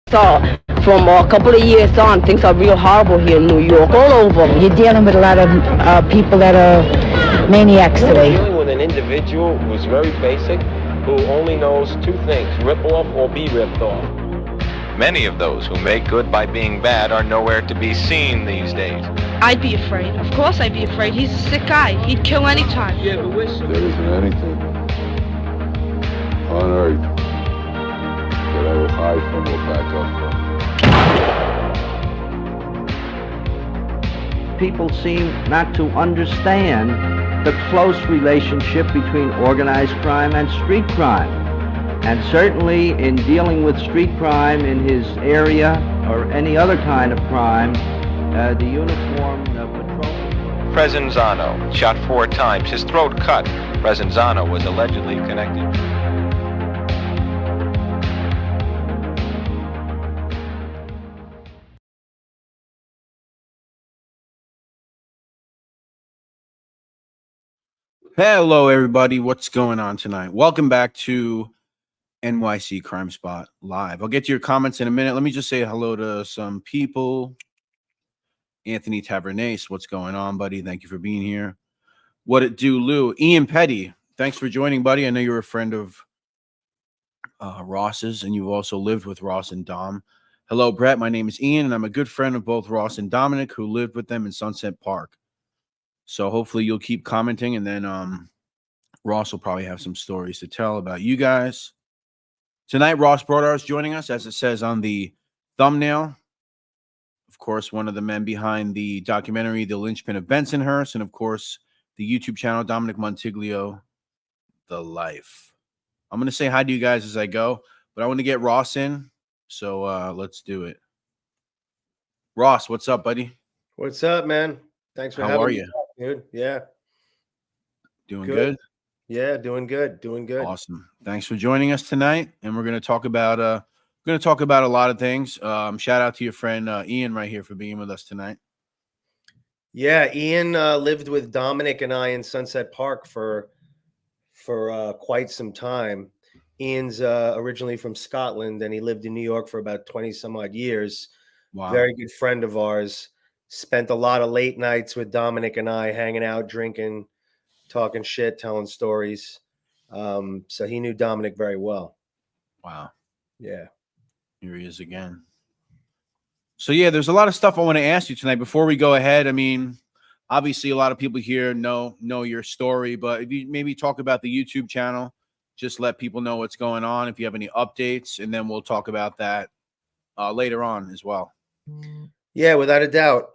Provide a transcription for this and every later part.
So from a couple of years on, things are real horrible here in New York, all over. You're dealing with a lot of people that are maniacs today. We're dealing with an individual who's very basic, who only knows two things: rip off or be ripped off. Many of those who make good by being bad are nowhere to be seen these days. I'd be afraid. Of course I'd be afraid. He's a sick guy. He'd kill anytime. You ever wish? There isn't anything on earth that I will hide from or back up from. People seem not to understand the close relationship between organized crime and street crime. And certainly in dealing with street crime in his area or any other kind of crime, the uniform patrol. Presenzano, shot 4 times, his throat cut. Presenzano was allegedly connected. Hello, everybody. What's going on tonight? Welcome back to NYC Crime Spot Live. I'll get to your comments in a minute. Let me just say hello to some people. Anthony Tavernace, what's going on, buddy? Thank you for being here. What it do, Lou? Ian Petty, thanks for joining, buddy. I know you're a friend of Ross's, and you've also lived with Ross and Dom. Hello, Brett. My name is Ian, and I'm a good friend of both Ross and Dominic, who lived with them in Sunset Park. So hopefully you'll keep commenting, and then Ross will probably have some stories to tell about you guys. Tonight, Ross Brodar is joining us, as it says on the thumbnail. Of course, one of the men behind the documentary, The Lynchpin of Bensonhurst, and of course, the YouTube channel, Dominick Montiglio, The Life. I'm going to say hi to you guys as I go, but I want to get Ross in, so let's do it. Ross, what's up, buddy? What's up, man? Thanks for having me. How are you? Dude, yeah. Doing good? Yeah, doing good. Awesome. Thanks for joining us tonight, and we're going to talk about a lot of things. Shout out to your friend Ian right here for being with us tonight. Yeah, Ian lived with Dominic and I in Sunset Park for quite some time. Ian's originally from Scotland, and he lived in New York for about 20 some odd years. Wow. Very good friend of ours. Spent a lot of late nights with Dominic and I hanging out, drinking, talking shit, telling stories. So he knew Dominic very well. Wow. Yeah. Here he is again. So, yeah, there's a lot of stuff I want to ask you tonight. Before we go ahead, I mean, obviously a lot of people here know your story, but if you maybe talk about the YouTube channel, just let people know what's going on, if you have any updates, and then we'll talk about that later on as well. Yeah, without a doubt.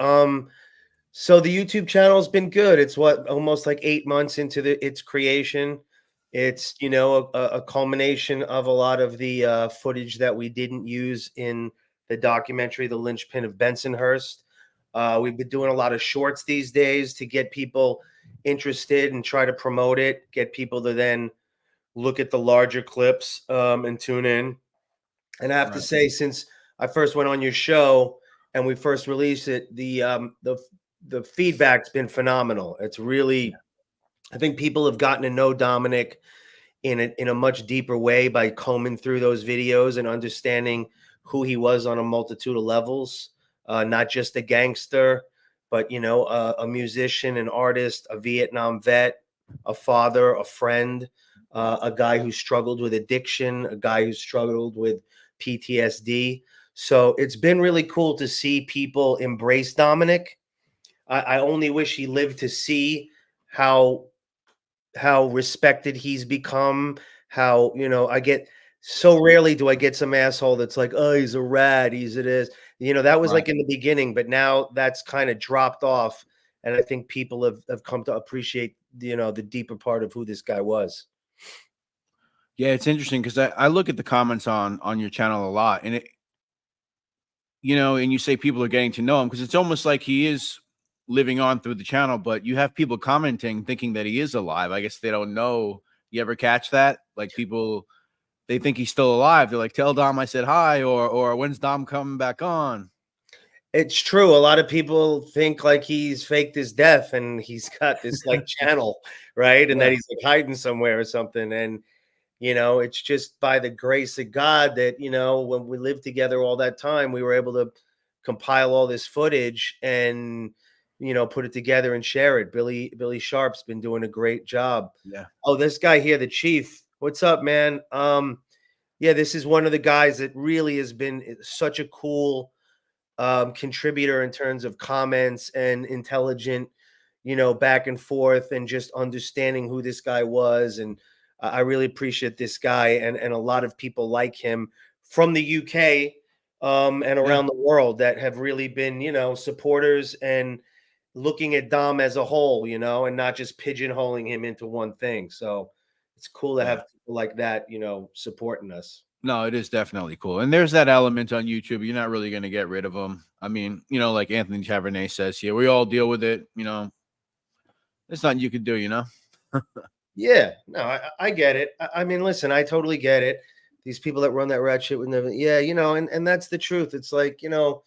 So the YouTube channel has been good. It's almost like 8 months into its creation. It's, a culmination of a lot of the footage that we didn't use in the documentary, The Lynchpin of Bensonhurst. We've been doing a lot of shorts these days to get people interested and try to promote it, get people to then look at the larger clips and tune in. And I have to say, since I first went on your show and we first released it, the feedback's been phenomenal. It's really, I think people have gotten to know Dominic in a much deeper way by combing through those videos and understanding who he was on a multitude of levels, not just a gangster, but, a musician, an artist, a Vietnam vet, a father, a friend, a guy who struggled with addiction, a guy who struggled with PTSD. So it's been really cool to see people embrace Dominic. I only wish he lived to see how respected he's become. How, I get so rarely do I get some asshole that's like, oh, he's a rat, he's it is. That was like in the beginning, but now that's kind of dropped off. And I think people have come to appreciate, the deeper part of who this guy was. Yeah, it's interesting because I look at the comments on your channel a lot, and and you say people are getting to know him because it's almost like he is living on through the channel, but you have people commenting thinking that he is alive. I guess they don't know. You ever catch that? Like people, they think he's still alive. They're like, tell Dom I said hi, or when's Dom coming back on? It's true. A lot of people think like he's faked his death and he's got this like channel, right? And that he's like hiding somewhere or something. And You know, it's just by the grace of God that, you know, when we lived together all that time, we were able to compile all this footage and, you know, put it together and share it. Billy Sharp's been doing a great job. Yeah. Oh, this guy here, the chief. What's up, man? Yeah, this is one of the guys that really has been such a cool contributor in terms of comments and intelligent, you know, back and forth and just understanding who this guy was. And I really appreciate this guy and a lot of people like him from the UK and around the world that have really been, you know, supporters and looking at Dom as a whole, you know, and not just pigeonholing him into one thing. So it's cool to have people like that, you know, supporting us. No, it is definitely cool. And there's that element on YouTube. You're not really going to get rid of them. I mean, you know, like Anthony Tavernet says here, we all deal with it. You know, there's nothing you can do, you know? Yeah, no, I get it. I mean, listen, I totally get it. These people that run that rat shit with never, yeah, you know, and that's the truth. It's like, you know,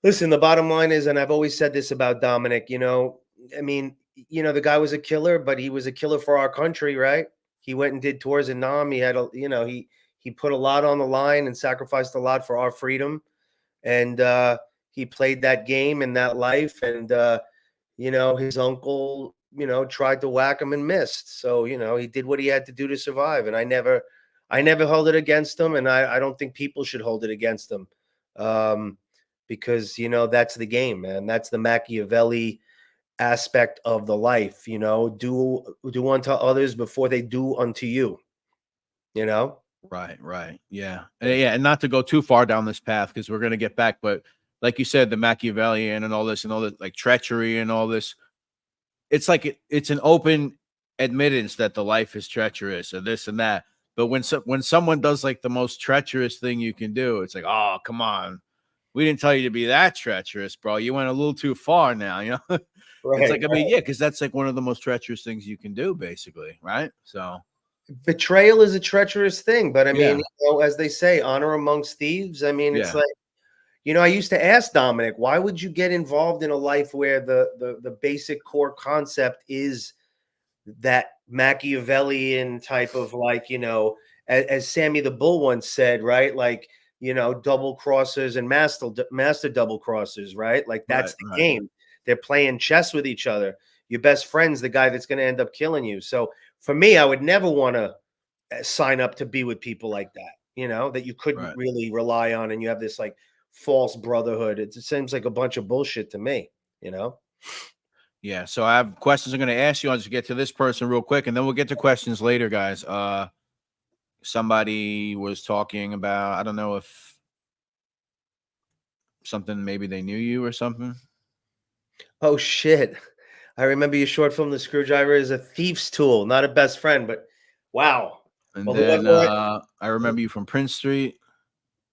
listen, the bottom line is, and I've always said this about Dominick, you know, I mean, you know, the guy was a killer, but he was a killer for our country, right? He went and did tours in Nam. He had a, you know, he put a lot on the line and sacrificed a lot for our freedom. And he played that game and that life. And you know, his uncle, you know, tried to whack him and missed. So, you know, he did what he had to do to survive. And I never held it against him. And I don't think people should hold it against him. Because, you know, that's the game, man. That's the Machiavelli aspect of the life, you know, do unto others before they do unto you, you know? Right. Yeah. And not to go too far down this path because we're going to get back. But like you said, the Machiavellian and all this, like treachery and all this, it's like it's an open admittance that the life is treacherous or this and that. But when someone does like the most treacherous thing you can do, it's like, oh, come on. We didn't tell you to be that treacherous, bro. You went a little too far now, you know? It's like, I mean, yeah, because that's like one of the most treacherous things you can do, basically, right? So betrayal is a treacherous thing, but I mean, you know, as they say, honor amongst thieves. I mean, it's like, you know, I used to ask Dominick, why would you get involved in a life where the basic core concept is that Machiavellian type of, like, you know, as Sammy the Bull once said, right? Like, you know, double crossers and master double crossers, right? Like that's the game. They're playing chess with each other. Your best friend's the guy that's going to end up killing you. So for me, I would never want to sign up to be with people like that, you know, that you couldn't really rely on. And you have this like false brotherhood. It seems like a bunch of bullshit to me, you know? Yeah. So I have questions I'm going to ask you. I'll just get to this person real quick and then we'll get to questions later, guys. Somebody was talking about, I don't know if something, maybe they knew you or something. Oh shit. I remember your short film, The Screwdriver is a thief's tool, not a best friend, but wow. And then I remember you from Prince Street.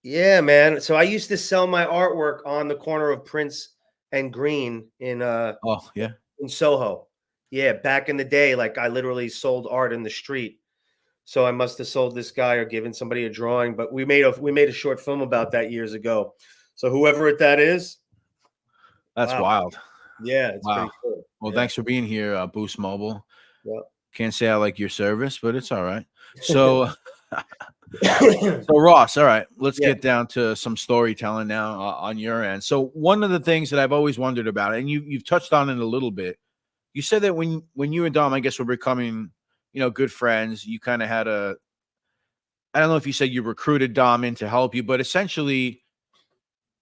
Yeah, man. So I used to sell my artwork on the corner of Prince and Green in in Soho. Yeah, back in the day, like I literally sold art in the street. So I must have sold this guy or given somebody a drawing, but we made a short film about that years ago. So whoever that is, that's wild. Yeah, it's pretty cool. Well, thanks for being here, Boost Mobile. Yeah. Can't say I like your service, but it's all right. So, so Ross, all right, let's get down to some storytelling now on your end. So one of the things that I've always wondered about, and you've touched on it a little bit, you said that when you and Dom, I guess, were becoming, you know, good friends, you kind of had I don't know if you said you recruited Dom in to help you, but essentially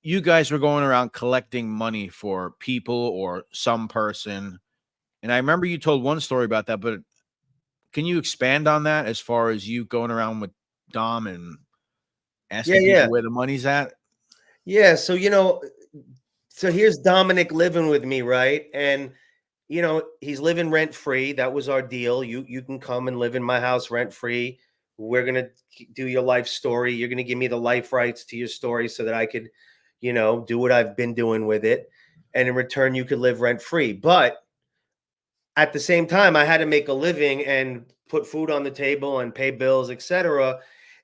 you guys were going around collecting money for people or some person. And I remember you told one story about that, but can you expand on that as far as you going around with Dom and asking people where the money's at? Yeah. So, you know, so here's Dominick living with me, right? And, you know, he's living rent free. That was our deal. You can come and live in my house rent free. We're going to do your life story. You're going to give me the life rights to your story so that I could, you know, do what I've been doing with it. And in return, you could live rent free. But at the same time, I had to make a living and put food on the table and pay bills, etc.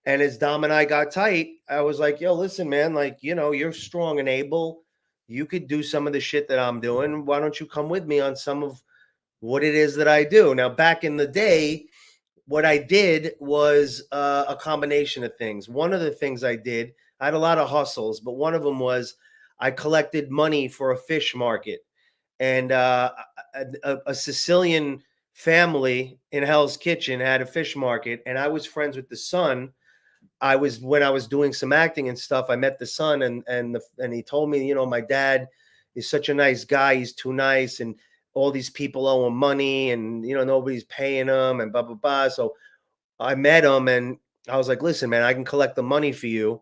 And as Dom and I got tight, I was like, yo, listen, man, like, you know, you're strong and able. You could do some of the shit that I'm doing. Why don't you come with me on some of what it is that I do? Now, back in the day, what I did was a combination of things. One of the things I did, I had a lot of hustles, but one of them was I collected money for a fish market. And a Sicilian family in Hell's Kitchen had a fish market, and I was friends with the son. When I was doing some acting and stuff, I met the son, and he told me, you know, my dad is such a nice guy. He's too nice, and all these people owe him money, and you know nobody's paying him, and blah blah blah. So I met him, and I was like, listen, man, I can collect the money for you.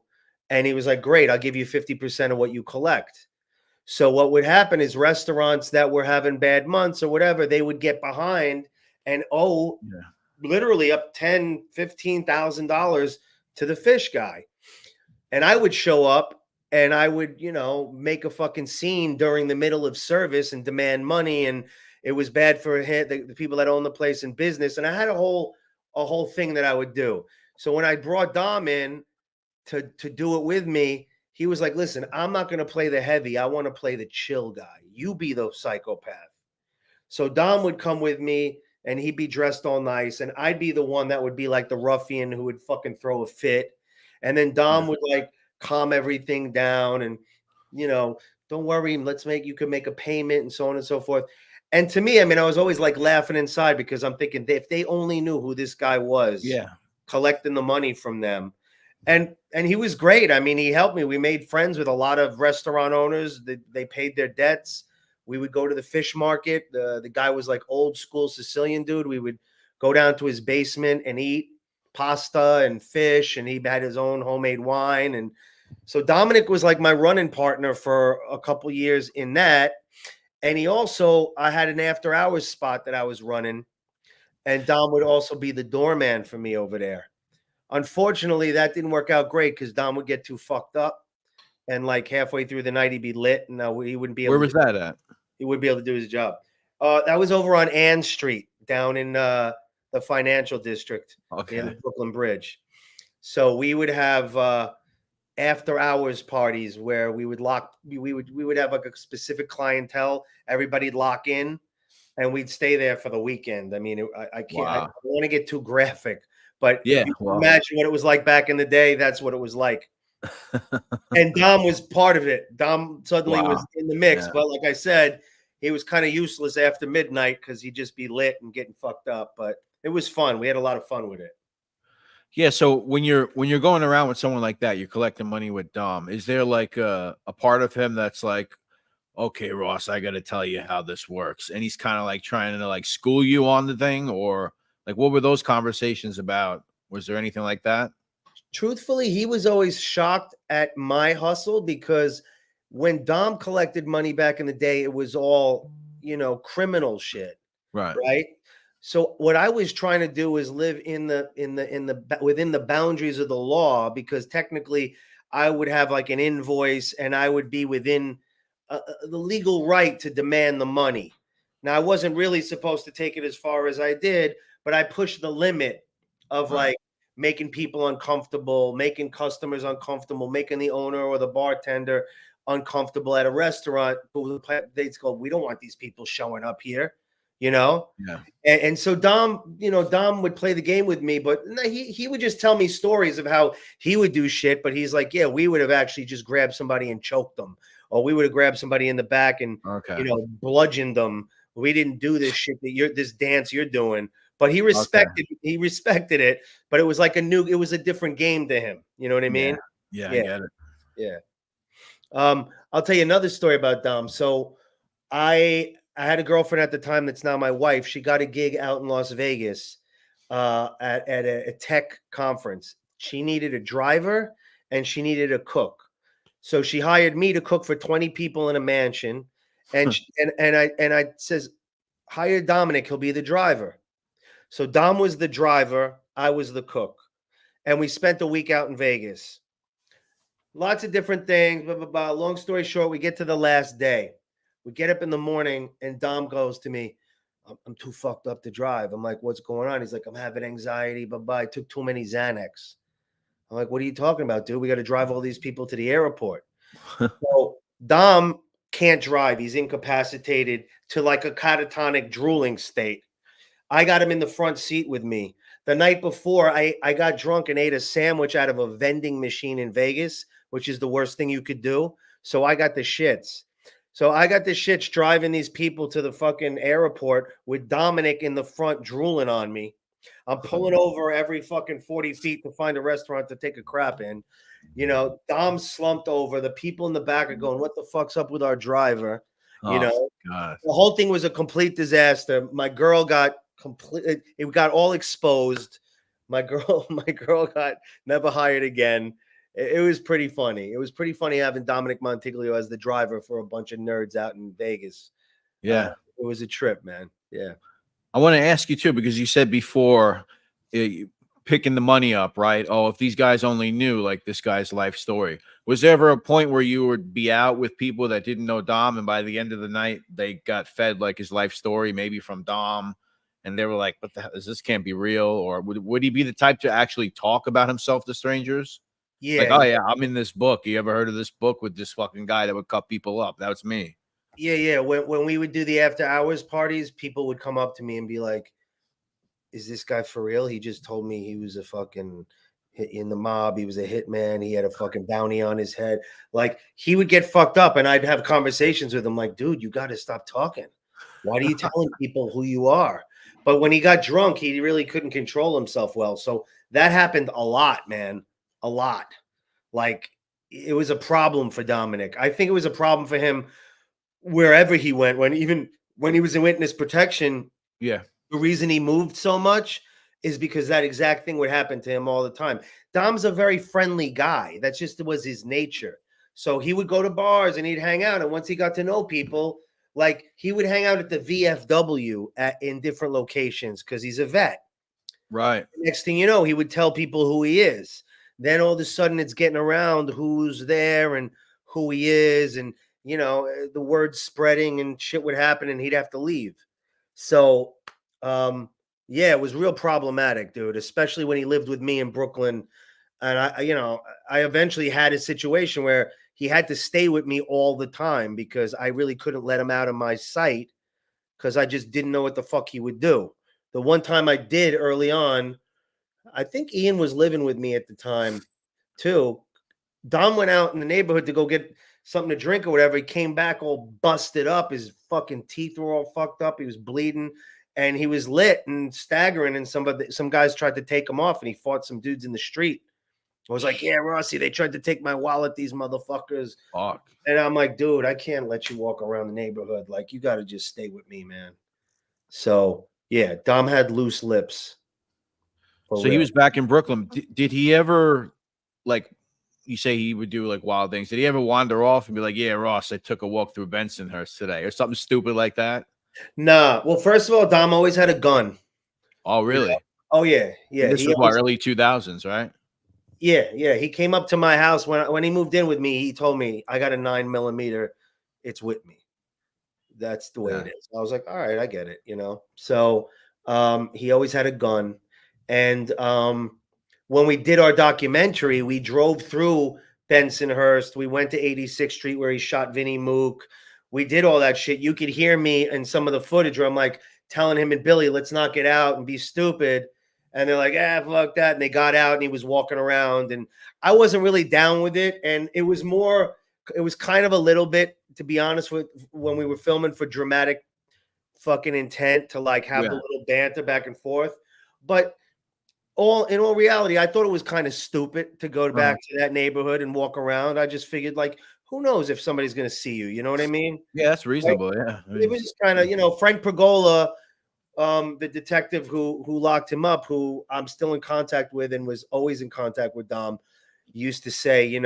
And he was like, great, I'll give you 50% of what you collect. So what would happen is restaurants that were having bad months or whatever, they would get behind and owe literally up $10,000-$15,000 to the fish guy. And I would show up and I would, you know, make a fucking scene during the middle of service and demand money. And it was bad for the people that own the place and business. And I had a whole thing that I would do. So when I brought Dom in to do it with me, he was like, listen, I'm not going to play the heavy. I want to play the chill guy. You be the psychopath. So Dom would come with me and he'd be dressed all nice. And I'd be the one that would be like the ruffian who would fucking throw a fit. And then Dom would like calm everything down and, you know, don't worry, you can make a payment and so on and so forth. And to me, I mean, I was always like laughing inside because I'm thinking if they only knew who this guy was, collecting the money from them. And he was great. I mean, he helped me. We made friends with a lot of restaurant owners. They paid their debts. We would go to the fish market. The guy was like old school Sicilian dude. We would go down to his basement and eat pasta and fish, and he had his own homemade wine. And so Dominick was like my running partner for a couple years in that. And I had an after hours spot that I was running, and Dom would also be the doorman for me over there. Unfortunately, that didn't work out great because Dom would get too fucked up, and like halfway through the night, he'd be lit, and he wouldn't be able. Where was that at? He wouldn't be able to do his job. That was over on Ann Street, down in the financial district, in the Brooklyn Bridge. So we would have after hours parties where we would have like a specific clientele. Everybody'd lock in, and we'd stay there for the weekend. I mean, I can't. I don't want to get too graphic. But imagine what it was like back in the day. That's what it was like. And Dom was part of it. Dom suddenly was in the mix. But like I said, he was kind of useless after midnight because he'd just be lit and getting fucked up. But it was fun. We had a lot of fun with it. Yeah. So when you're going around with someone like that, you're collecting money with Dom. Is there like a part of him that's like, okay, Ross, I got to tell you how this works, and he's kind of like trying to like school you on the thing, or like, what were those conversations about? Was there anything like that? Truthfully, he was always shocked at my hustle because when Dom collected money back in the day, it was all, you know, criminal shit. Right. So what I was trying to do is live within the boundaries of the law, because technically I would have like an invoice and I would be within the legal right to demand the money. Now, I wasn't really supposed to take it as far as I did, but I pushed the limit of like making people uncomfortable, making customers uncomfortable, making the owner or the bartender uncomfortable at a restaurant. They'd go, we don't want these people showing up here, you know? Yeah. And so Dom would play the game with me, but he would just tell me stories of how he would do shit. But he's like, yeah, we would have actually just grabbed somebody and choked them, or we would have grabbed somebody in the back and, bludgeoned them. We didn't do this shit this dance you're doing. But he respected it, but it was like it was a different game to him. You know what I mean? Yeah, I get it. Yeah. I'll tell you another story about Dom. So I had a girlfriend at the time that's now my wife. She got a gig out in Las Vegas at a tech conference. She needed a driver and she needed a cook. So she hired me to cook for 20 people in a mansion. And I says, hire Dominick, he'll be the driver. So Dom was the driver, I was the cook, and we spent a week out in Vegas. Lots of different things, blah, blah, blah. Long story short, we get to the last day. We get up in the morning, and Dom goes to me, I'm too fucked up to drive. I'm like, what's going on? He's like, I'm having anxiety, blah, blah. I took too many Xanax. I'm like, what are you talking about, dude? We got to drive all these people to the airport. So Dom can't drive. He's incapacitated to like a catatonic drooling state. I got him in the front seat with me. The night before, I got drunk and ate a sandwich out of a vending machine in Vegas, which is the worst thing you could do. So I got the shits. So I got the shits driving these people to the fucking airport with Dominick in the front drooling on me. I'm pulling over every fucking 40 feet to find a restaurant to take a crap in. You know, Dom's slumped over. The people in the back are going, "What the fuck's up with our driver?" You know, God. the whole thing was a complete disaster. My girl got it got all exposed. My girl got never hired again. It was pretty funny. It was pretty funny having Dominick Montiglio as the driver for a bunch of nerds out in Vegas. Yeah. It was a trip, man. Yeah. I want to ask you too, because you said before picking the money up, right? Oh, if these guys only knew like this guy's life story. Was there ever a point where you would be out with people that didn't know Dom, and by the end of the night they got fed like his life story, maybe from Dom, and they were like, "What the hell is this? Can't be real?" Or would he be the type to actually talk about himself to strangers? Yeah. Like, oh yeah, I'm in this book. You ever heard of this book with this fucking guy that would cut people up? That was me. Yeah. When we would do the after hours parties, people would come up to me and be like, "Is this guy for real? He just told me he was a fucking in the mob. He was a hitman. He had a fucking bounty on his head." Like, he would get fucked up, and I'd have conversations with him like, "Dude, you got to stop talking. Why are you telling people who you are?" But when he got drunk, he really couldn't control himself well. So that happened a lot, man. A lot. Like, it was a problem for Dominick. I think it was a problem for him wherever he went. Even when he was in witness protection, Yeah. the reason he moved so much is because that exact thing would happen to him all the time. Dom's a very friendly guy. That's just was his nature. So he would go to bars and he'd hang out. And once he got to know people, like, he would hang out at the VFW in different locations because he's a vet. Right. Next thing you know, he would tell people who he is. Then all of a sudden it's getting around who's there and who he is. And, you know, the word's spreading and shit would happen and he'd have to leave. So, yeah, it was real problematic, dude, especially when he lived with me in Brooklyn. And I eventually had a situation where he had to stay with me all the time because I really couldn't let him out of my sight because I just didn't know what the fuck he would do. The one time I did early on, I think Ian was living with me at the time too. Dom went out in the neighborhood to go get something to drink or whatever. He came back all busted up. His fucking teeth were all fucked up. He was bleeding and he was lit and staggering. And some guys tried to take him off and he fought some dudes in the street. I was like, "Yeah, Rossi, they tried to take my wallet, these motherfuckers." Fuck. And I'm like, "Dude, I can't let you walk around the neighborhood. Like, you got to just stay with me, man." So, yeah, Dom had loose lips. So he was back in Brooklyn. Did he ever, like, you say he would do like wild things? Did he ever wander off and be like, "Yeah, Ross, I took a walk through Bensonhurst today," or something stupid like that? Nah. Well, first of all, Dom always had a gun. Oh, really? You know? Oh, yeah. Yeah. This was what, early 2000s, right? Yeah. He came up to my house when he moved in with me. He told me, "I got a 9mm. It's with me." That's the way it is. I was like, "All right, I get it," you know. So he always had a gun. And when we did our documentary, we drove through Bensonhurst. We went to 86th Street where he shot Vinnie Mook. We did all that shit. You could hear me in some of the footage where I'm like telling him and Billy, "Let's not get out and be stupid." And they're like, "Fuck that." And they got out and he was walking around. And I wasn't really down with it. And it was kind of a little bit, to be honest with, when we were filming for dramatic fucking intent to like have the little banter back and forth. But in all reality, I thought it was kind of stupid to go back to that neighborhood and walk around. I just figured, like, who knows if somebody's going to see you? You know what I mean? Yeah, that's reasonable. Right? Yeah. It was just kind of, Frank Pergola, the detective who locked him up, who I'm still in contact with and was always in contact with Dom, used to say,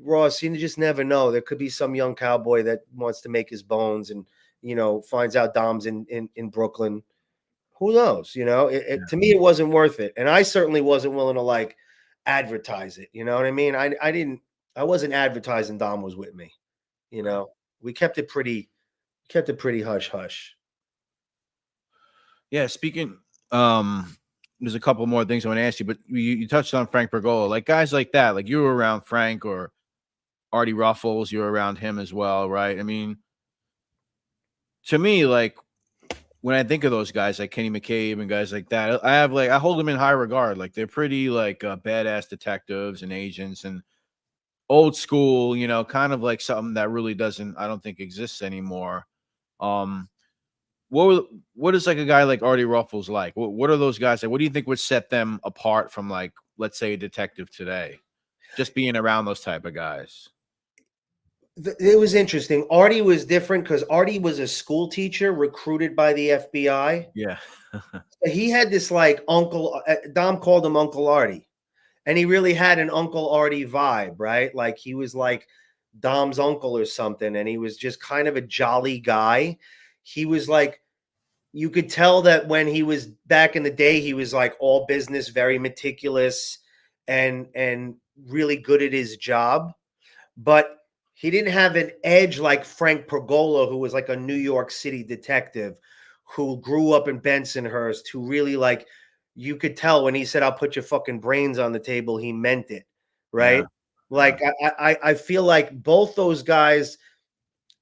"Ross, you just never know. There could be some young cowboy that wants to make his bones and, finds out Dom's in Brooklyn. Who knows?" To me, it wasn't worth it. And I certainly wasn't willing to like advertise it. You know what I mean? I wasn't advertising Dom was with me. We kept it pretty hush hush. Yeah. Speaking, there's a couple more things I want to ask you, but you touched on Frank Pergola, like guys like that, like you were around Frank or Artie Ruffles, you were around him as well, right? I mean, to me, like, when I think of those guys like Kenny McCabe and guys like that, I hold them in high regard. Like they're pretty like badass detectives and agents and old school, you know, kind of like something that really doesn't, I don't think exists anymore. Um, what is like a guy like Artie Ruffles like? What are those guys like? What do you think would set them apart from like, let's say, a detective today? Just being around those type of guys. It was interesting. Artie was different because Artie was a school teacher recruited by the FBI. Yeah. He had this like uncle, Dom called him Uncle Artie. And he really had an Uncle Artie vibe, right? Like he was like Dom's uncle or something. And he was just kind of a jolly guy. He was like, you could tell that when he was back in the day, he was like all business, very meticulous and really good at his job. But he didn't have an edge like Frank Pergola, who was like a New York City detective who grew up in Bensonhurst, who really like, you could tell when he said, I'll put your fucking brains on the table, he meant it. Right. Yeah. Like, I feel like both those guys,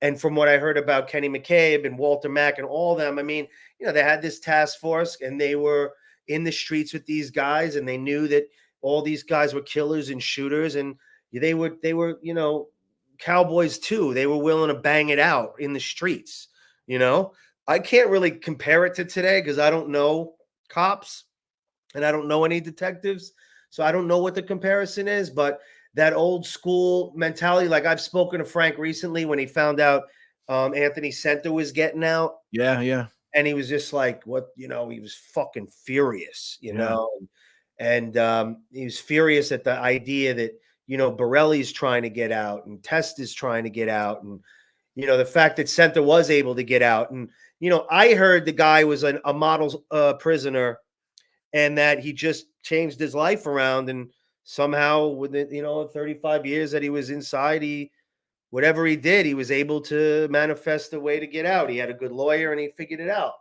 and from what I heard about Kenny McCabe and Walter Mack and all of them, I mean, you know, they had this task force and they were in the streets with these guys and they knew that all these guys were killers and shooters and they were, you know, cowboys too. They were willing to bang it out in the streets, you know. I can't really compare it to today because I don't know cops and I don't know any detectives. So I don't know what the comparison is, but that old school mentality, like I've spoken to Frank recently when he found out Anthony Center was getting out. Yeah, yeah. And he was just like, what, you know, he was fucking furious, you know, and he was furious at the idea that, you know, Barelli's trying to get out and Test is trying to get out. And, you know, the fact that Center was able to get out. And, you know, I heard the guy was a model prisoner and that he just changed his life around. And somehow within, you know, 35 years that he was inside, whatever he did, he was able to manifest a way to get out. He had a good lawyer and he figured it out.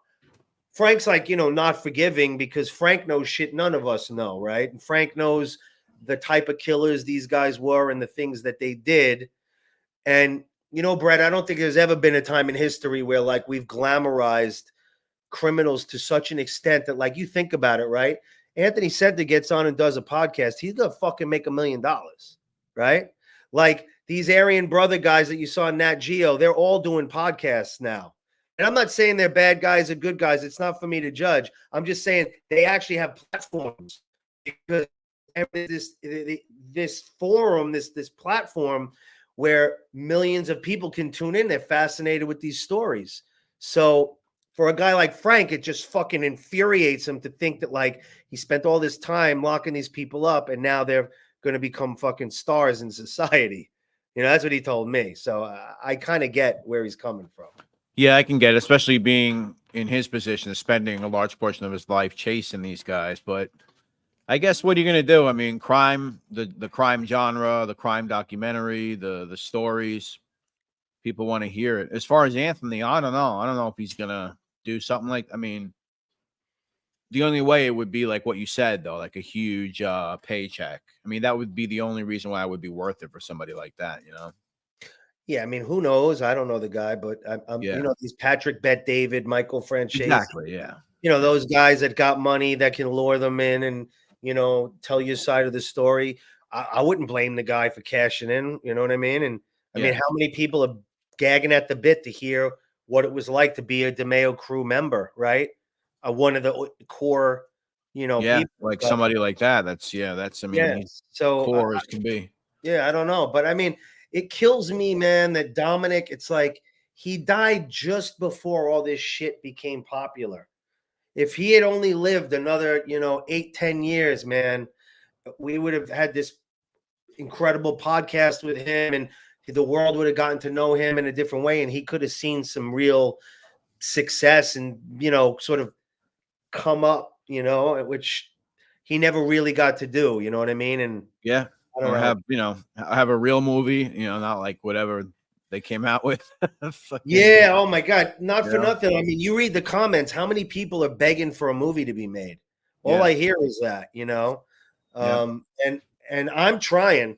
Frank's like, you know, not forgiving because Frank knows shit none of us know, right? And Frank knows the type of killers these guys were and the things that they did. And, you know, Brett, I don't think there's ever been a time in history where like we've glamorized criminals to such an extent that like you think about it, right? Anthony Center gets on and does a podcast. He's going to fucking make $1 million, right? Like these Aryan Brother guys that you saw in Nat Geo, they're all doing podcasts now. And I'm not saying they're bad guys or good guys. It's not for me to judge. I'm just saying they actually have platforms because this forum, this platform where millions of people can tune in. They're fascinated with these stories. So for a guy like Frank, it just fucking infuriates him to think that like he spent all this time locking these people up and now they're going to become fucking stars in society. You know, that's what he told me. So I kind of get where he's coming from. Yeah, I can get it, especially being in his position, spending a large portion of his life chasing these guys. But I guess what are you going to do? I mean, crime, the crime genre, the crime documentary, the stories, people want to hear it. As far as Anthony, I don't know. I don't know if he's going to do something like, I mean, the only way it would be like what you said, though, like a huge paycheck. I mean, that would be the only reason why it would be worth it for somebody like that, you know? Yeah, I mean, who knows? I don't know the guy, but I'm you know, these Patrick Bet David, Michael Franchese. Exactly, yeah. You know, those guys that got money that can lure them in and, you know, tell your side of the story. I wouldn't blame the guy for cashing in, you know what I mean? And I mean, how many people are gagging at the bit to hear what it was like to be a DeMeo crew member, right? One of the core, you know, people. Like somebody like that. That's I mean, he's so core as can be. Yeah, I don't know. But I mean, it kills me, man, that Dominick, it's like he died just before all this shit became popular. If he had only lived another, you know, 8-10 years, man, we would have had this incredible podcast with him and the world would have gotten to know him in a different way. And he could have seen some real success and, you know, sort of come up, you know, which he never really got to do. You know what I mean? And I don't have, you know, have a real movie, you know, not like whatever they came out with. Yeah. Oh my God. Not for nothing. I mean, you read the comments, how many people are begging for a movie to be made? All I hear is that, you know, and I'm trying,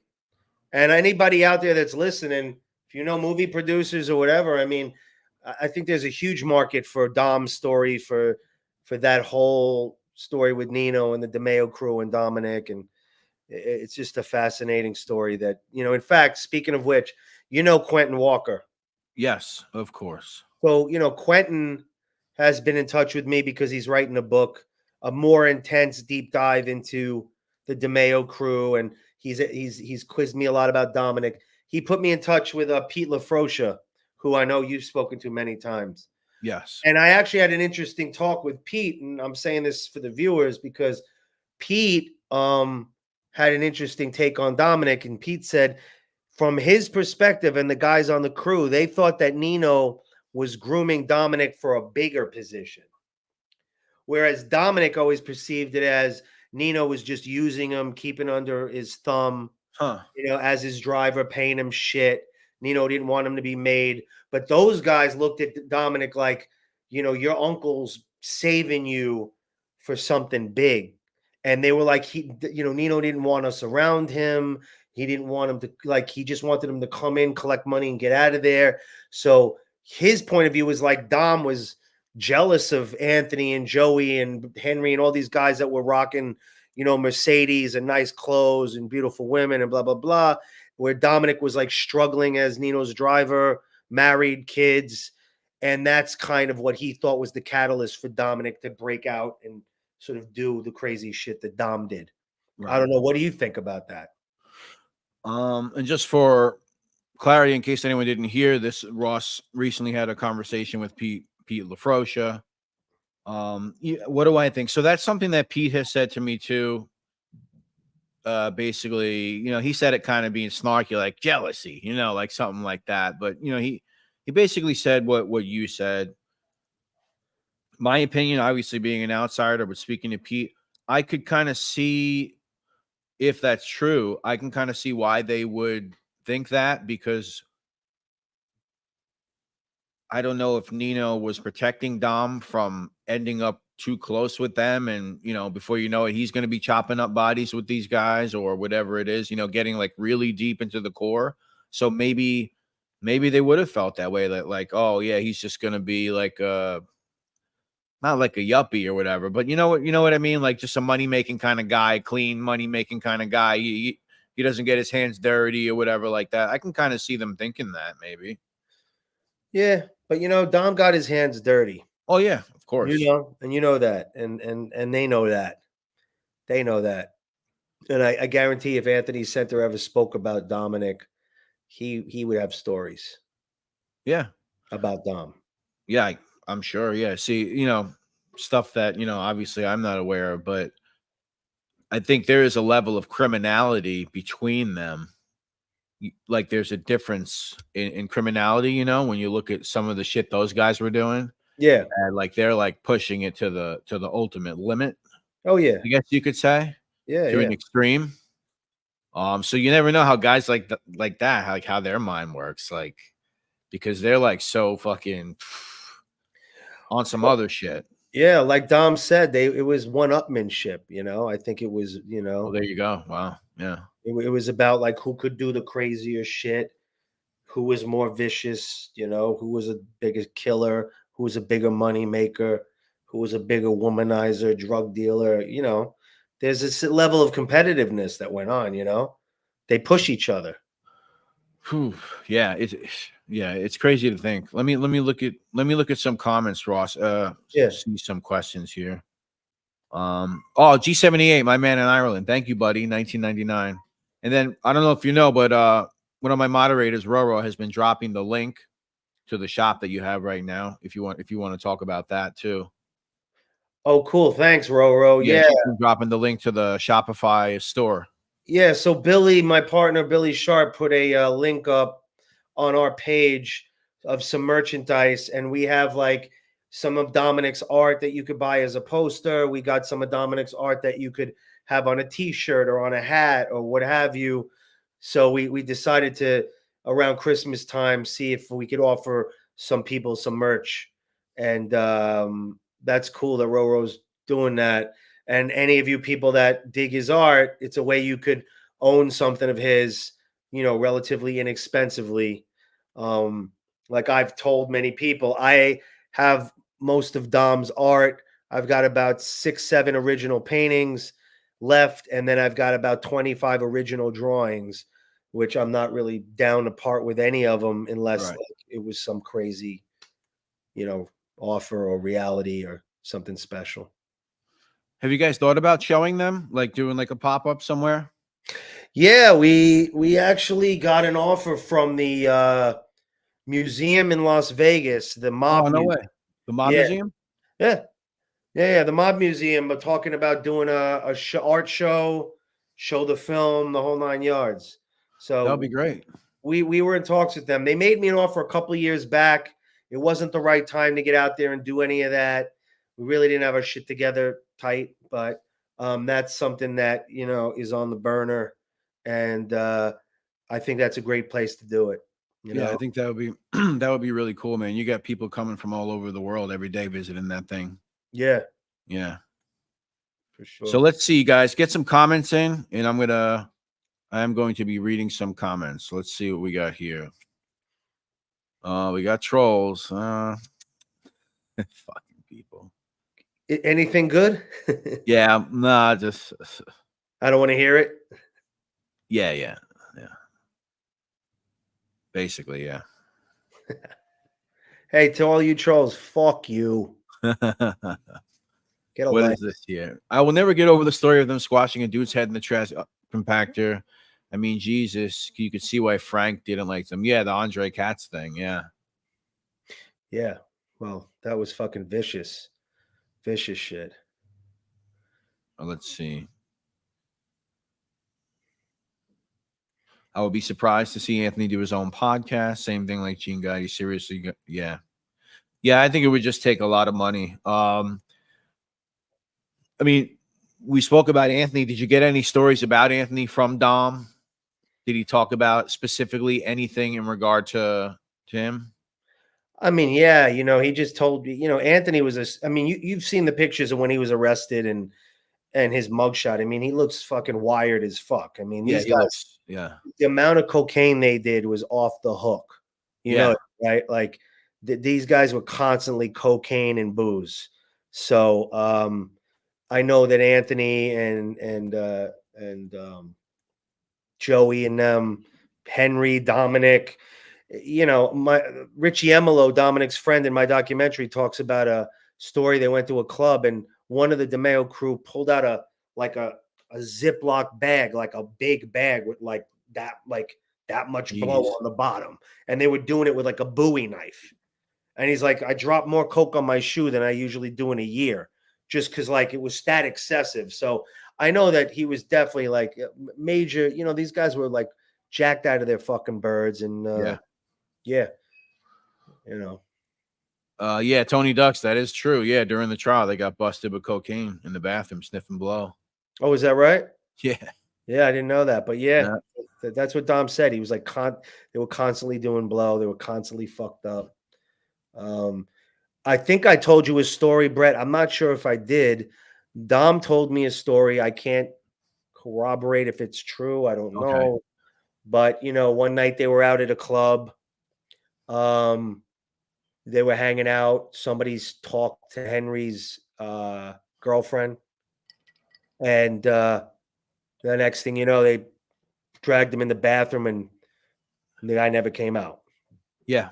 and anybody out there that's listening, if you know movie producers or whatever, I mean, I think there's a huge market for Dom's story, for that whole story with Nino and the DeMeo crew and Dominic, and it's just a fascinating story that, in fact, speaking of which, Quentin Walker. Yes, of course. So, Quentin has been in touch with me because he's writing a book, a more intense deep dive into the DeMeo crew, and he's quizzed me a lot about Dominic. He put me in touch with Pete LaFrocia, who I know you've spoken to many times. Yes. And I actually had an interesting talk with Pete, and I'm saying this for the viewers because Pete had an interesting take on Dominic, and Pete said, from his perspective and the guys on the crew, they thought that Nino was grooming Dominic for a bigger position. Whereas Dominic always perceived it as Nino was just using him, keeping under his thumb, as his driver, paying him shit. Nino didn't want him to be made. But those guys looked at Dominic like, your uncle's saving you for something big. And they were like, Nino didn't want us around him. He didn't want him to, he just wanted him to come in, collect money, and get out of there. So his point of view was like Dom was jealous of Anthony and Joey and Henry and all these guys that were rocking, Mercedes and nice clothes and beautiful women and blah, blah, blah, where Dominic was like struggling as Nino's driver, married, kids. And that's kind of what he thought was the catalyst for Dominic to break out and sort of do the crazy shit that Dom did. Right. I don't know. What do you think about that? And just for clarity, in case anyone didn't hear this, Ross recently had a conversation with Pete LaFrocia. What do I think? So that's something that Pete has said to me too. Basically, he said it kind of being snarky, like jealousy, like something like that. But he basically said what you said. My opinion, obviously being an outsider, but speaking to Pete, I could kind of see, if that's true, I can kind of see why they would think that, because I don't know if Nino was protecting Dom from ending up too close with them. And, before you know it, he's going to be chopping up bodies with these guys or whatever it is, getting like really deep into the core. So maybe they would have felt that way, that like, oh yeah, he's just going to be like not like a yuppie or whatever, but you know what I mean? Like just a money-making kind of guy, clean money-making kind of guy. He doesn't get his hands dirty or whatever like that. I can kind of see them thinking that maybe. Yeah, but Dom got his hands dirty. Oh yeah, of course. And that, and they know that. They know that. And I guarantee if Anthony Center ever spoke about Dominic, he would have stories. Yeah. About Dom. Yeah, I'm sure. Yeah. See, stuff that, obviously I'm not aware of, but I think there is a level of criminality between them. Like there's a difference in criminality, when you look at some of the shit those guys were doing. Yeah. And like they're like pushing it to the ultimate limit. Oh yeah. I guess you could say. Yeah. To an extreme. So you never know how guys like that, like how their mind works, like, because they're like so fucking on some other shit. Yeah, like Dom said, it was one-upmanship, I think it was, Well, there you go. Wow. Yeah. It was about like who could do the crazier shit, who was more vicious, who was a bigger killer, who was a bigger money maker, who was a bigger womanizer, drug dealer, There's this level of competitiveness that went on, They push each other. Whew. Yeah, it's crazy to think. Let me look at some comments, Ross. See some questions here. G78, my man in Ireland. Thank you, buddy. 1999. And then I don't know if you know, but one of my moderators, Roro, has been dropping the link to the shop that you have right now. If you want to talk about that too. Oh, cool. Thanks, Roro. Yeah. Dropping the link to the Shopify store. Yeah. So Billy, my partner, Billy Sharp, put a link up on our page of some merchandise. And we have like some of Dominic's art that you could buy as a poster. We got some of Dominic's art that you could have on a t-shirt or on a hat or what have you. So we decided to, around Christmas time, see if we could offer some people some merch. And that's cool that Roro's doing that. And any of you people that dig his art, it's a way you could own something of his, relatively inexpensively. Like I've told many people, I have most of Dom's art. I've got about 6, 7 original paintings left, and then I've got about 25 original drawings, which I'm not really down to part with any of them unless Right. like, it was some crazy, offer or reality or something special. Have you guys thought about showing them, like doing like a pop-up somewhere? Yeah, we actually got an offer from the museum in Las Vegas, the Mob Oh, no Museum. way. The Mob Yeah. Museum? Yeah, the Mob Museum, but talking about doing a art show the film, the whole 9 yards. So That would be great. we were in talks with them. They made me an offer a couple of years back. It wasn't the right time to get out there and do any of that. We really didn't have our shit together tight, but that's something that is on the burner, and I think that's a great place to do it. Yeah, I think that would be that would be really cool, man. You got people coming from all over the world every day visiting that thing. Yeah, Yeah. for sure. So let's see, guys. Get some comments in, and I am going to be reading some comments. Let's see what we got here. We got trolls. Fucking people. Anything good? Yeah, nah, just I don't want to hear it. yeah. Basically, yeah. Hey, to all you trolls, fuck you. Get a What life. is this here? I will never get over the story of them squashing a dude's head in the trash compactor. I mean, Jesus, you could see why Frank didn't like them. Yeah, the Andre Katz thing. Yeah. Yeah. Well, that was fucking vicious. Vicious shit. Let's see. I would be surprised to see Anthony do his own podcast. Same thing like Gene Gotti. Seriously, yeah. I think it would just take a lot of money. I mean, we spoke about Anthony. Did you get any stories about Anthony from Dom? Did he talk about specifically anything in regard to him? I mean, yeah, he just told you, Anthony was I mean, you've seen the pictures of when he was arrested and his mugshot. I mean, he looks fucking wired as fuck. I mean, these guys, the amount of cocaine they did was off the hook. You know, right? Like these guys were constantly cocaine and booze. So I know that Anthony and Joey and them, Henry, Dominic, my Richie Emilo, Dominick's friend in my documentary, talks about a story. They went to a club and one of the DeMeo crew pulled out a Ziploc bag, like a big bag with like that much blow on the bottom. And they were doing it with like a Bowie knife. And he's like, I dropped more coke on my shoe than I usually do in a year, just because like it was that excessive. So I know that he was definitely like major, these guys were like jacked out of their fucking birds. And Tony Ducks, that is true. Yeah, during the trial, they got busted with cocaine in the bathroom, Sniff and Blow. Oh, is that right? Yeah. Yeah, I didn't know that. But that's what Dom said. He was like, they were constantly doing blow. They were constantly fucked up. I think I told you a story, Brett. I'm not sure if I did. Dom told me a story. I can't corroborate if it's true. I don't know. But, one night they were out at a club. They were hanging out. Somebody's talked to Henry's girlfriend. And the next thing you know, they dragged him in the bathroom and the guy never came out. Yeah.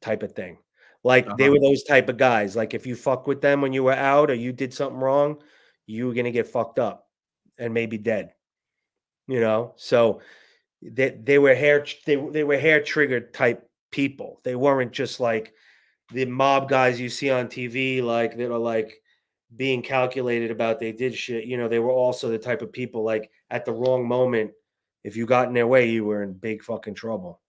Type of thing. Like they were those type of guys. Like if you fuck with them when you were out or you did something wrong, you were going to get fucked up and maybe dead. So they were hair triggered type people. They weren't just like the mob guys you see on TV, like that are like being calculated about they did shit. They were also the type of people like at the wrong moment, if you got in their way, you were in big fucking trouble.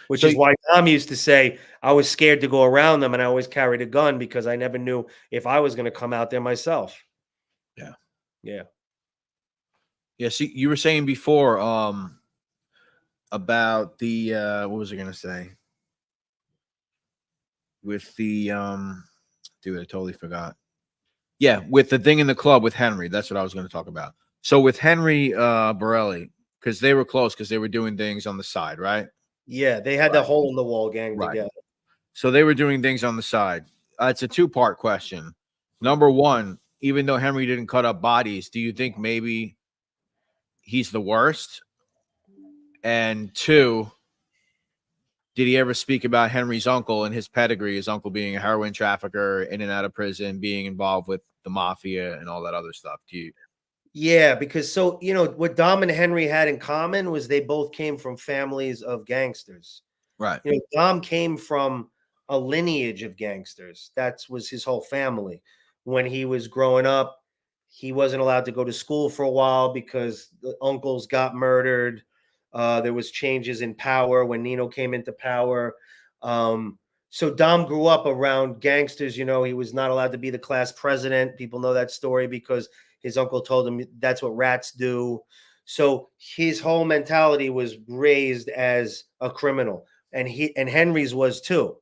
Which is why Tom used to say, I was scared to go around them and I always carried a gun because I never knew if I was going to come out there myself. Yeah. Yeah. Yeah. See, you were saying before about the what was I going to say? With the dude, I totally forgot. Yeah, with the thing in the club with Henry. That's what I was going to talk about. So with Henry Barelli, because they were close because they were doing things on the side, right? Yeah, they had the hole in the wall gang Right. together. So they were doing things on the side. It's a two-part question. Number one, even though Henry didn't cut up bodies, do you think maybe he's the worst? And two, did he ever speak about Henry's uncle and his pedigree, his uncle being a heroin trafficker, in and out of prison, being involved with the mafia and all that other stuff? Do you? Yeah, because what Dom and Henry had in common was they both came from families of gangsters. Right. Dom came from a lineage of gangsters. That was his whole family. When he was growing up, he wasn't allowed to go to school for a while because the uncles got murdered. There was changes in power when Nino came into power. So Dom grew up around gangsters. He was not allowed to be the class president. People know that story because his uncle told him that's what rats do. So his whole mentality was raised as a criminal, and Henry's was too.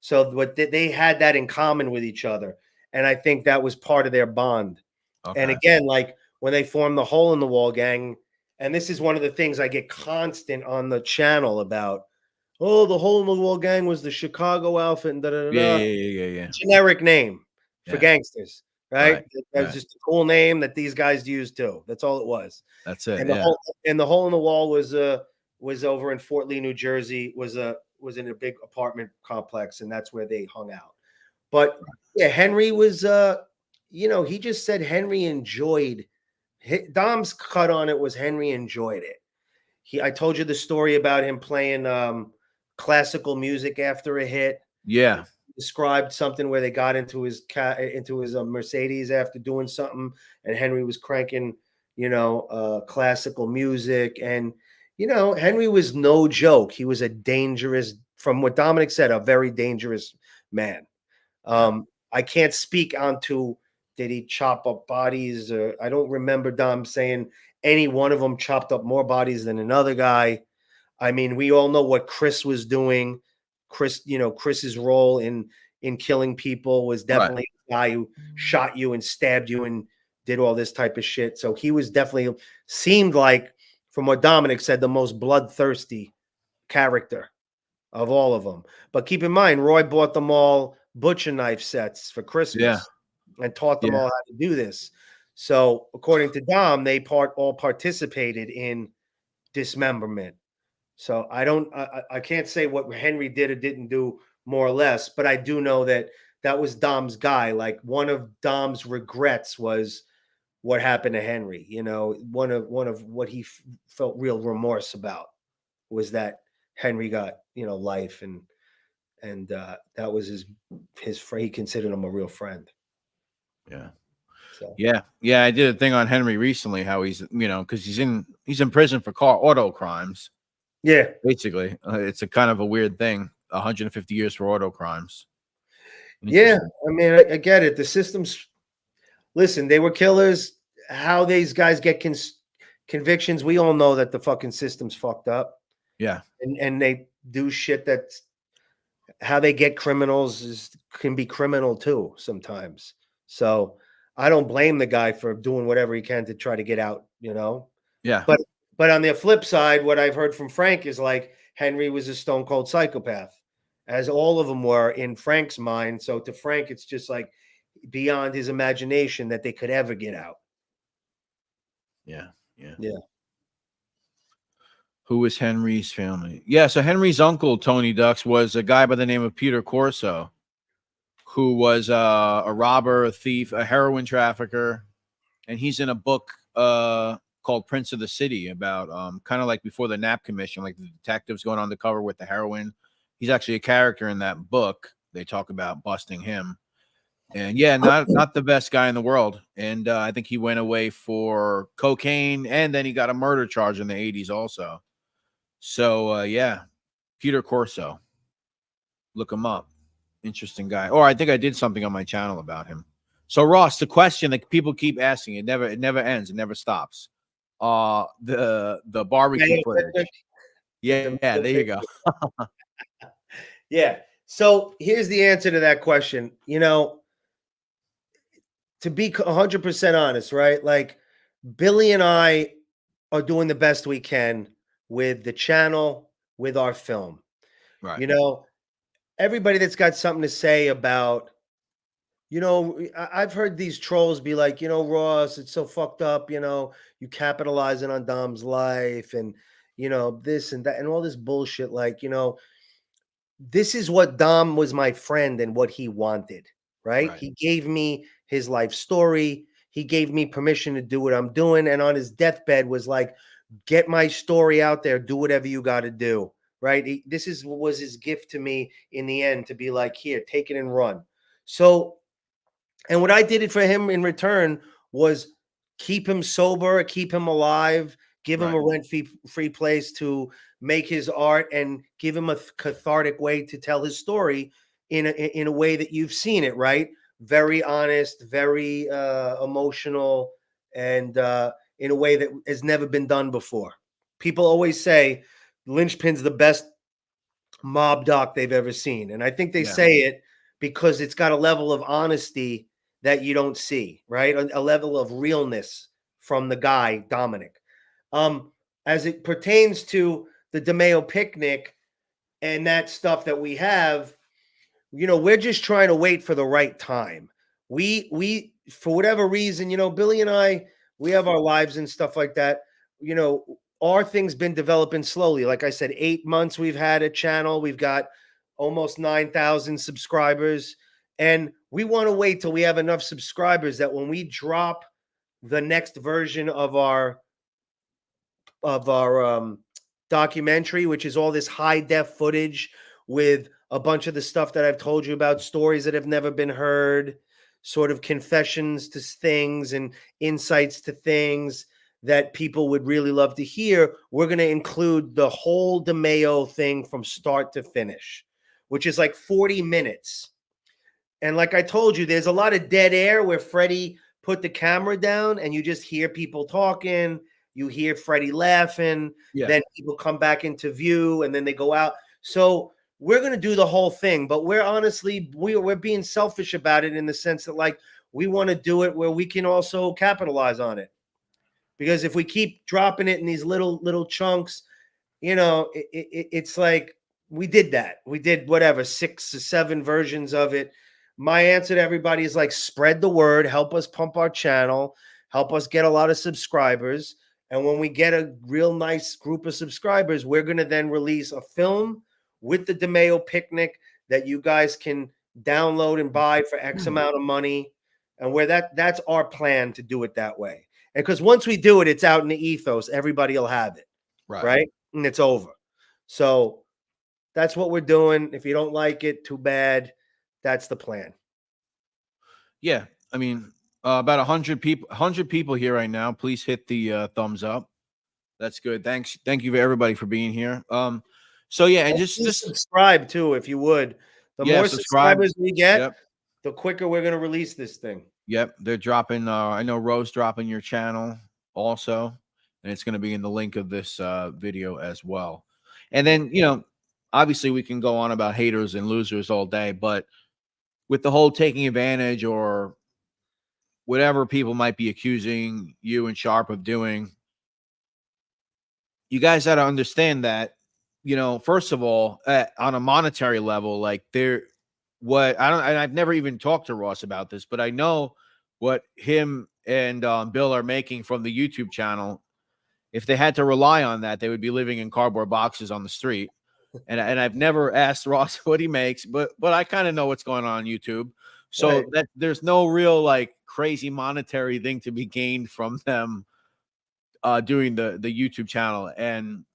So they had that in common with each other, and I think that was part of their bond. Okay. And again, like when they formed the Hole in the Wall gang, and this is one of the things I get constant on the channel about. Oh, the Hole in the Wall gang was the Chicago outfit, and Yeah. Generic name for gangsters. Right? That was right. just a cool name that these guys used too. That's all it was. That's it. And the hole in the wall was over in Fort Lee, New Jersey. Was in a big apartment complex, and that's where they hung out. But yeah, Henry was he just said Henry enjoyed Dom's cut on it was Henry enjoyed it. I told you the story about him playing classical music after a hit. Yeah. Described something where they got into his Mercedes after doing something, and Henry was cranking, classical music, and Henry was no joke. He was a dangerous, from what Dominick said, a very dangerous man. I can't speak onto did he chop up bodies, or I don't remember Dom saying any one of them chopped up more bodies than another guy. I mean, we all know what Chris was doing. Chris's role in killing people was definitely a guy who shot you and stabbed you and did all this type of shit. So he was definitely seemed like, from what Dominick said, the most bloodthirsty character of all of them. But keep in mind, Roy bought them all butcher knife sets for Christmas and taught them all how to do this. So according to Dom, they all participated in dismemberment. So I can't say what Henry did or didn't do more or less, but I do know that was Dom's guy. Like one of Dom's regrets was what happened to Henry. One of what he felt real remorse about was that Henry got, life and that was his friend. He considered him a real friend. Yeah. So. Yeah. I did a thing on Henry recently, how he's, because he's in prison for auto crimes. Yeah, basically, it's a kind of a weird thing. 150 years for auto crimes. Yeah, I mean, I get it. The systems. Listen, they were killers. How these guys get convictions, we all know that the fucking system's fucked up. Yeah, and they do shit that's how they get criminals can be criminal too sometimes. So I don't blame the guy for doing whatever he can to try to get out. Yeah, But on the flip side, what I've heard from Frank is like Henry was a stone cold psychopath, as all of them were in Frank's mind. So to Frank, it's just like beyond his imagination that they could ever get out. Yeah. Who was Henry's family? Yeah, so Henry's uncle, Tony Ducks, was a guy by the name of Peter Corso, who was a robber, a thief, a heroin trafficker, and he's in a book called Prince of the City about kind of like before the Knapp Commission, like the detectives going on the cover with the heroin. He's actually a character in that book. They talk about busting him. And not the best guy in the world. And I think he went away for cocaine, and then he got a murder charge in the 80s also. So, Peter Corso. Look him up. Interesting guy. Or I think I did something on my channel about him. So, Ross, the question that people keep asking, it never ends. It never stops. The barbecue footage. Yeah, there you go. Yeah. So here's the answer to that question. To be 100% honest, right? Like Billy and I are doing the best we can with the channel, with our film. Right. You know, everybody that's got something to say about, I've heard these trolls be like, Ross, it's so fucked up, you capitalizing on Dom's life and, this and that and all this bullshit. Like, this is what Dom was my friend and what he wanted, right? Right. He gave me his life story. He gave me permission to do what I'm doing. And on his deathbed was like, get my story out there, do whatever you got to do. Right. This was his gift to me in the end, to be like, here, take it and run. So, and what I did it for him in return was keep him sober, keep him alive, give him Right. a rent-free place to make his art, and give him a cathartic way to tell his story in a way that you've seen it, right? Very honest, very emotional, and in a way that has never been done before. People always say Lynchpin's the best mob doc they've ever seen, and I think they Yeah. say it because it's got a level of honesty that you don't see, right? A level of realness from the guy, Dominick. As it pertains to the DeMeo picnic and that stuff that we have, we're just trying to wait for the right time. We for whatever reason, Billy and I, we have our lives and stuff like that. Our thing's been developing slowly. Like I said, 8 months we've had a channel. We've got almost 9,000 subscribers. And we want to wait till we have enough subscribers that when we drop the next version of our documentary, which is all this high def footage with a bunch of the stuff that I've told you about, stories that have never been heard, sort of confessions to things and insights to things that people would really love to hear, we're going to include the whole DeMeo thing from start to finish, which is like 40 minutes. And like I told you, there's a lot of dead air where Freddie put the camera down and you just hear people talking. You hear Freddie laughing. Yeah. Then people come back into view and then they go out. So we're going to do the whole thing. But we're honestly, we're being selfish about it in the sense that, like, we want to do it where we can also capitalize on it. Because if we keep dropping it in these little chunks, it's like we did that. We did whatever, 6 or 7 versions of it. My answer to everybody is like, spread the word, help us pump our channel, help us get a lot of subscribers. And when we get a real nice group of subscribers, we're going to then release a film with the DeMeo picnic that you guys can download and buy for X amount of money. And where that's our plan, to do it that way. And because once we do it, it's out in the ethos, everybody will have it. Right? And it's over. So that's what we're doing. If you don't like it, too bad. That's the plan. Yeah. I mean, about 100 people here right now. Please hit the thumbs up. That's good. Thank you for everybody for being here. So yeah, and just subscribe too, if you would. The more subscribers we get, the quicker we're going to release this thing. Yep, they're dropping. I know Rose dropping your channel also, and it's going to be in the link of this video as well. And then, obviously we can go on about haters and losers all day, but with the whole taking advantage or whatever people might be accusing you and Sharp of doing, you guys got to understand that, first of all, on a monetary level, like I've never even talked to Ross about this, but I know what him and Bill are making from the YouTube channel. If they had to rely on that, they would be living in cardboard boxes on the street. And I've never asked Ross what he makes, but I kind of know what's going on YouTube. So that there's no real like crazy monetary thing to be gained from them doing the YouTube channel. And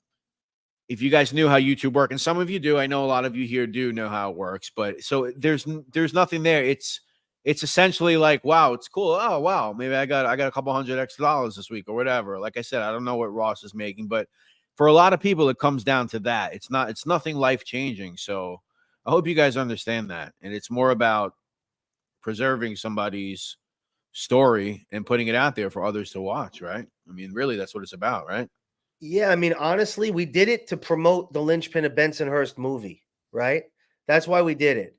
if you guys knew how YouTube works, and some of you do, I know a lot of you here do know how it works, but so there's nothing there. It's essentially like, wow, it's cool. Oh, wow. Maybe I got a couple $100 extra this week or whatever. Like I said, I don't know what Ross is making, but for a lot of people, it comes down to that. It's nothing life changing. So I hope you guys understand that. And it's more about preserving somebody's story and putting it out there for others to watch. Right. I mean, really, that's what it's about. Right. Yeah. I mean, honestly, we did it to promote the Lynchpin of Bensonhurst movie. Right. That's why we did it.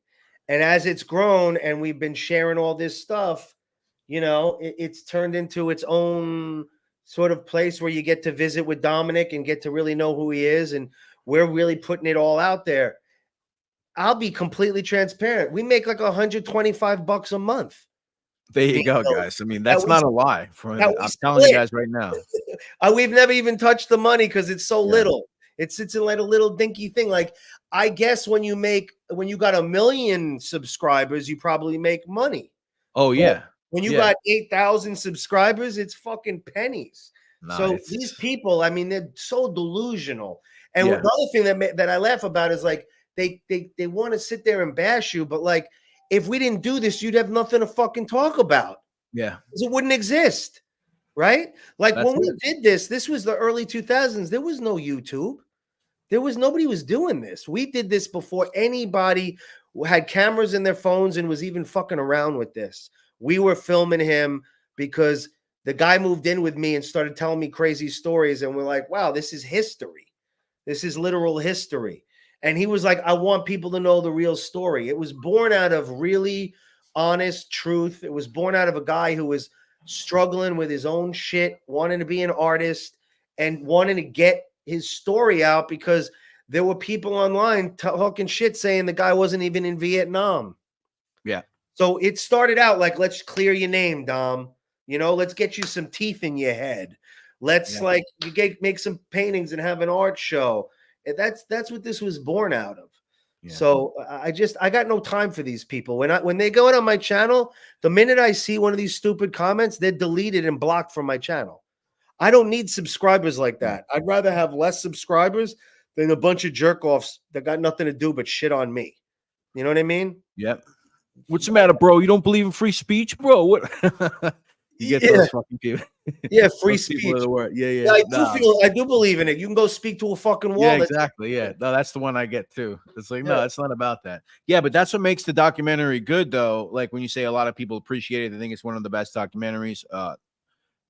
And as it's grown and we've been sharing all this stuff, it's turned into its own sort of place where you get to visit with Dominick and get to really know who he is. And we're really putting it all out there. I'll be completely transparent. We make like $125 a month. There you go, guys. I mean, that's not a lie. I'm telling you guys right now. We've never even touched the money because it's so little. It sits in like a little dinky thing. Like, I guess when you got 1 million subscribers, you probably make money. Oh, yeah. But when you got 8,000 subscribers, it's fucking pennies. Nah, so these people, I mean, they're so delusional. And Yeah. another thing that I laugh about is like they want to sit there and bash you, but like if we didn't do this, you'd have nothing to fucking talk about. Yeah. Because it wouldn't exist. Right? Like That's when we it. did this was the early 2000s. There was no YouTube. Nobody was doing this. We did this before anybody had cameras in their phones and was even fucking around with this. We were filming him because the guy moved in with me and started telling me crazy stories. And we're like, wow, this is history. This is literal history. And he was like, I want people to know the real story. It was born out of really honest truth. It was born out of a guy who was struggling with his own shit, wanting to be an artist and wanting to get his story out because there were people online talking shit saying the guy wasn't even in Vietnam. Yeah. So it started out like, let's clear your name, Dom. You know, let's get you some teeth in your head. Let's make some paintings and have an art show. And that's what this was born out of. Yeah. So I got no time for these people. When they go out on my channel, the minute I see one of these stupid comments, they're deleted and blocked from my channel. I don't need subscribers like that. I'd rather have less subscribers than a bunch of jerk offs that got nothing to do but shit on me. You know what I mean? Yep. What's the matter, bro? You don't believe in free speech, bro? What? You get those fucking people. Yeah, free speech. Yeah. I do believe in it. You can go speak to a fucking wall. Yeah, exactly. Yeah. No, that's the one I get too. It's like, no, it's not about that. Yeah, but that's what makes the documentary good, though. Like when you say a lot of people appreciate it, I think it's one of the best documentaries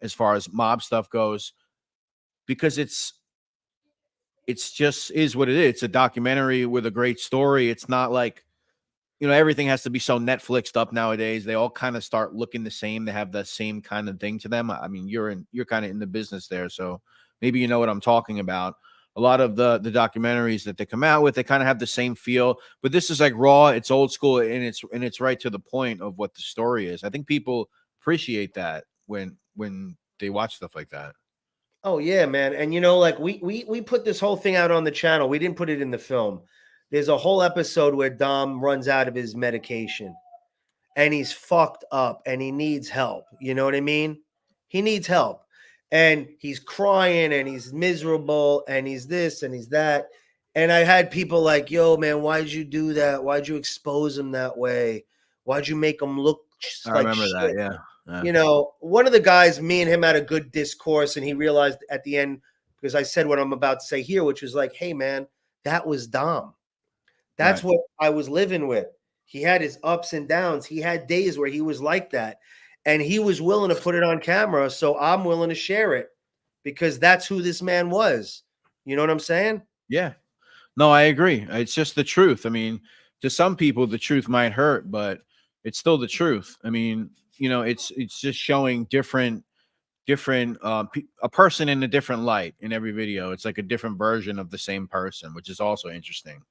as far as mob stuff goes, because it's just is what it is. It's a documentary with a great story. It's not like, you know, everything has to be so Netflixed up nowadays. They all kind of start looking the same. They have the same kind of thing to them. I mean, you're kind of in the business there, so maybe you know what I'm talking about. A lot of the documentaries that they come out with, they kind of have the same feel, but this is like raw. It's old school, and it's right to the point of what the story is. I think people appreciate that when they watch stuff like that. Oh yeah, man. And you know, like we put this whole thing out on the channel. We didn't put it in the film. There's a whole episode where Dom runs out of his medication and he's fucked up and he needs help. You know what I mean? He needs help. And he's crying and he's miserable and he's this and he's that. And I had people like, yo, man, why'd you do that? Why'd you expose him that way? Why'd you make him look like I remember shit? that, yeah. You know, one of the guys, me and him had a good discourse, and he realized at the end, because I said what I'm about to say here, which was like, hey, man, that was Dom. That's what I was living with. He had his ups and downs. He had days where he was like that, and he was willing to put it on camera. So I'm willing to share it because that's who this man was. You know what I'm saying? Yeah. No, I agree. It's just the truth. I mean, to some people, the truth might hurt, but it's still the truth. I mean, you know, it's just showing a person in a different light in every video. It's like a different version of the same person, which is also interesting,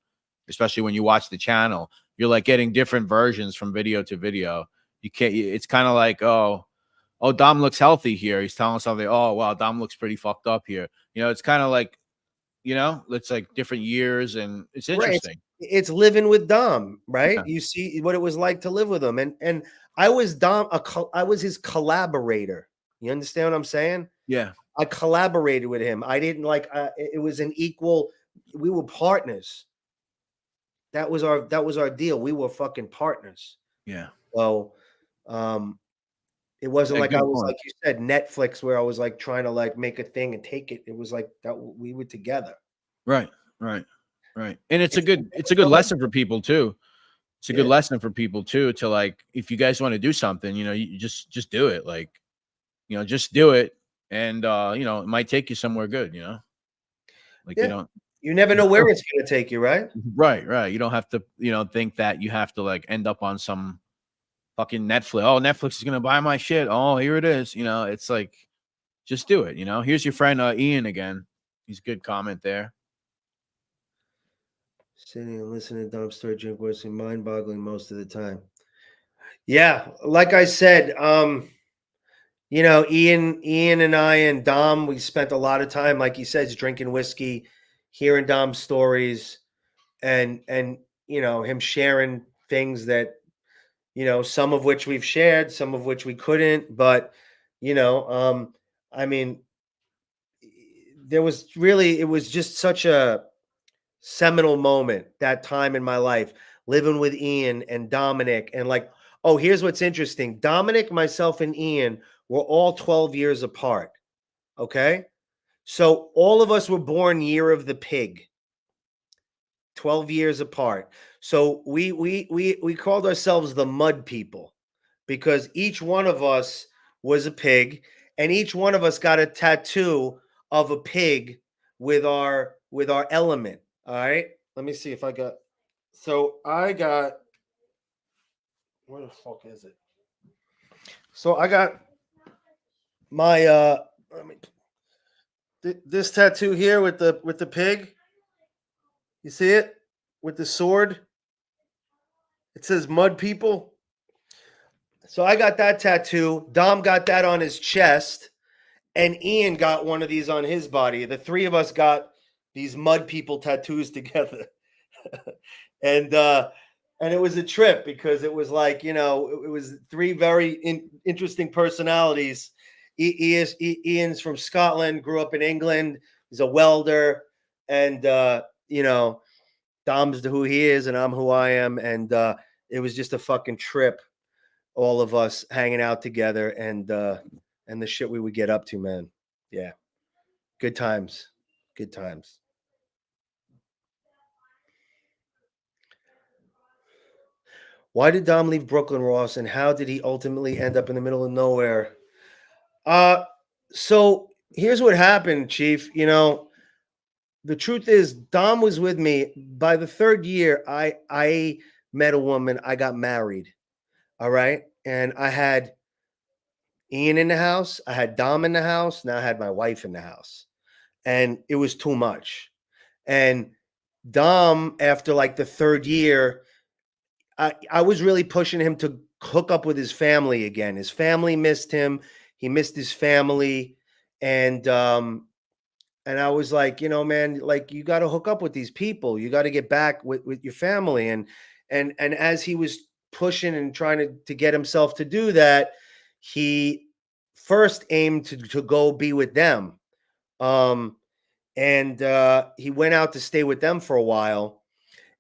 especially when you watch the channel. You're like getting different versions from video to video. You can't. It's kind of like, oh, Dom looks healthy here. He's telling something. Oh, wow, Dom looks pretty fucked up here. You know, it's kind of like, you know, it's like different years, and it's interesting. Right. It's living with Dom, right? Yeah. You see what it was like to live with him, and I was I was his collaborator. You understand what I'm saying? Yeah. I collaborated with him. I didn't like. It was an equal. We were partners. That was our deal. We were fucking partners. Yeah. So, it wasn't like I was like you said Netflix, where I was like trying to like make a thing and take it. It was like that we were together. Right. And it's a good lesson for people too. It's a good lesson for people too, to like, if you guys want to do something, you know, you just do it. Like, you know, just do it. And, you know, it might take you somewhere good, you know, like you never know where it's going to take you. Right. Right. You don't have to, you know, think that you have to like end up on some fucking Netflix. Oh, Netflix is going to buy my shit. Oh, here it is. You know, it's like, just do it. You know, here's your friend, Ian again. He's a good comment there. Sitting and listening to Dom's story, drink whiskey, mind-boggling most of the time. Yeah, like I said, Ian and I and Dom, we spent a lot of time, like he says, drinking whiskey, hearing Dom's stories, and him sharing things that, some of which we've shared, some of which we couldn't, but I mean, it was just such a seminal moment, that time in my life, living with Ian and Dominick. And here's what's interesting. Dominick, myself, and Ian were all 12 years apart. Okay. So all of us were born year of the pig, 12 years apart. So we called ourselves the mud people because each one of us was a pig, and each one of us got a tattoo of a pig with our element. All right. Let me see if I got. So I got. Where the fuck is it? So I got my this tattoo here with the pig. You see it with the sword? It says mud people. So I got that tattoo. Dom got that on his chest, and Ian got one of these on his body. The three of us got these mud people tattoos together. and it was a trip because it was like, it was three very interesting personalities. Ian's from Scotland, grew up in England. He's a welder, and Dom's who he is, and I'm who I am, and it was just a fucking trip. All of us hanging out together, and the shit we would get up to, man. Yeah, good times, good times. Why did Dom leave Brooklyn, Ross, and how did he ultimately end up in the middle of nowhere? So here's what happened, Chief. The truth is, Dom was with me. By the third year, I met a woman. I got married. All right. And I had Ian in the house. I had Dom in the house. Now I had my wife in the house. And it was too much. And Dom, after like the third year, I was really pushing him to hook up with his family again. His family missed him. He missed his family. And I was like, man, like, you got to hook up with these people. You got to get back with your family. And as he was pushing and trying to get himself to do that, he first aimed to go be with them. And he went out to stay with them for a while.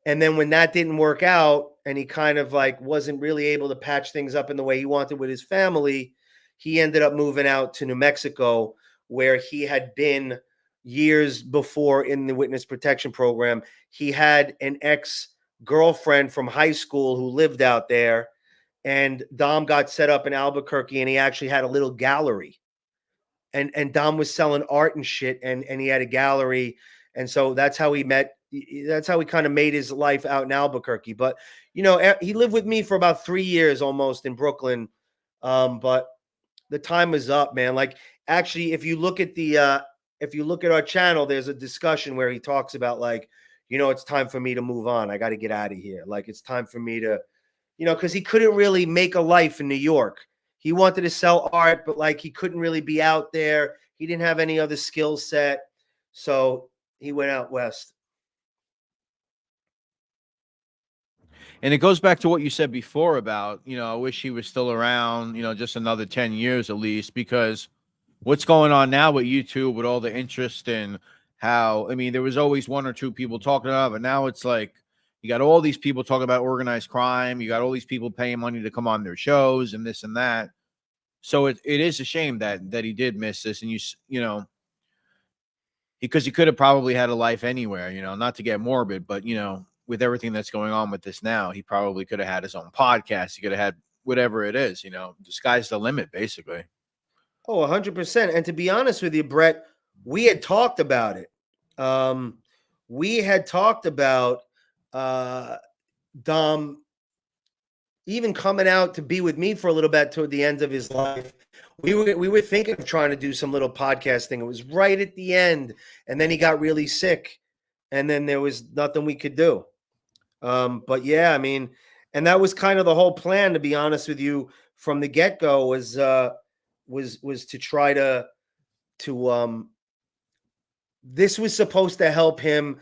And then when that didn't work out, and he kind of like wasn't really able to patch things up in the way he wanted with his family, he ended up moving out to New Mexico, where he had been years before in the witness protection program. He had an ex-girlfriend from high school who lived out there, and Dom got set up in Albuquerque, and he actually had a little gallery. And Dom was selling art and shit, and he had a gallery. And so that's how he met. That's how he kind of made his life out in Albuquerque. But, he lived with me for about 3 years almost in Brooklyn. But the time is up, man. Like, actually, if you look at our channel, there's a discussion where he talks about, like, it's time for me to move on. I got to get out of here. Like, it's time for me to, because he couldn't really make a life in New York. He wanted to sell art, but like, he couldn't really be out there. He didn't have any other skill set. So he went out west. And it goes back to what you said before about, I wish he was still around, just another 10 years at least, because what's going on now with YouTube with all the interest in how, there was always one or two people talking about it, but now it's like you got all these people talking about organized crime. You got all these people paying money to come on their shows and this and that. So it is a shame that he did miss this. And because he could have probably had a life anywhere, not to get morbid, but, with everything that's going on with this now, he probably could have had his own podcast. He could have had whatever it is, the sky's the limit, basically. Oh, 100%. And to be honest with you, Brett, we had talked about it. We had talked about Dom even coming out to be with me for a little bit toward the end of his life. We were thinking of trying to do some little podcasting. It was right at the end, and then he got really sick. and then there was nothing we could do. But yeah, I mean, and that was kind of the whole plan, to be honest with you, from the get-go, was to try to this was supposed to help him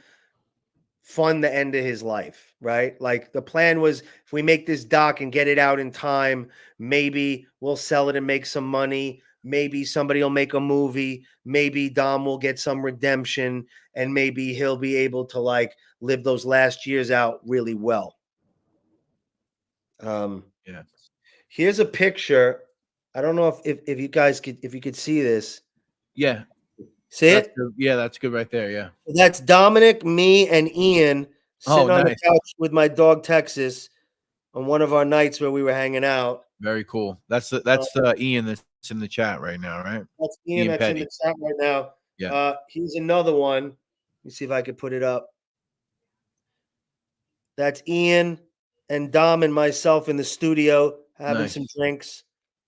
fund the end of his life, right? Like, the plan was, if we make this doc and get it out in time, maybe we'll sell it and make some money. Maybe somebody will make a movie. Maybe Dom will get some redemption, and maybe he'll be able to like live those last years out really well. Yeah. Here's a picture. I don't know if you guys could see this. Yeah. See it? Good. Yeah, that's good right there. Yeah. That's Dominick, me, and Ian sitting on nice. the couch with my dog Texas on one of our nights where we were hanging out. Very cool. That's Ian that's in the chat right now, right? That's Ian that's Petty. in the chat right now. Yeah. Here's another one. Let me see if I could put it up. That's Ian and Dom and myself in the studio having some drinks.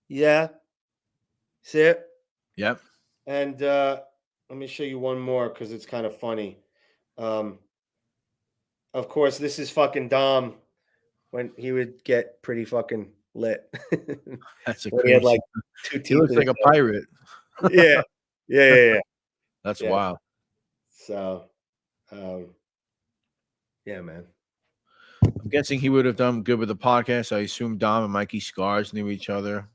Yeah. See it? Yep. And let me show you one more because it's kind of funny. Of course, this is fucking Dom when he would get pretty fucking lit. That's a he had like 2 teeth. He looks like a pirate. Yeah. That's wild. So, yeah, man. I'm guessing he would have done good with the podcast. I assume Dom and Mikey Scars knew each other.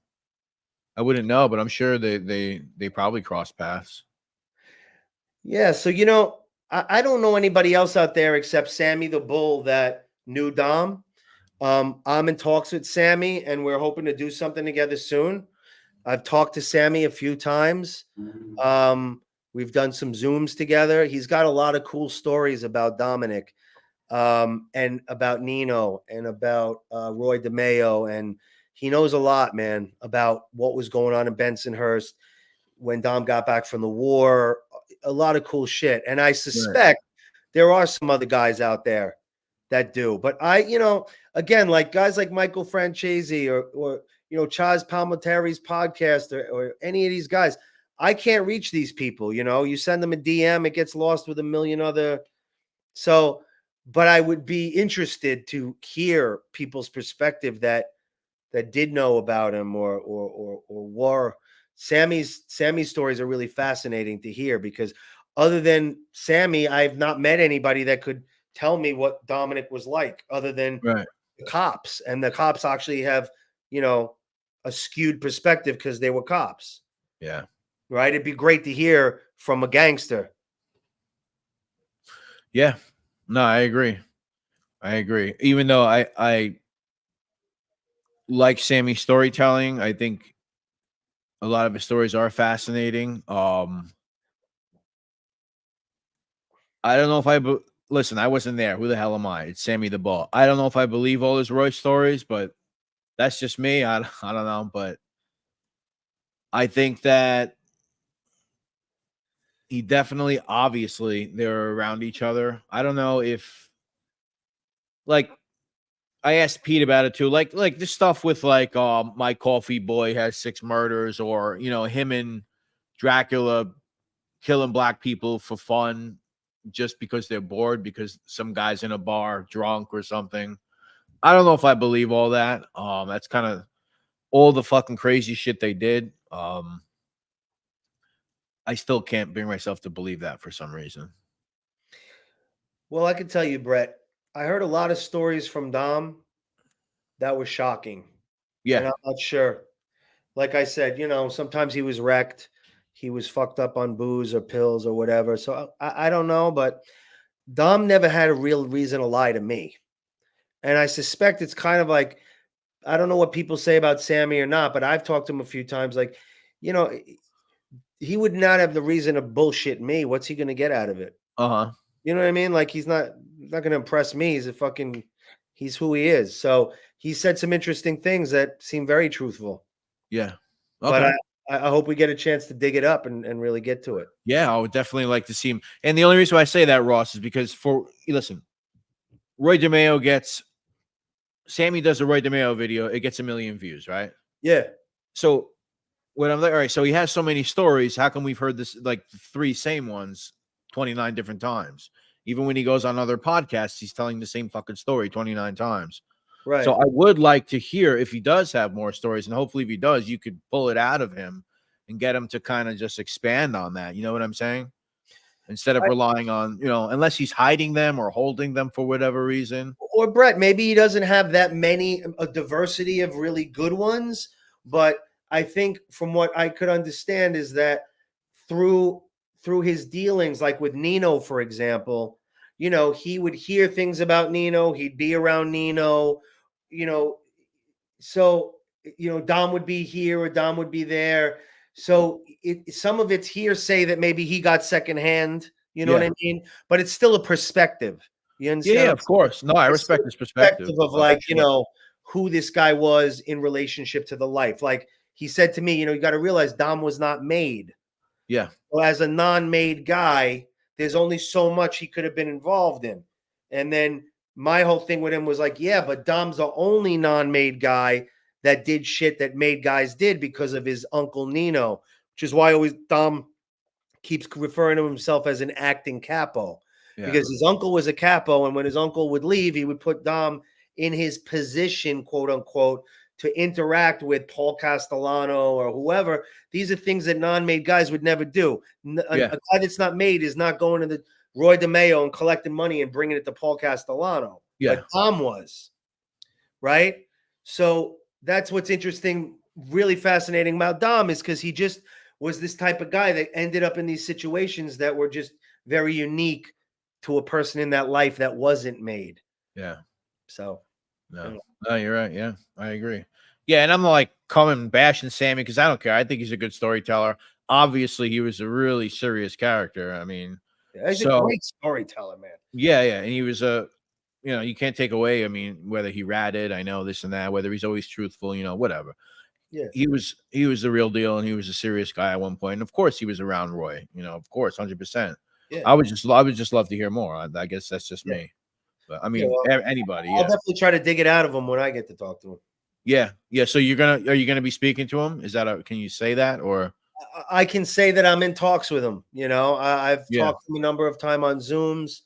I wouldn't know, but I'm sure they probably crossed paths. Yeah, so I don't know anybody else out there except Sammy the Bull that knew Dom. I'm in talks with Sammy, and we're hoping to do something together soon. I've talked to Sammy a few times. We've done some Zooms together. He's got a lot of cool stories about Dominick, and about Nino, and about Roy DeMeo, and he knows a lot, man, about what was going on in Bensonhurst when Dom got back from the war. A lot of cool shit. And I suspect there are some other guys out there that do. But again, like guys like Michael Francesi or Chaz Palminteri's podcast or any of these guys, I can't reach these people. You send them a DM, it gets lost with a million other. So, but I would be interested to hear people's perspective that did know about him or were. Sammy's stories are really fascinating to hear, because other than Sammy, I've not met anybody that could tell me what Dominick was like other than the cops. And the cops actually have, a skewed perspective because they were cops. Yeah. Right. It'd be great to hear from a gangster. Yeah. No, I agree. Even though I like Sammy's storytelling, I think a lot of his stories are fascinating. I don't know if listen, I wasn't there. Who the hell am I? It's Sammy the Bull. I don't know if I believe all his Roy stories, but that's just me. I don't know, but I think that he definitely, obviously, they're around each other. I don't know if, like, I asked Pete about it too. Like this stuff with like My Coffee Boy has 6 murders, or him and Dracula killing black people for fun just because they're bored because some guy's in a bar drunk or something. I don't know if I believe all that. That's kind of all the fucking crazy shit they did. I still can't bring myself to believe that for some reason. Well, I can tell you, Brett, I heard a lot of stories from Dom that were shocking. Yeah. And I'm not sure. Like I said, sometimes he was wrecked. He was fucked up on booze or pills or whatever. So I don't know, but Dom never had a real reason to lie to me. And I suspect it's kind of like, I don't know what people say about Sammy or not, but I've talked to him a few times. Like, he would not have the reason to bullshit me. What's he going to get out of it? You know what I mean? Like, he's not going to impress me. He's who he is. So he said some interesting things that seem very truthful. Yeah. Okay. But I hope we get a chance to dig it up and really get to it. Yeah, I would definitely like to see him. And the only reason why I say that, Ross, is because listen, Roy DeMeo Sammy does a Roy DeMeo video, it gets 1 million views, right? Yeah. So when I'm like, all right, so he has so many stories. How come we've heard this, like 3 same ones 29 different times? Even when he goes on other podcasts, he's telling the same fucking story 29 times. Right. So I would like to hear if he does have more stories, and hopefully if he does, you could pull it out of him and get him to kind of just expand on that. You know what I'm saying? Instead of relying on, unless he's hiding them or holding them for whatever reason. Or Brett, maybe he doesn't have that many, a diversity of really good ones. But I think from what I could understand is that through his dealings, like with Nino, for example, he would hear things about Nino. He'd be around Nino, so, Dom would be here or Dom would be there. So some of it's hearsay that maybe he got secondhand, what I mean? But it's still a perspective. You understand? Yeah, of course. No, I respect his perspective of like, who this guy was in relationship to the life. Like he said to me, you got to realize Dom was not made. Yeah. So as a non-made guy, there's only so much he could have been involved in. And then my whole thing with him was like, yeah, but Dom's the only non-made guy that did shit that made guys did because of his uncle Nino, which is why always Dom keeps referring to himself as an acting capo, because his uncle was a capo. And when his uncle would leave, he would put Dom in his position, quote unquote, to interact with Paul Castellano or whoever. These are things that non-made guys would never do. A guy that's not made is not going to the Roy DeMeo and collecting money and bringing it to Paul Castellano. Yeah. Like Dom was. Right? So that's what's interesting, really fascinating about Dom, is because he just was this type of guy that ended up in these situations that were just very unique to a person in that life that wasn't made. Yeah. So. No, you're right. Yeah, I agree. Yeah, and I'm like coming bashing Sammy because I don't care. I think he's a good storyteller. Obviously, he was a really serious character. I mean, he's a great storyteller, man. Yeah, and he was you can't take away. I mean, whether he ratted, I know this and that. Whether he's always truthful, whatever. Yeah, he was the real deal, and he was a serious guy at one point. And of course, he was around Roy. Of course, 100%. Yeah, I would just love to hear more. I guess that's just me. But I mean, anybody. I'll definitely try to dig it out of him when I get to talk to him. Yeah. So are you gonna be speaking to him? Is that can you say that, or? I can say that I'm in talks with him. I've talked to him a number of times on Zooms,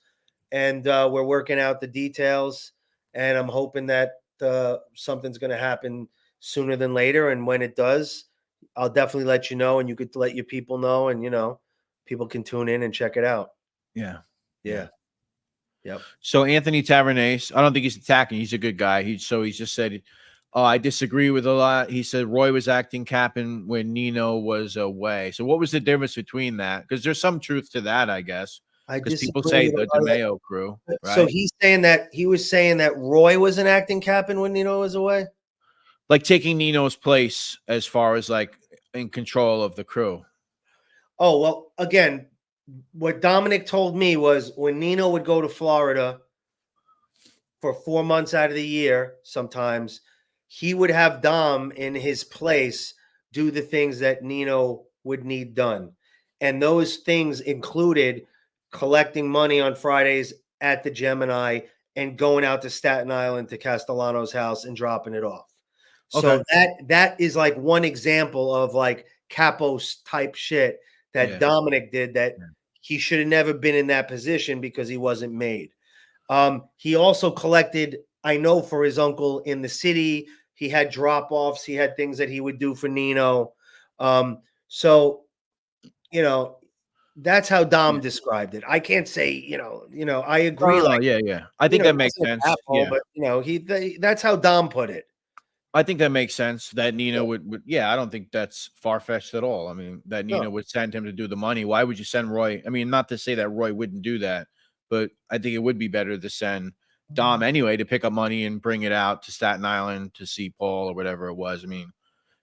and we're working out the details. And I'm hoping that something's going to happen sooner than later. And when it does, I'll definitely let you know, and you could let your people know, and people can tune in and check it out. Yeah. Yep. So Anthony Tavernese, I don't think he's attacking. He's a good guy. He just said, I disagree with a lot. He said Roy was acting captain when Nino was away. So what was the difference between that? Because there's some truth to that, I guess. Because people say the DeMeo crew. Right? So he was saying that Roy was an acting captain when Nino was away? Like taking Nino's place as far as like in control of the crew. Oh, well, again, what Dominick told me was when Nino would go to Florida for 4 months out of the year, sometimes he would have Dom in his place do the things that Nino would need done. And those things included collecting money on Fridays at the Gemini and going out to Staten Island to Castellano's house and dropping it off. So that is like one example of like capos type shit that Dominick did that he should have never been in that position because he wasn't made. He also collected, I know, for his uncle in the city. He had drop-offs. He had things that he would do for Nino. So, that's how Dom described it. I can't say, I agree. I think that makes sense. But that's how Dom put it. I think that makes sense that Nino would. I don't think that's far-fetched at all. I mean, that Nino would send him to do the money. Why would you send Roy? I mean, not to say that Roy wouldn't do that, but I think it would be better to send Dom anyway to pick up money and bring it out to Staten Island to see Paul or whatever it was. I mean,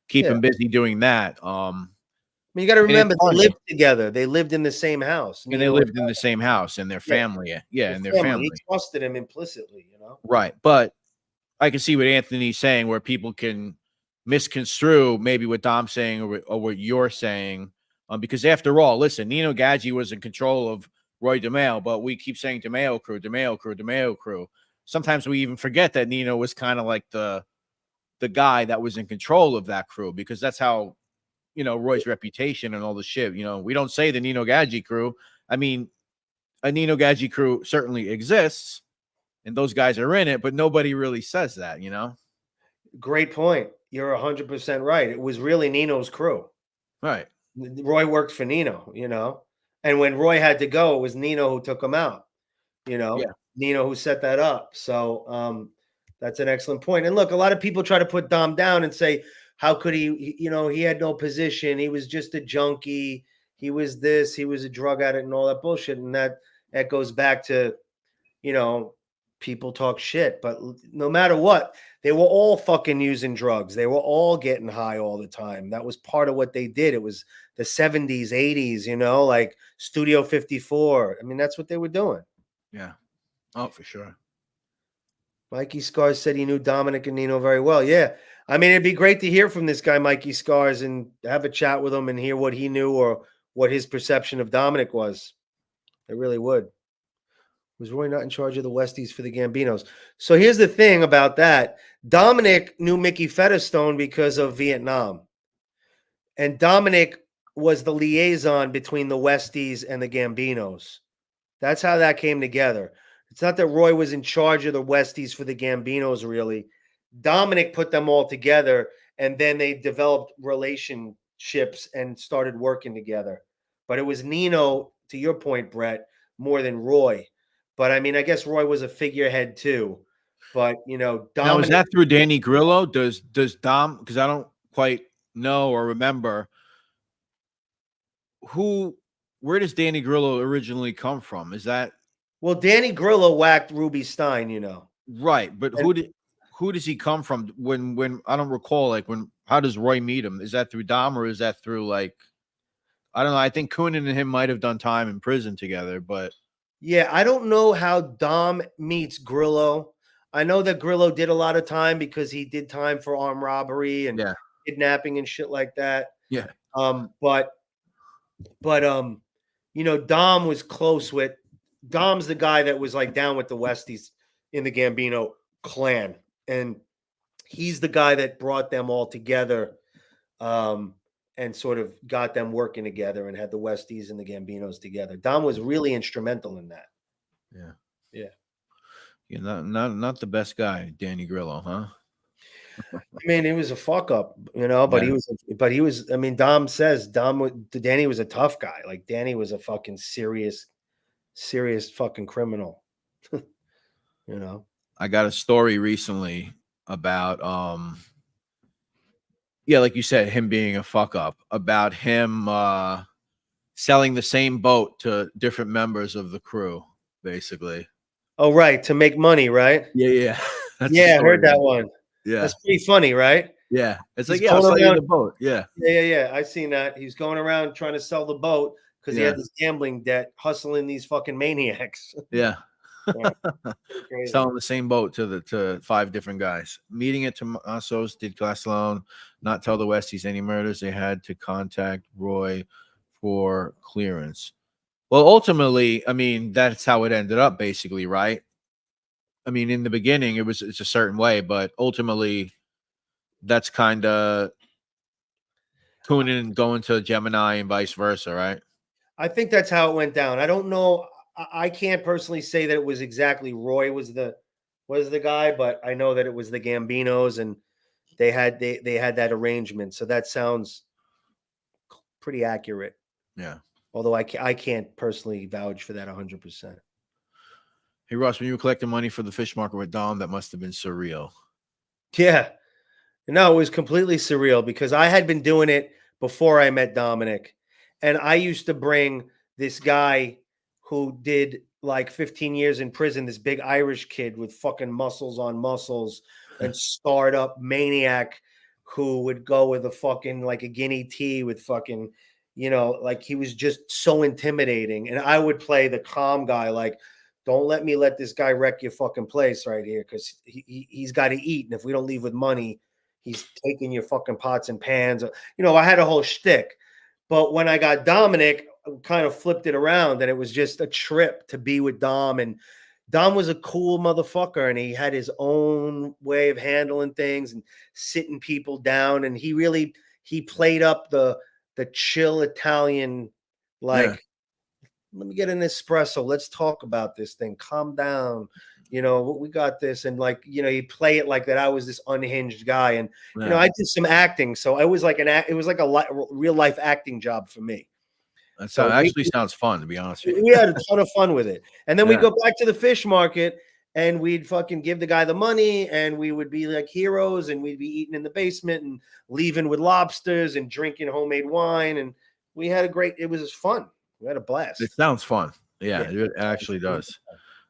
keep him busy doing that. You got to remember they lived together. They lived in the same house. And they lived in the same house and their family. Yeah, and their family. He trusted him implicitly, Right. But I can see what Anthony's saying where people can misconstrue maybe what Dom's saying or what you're saying. Because after all, listen, Nino Gadji was in control of Roy DeMeo, but we keep saying DeMeo crew. Sometimes we even forget that Nino was kind of like the guy that was in control of that crew, because that's how, Roy's reputation and all the shit, we don't say the Nino Gadji crew. I mean, a Nino Gadget crew certainly exists, and those guys are in it, but nobody really says that, you know? Great point. You're 100% right. It was really Nino's crew. Right. Roy worked for Nino, you know, and when Roy had to go, it was Nino who took him out, you know, Yeah. Nino who set that up. So that's an excellent point. And look, a lot of people try to put Dom down and say, how could you know, he had no position. He was just a junkie. He was this, he was a drug addict and all that bullshit. And that goes back to, you know, people talk shit, but no matter what, they were all fucking using drugs. They were all getting high all the time. That was part of what they did. It was the 70s, 80s, you know, like Studio 54. I mean, that's what they were doing. Yeah. Oh, for sure. Mikey Scars said he knew Dominick and Nino very well. Yeah. I mean, it'd be great to hear from this guy, Mikey Scars, and have a chat with him and hear what he knew or what his perception of Dominick was. It really would. Was Roy not in charge of the Westies for the Gambinos? So here's the thing about that. Dominick knew Mickey Featherstone because of Vietnam. And Dominick was the liaison between the Westies and the Gambinos. That's how that came together. It's not that Roy was in charge of the Westies for the Gambinos, really. Dominick put them all together, and then they developed relationships and started working together. But it was Nino, to your point, Brett, more than Roy. But I mean, I guess Roy was a figurehead too. But you know, Dominick, now is that through Danny Grillo? Does Dom? Because I don't quite know or remember where does Danny Grillo originally come from? Is that Danny Grillo whacked Ruby Stein, you know. Right, but who does he come from? When I don't recall, like how does Roy meet him? Is that through Dom or is that through like I don't know? I think Coonan and him might have done time in prison together, but yeah, I don't know how Dom meets Grillo. I know that Grillo did a lot of time because he did time for armed robbery and kidnapping and shit like that. Yeah. But you know, Dom was close with Dom's the guy that was like down with the Westies in the Gambino clan, and he's the guy that brought them all together. And sort of got them working together and had the Westies and the Gambinos together. Dom was really instrumental in that. Yeah. Yeah. Yeah, not the best guy, Danny Grillo, huh? I mean, he was a fuck up, you know, but he was, I mean, Dom says Danny was a tough guy. Like Danny was a fucking serious fucking criminal. You know. I got a story recently about yeah, like you said, him being a fuck up, about him selling the same boat to different members of the crew, basically. Oh, right. To make money, right? Yeah. Yeah, I heard that one. Yeah. That's pretty funny, right? Yeah. It's He's like, yeah, I'll sell you the boat. Yeah. Yeah. I seen that. He's going around trying to sell the boat because he had this gambling debt, hustling these fucking maniacs. Yeah. Selling the same boat to 5 different guys. Meeting at Tomaso's, did class loan, not tell the Westies any murders. They had to contact Roy for clearance. Well, ultimately, I mean, that's how it ended up, basically, right? I mean, in the beginning, it's a certain way, but ultimately, that's kind of Coonan going to Gemini and vice versa, right? I think that's how it went down. I don't know. I can't personally say that it was exactly Roy was the guy, but I know that it was the Gambinos and they had that arrangement. So that sounds pretty accurate. Yeah. Although I can't personally vouch for that 100%. Hey, Ross, when you were collecting money for the fish market with Dom, that must have been surreal. Yeah. No, it was completely surreal because I had been doing it before I met Dominick. And I used to bring this guy who did like 15 years in prison, this big Irish kid with fucking muscles on muscles and scarred up maniac who would go with a fucking like a guinea tea with fucking, you know, like he was just so intimidating. And I would play the calm guy, like, don't let me let this guy wreck your fucking place right here because he's got to eat. And if we don't leave with money, he's taking your fucking pots and pans. You know, I had a whole shtick. But when I got Dominick, kind of flipped it around and it was just a trip to be with Dom. And Dom was a cool motherfucker and he had his own way of handling things and sitting people down. And he played up the chill Italian, like let me get an espresso. Let's talk about this thing. Calm down. You know, we got this. And like, you know, you play it like that. I was this unhinged guy. And, you know, I did some acting. So it was like it was like a real life acting job for me. That actually sounds fun, to be honest with you. We had a ton of fun with it. And then we go back to the fish market and we'd fucking give the guy the money and we would be like heroes and we'd be eating in the basement and leaving with lobsters and drinking homemade wine. And we had it was fun. We had a blast. It sounds fun. Yeah, it actually does.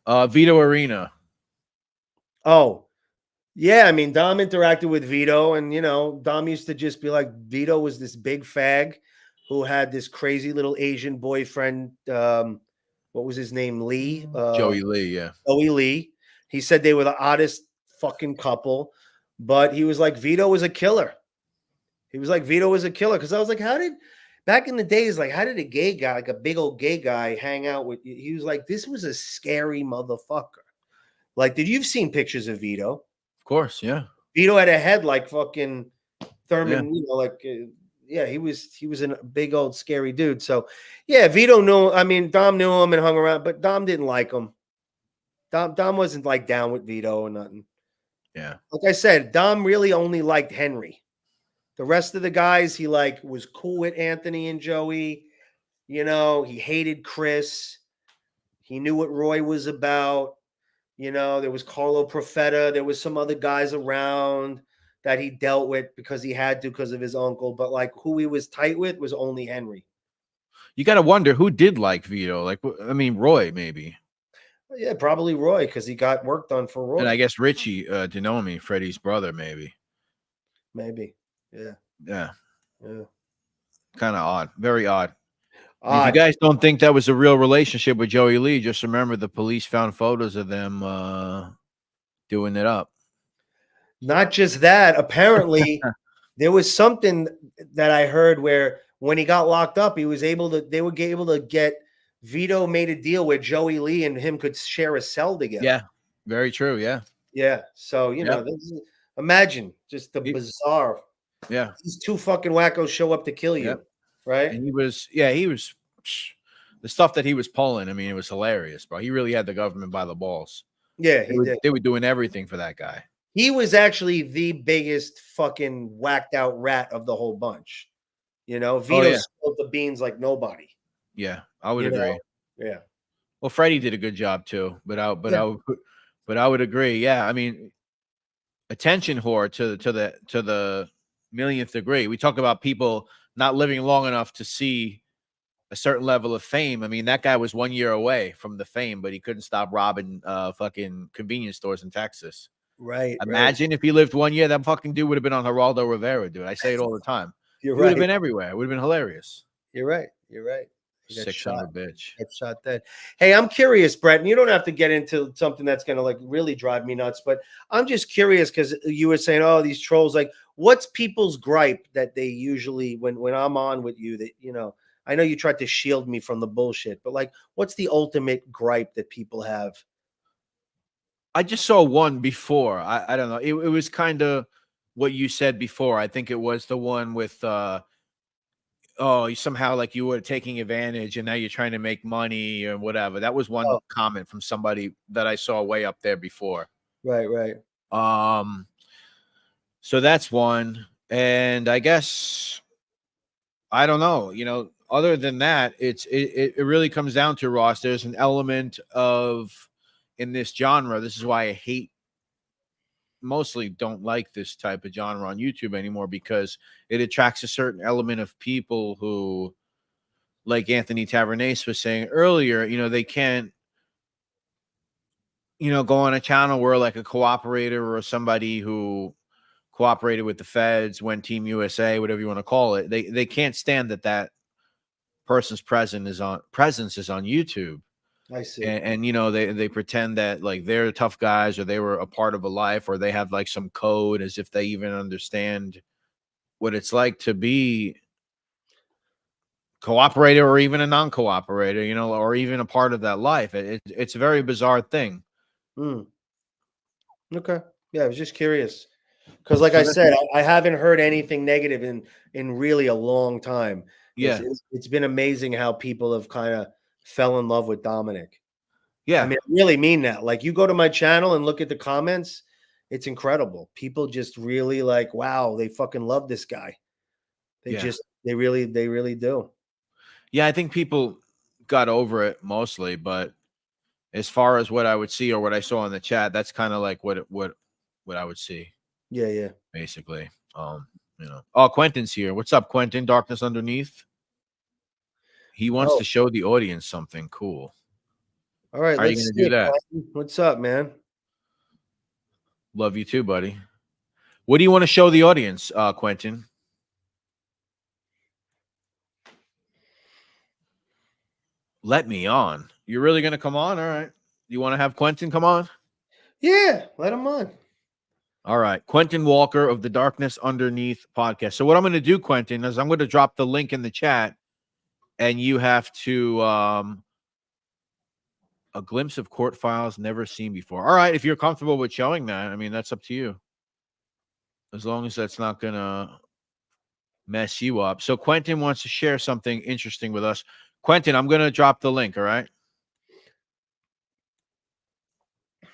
Vito Arena. Oh, yeah. I mean, Dom interacted with Vito, and you know, Dom used to just be like, Vito was this big fag who had this crazy little Asian boyfriend. What was his name? Lee. Joey Lee. Yeah. Joey Lee. He said they were the oddest fucking couple, but he was like, Vito was a killer. He was like, Vito was a killer. Because I was like, back in the days, like, how did a gay guy, like a big old gay guy, hang out with you? He was like, this was a scary motherfucker. Like, you've seen pictures of Vito? Of course, yeah. Vito had a head like fucking Thurman, you know, like, he was a big old scary dude. So, yeah, Vito knew. I mean, Dom knew him and hung around, but Dom didn't like him. Dom wasn't like down with Vito or nothing. Yeah. Like I said, Dom really only liked Henry. The rest of the guys, he like was cool with Anthony and Joey. You know, he hated Chris. He knew what Roy was about. You know, there was Carlo Profeta. There was some other guys around that he dealt with because he had to because of his uncle. But like who he was tight with was only Henry. You got to wonder who did like Vito. Like, I mean, Roy maybe. Yeah, probably Roy because he got work done for Roy. And I guess Richie Denomi, Freddie's brother, maybe. Maybe. Yeah. Yeah. Yeah. Kind of odd. Very odd. If you guys don't think that was a real relationship with Joey Lee, just remember the police found photos of them doing it up. Not just that. Apparently, there was something that I heard where when he got locked up, they were able to get Vito made a deal where Joey Lee and him could share a cell together. Yeah, very true. Yeah. Yeah. So, you know, imagine just the bizarre. Yeah. These two fucking wackos show up to kill you. Yep. Right. And he was the stuff that he was pulling. I mean, it was hilarious, bro. He really had the government by the balls. Yeah, they were doing everything for that guy. He was actually the biggest fucking whacked out rat of the whole bunch. You know, Vito spilled the beans like nobody. Yeah, I would agree. Yeah. Well, Freddie did a good job too, but I would agree. Yeah, I mean, attention whore to the millionth degree. We talk about people not living long enough to see a certain level of fame. I mean, that guy was 1 year away from the fame, but he couldn't stop robbing fucking convenience stores in Texas. Right. Imagine if he lived 1 year, that fucking dude would have been on Geraldo Rivera, dude. I say it all the time. He would have been everywhere. It would have been hilarious. You're right. 600 bitch. Get shot dead. Hey, I'm curious, Brett, and you don't have to get into something that's going to like really drive me nuts, but I'm just curious because you were saying, oh, these trolls, like what's people's gripe that they usually, when I'm on with you, that, you know, I know you tried to shield me from the bullshit, but like, what's the ultimate gripe that people have? I just saw one before. I don't know. It was kind of what you said before. I think it was the one with, somehow like you were taking advantage and now you're trying to make money or whatever. That was one comment from somebody that I saw way up there before. Right. So that's one. And I guess, I don't know, you know, other than that, it really comes down to, Ross, there's an element of, in this genre, this is why I mostly don't like this type of genre on YouTube anymore, because it attracts a certain element of people who, like Anthony Tavernese was saying earlier, you know, they can't, you know, go on a channel where like a cooperator or somebody who cooperated with the feds, went Team USA, whatever you want to call it. They can't stand that person's presence is on YouTube. I see. And you know, they pretend that like they're tough guys or they were a part of a life or they have like some code as if they even understand what it's like to be cooperator or even a non-cooperator, you know, or even a part of that life. It's a very bizarre thing. Okay. Yeah, I was just curious. Because like I said, I haven't heard anything negative in really a long time. Yeah. It's been amazing how people have kind of fell in love with Dominick. Yeah. I mean, I really mean that. Like, you go to my channel and look at the comments, it's incredible. People just really like, wow, they fucking love this guy. They really do. Yeah, I think people got over it mostly, but as far as what I would see or what I saw in the chat, that's kind of like what I would see. Yeah. Basically. Oh, Quentin's here. What's up, Quentin? Darkness Underneath. He wants to show the audience something cool. All right, how are you going to do that? Quentin. What's up, man? Love you too, buddy. What do you want to show the audience, Quentin? Let me on. You're really going to come on? All right. You want to have Quentin come on? Yeah, let him on. All right. Quentin Walker of the Darkness Underneath podcast. So what I'm going to do, Quentin, is I'm going to drop the link in the chat, and you have to a glimpse of court files never seen before. All right. If you're comfortable with showing that, I mean, that's up to you. As long as that's not going to mess you up. So Quentin wants to share something interesting with us. Quentin, I'm going to drop the link. All right.